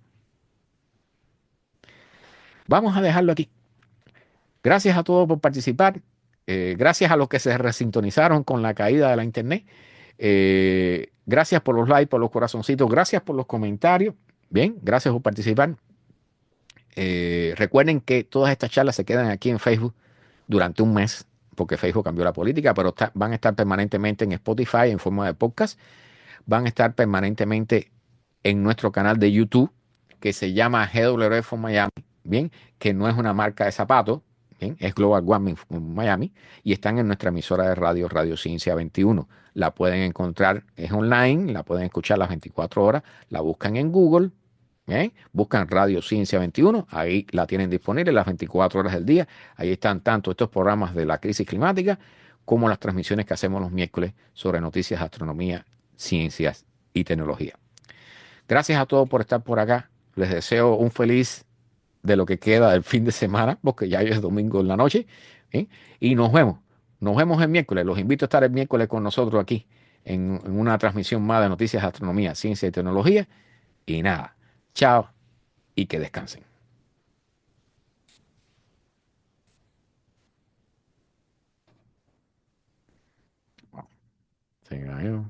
Vamos a dejarlo aquí. Gracias a todos por participar. Gracias a los que se resintonizaron con la caída de la internet. Gracias por los likes, por los corazoncitos. Gracias por los comentarios. Bien, gracias por participar. Recuerden que todas estas charlas se quedan aquí en Facebook durante un mes, porque Facebook cambió la política, pero van a estar permanentemente en Spotify en forma de podcast. Van a estar permanentemente en nuestro canal de YouTube, que se llama GWF for Miami, bien, que no es una marca de zapatos, bien, es Global Warming Miami, y están en nuestra emisora de radio, Radio Ciencia 21. La pueden encontrar, es online, la pueden escuchar las 24 horas, la buscan en Google, ¿bien? Buscan Radio Ciencia 21, ahí la tienen disponible las 24 horas del día. Ahí están tanto estos programas de la crisis climática como las transmisiones que hacemos los miércoles sobre noticias, astronomía, ciencias y tecnología. Gracias a todos por estar por acá. Les deseo un feliz de lo que queda del fin de semana, porque ya es domingo en la noche. ¿Sí? Y nos vemos. Nos vemos el miércoles. Los invito a estar el miércoles con nosotros aquí en una transmisión más de noticias, astronomía, ciencia y tecnología. Y nada. Chao y que descansen. Se cayó.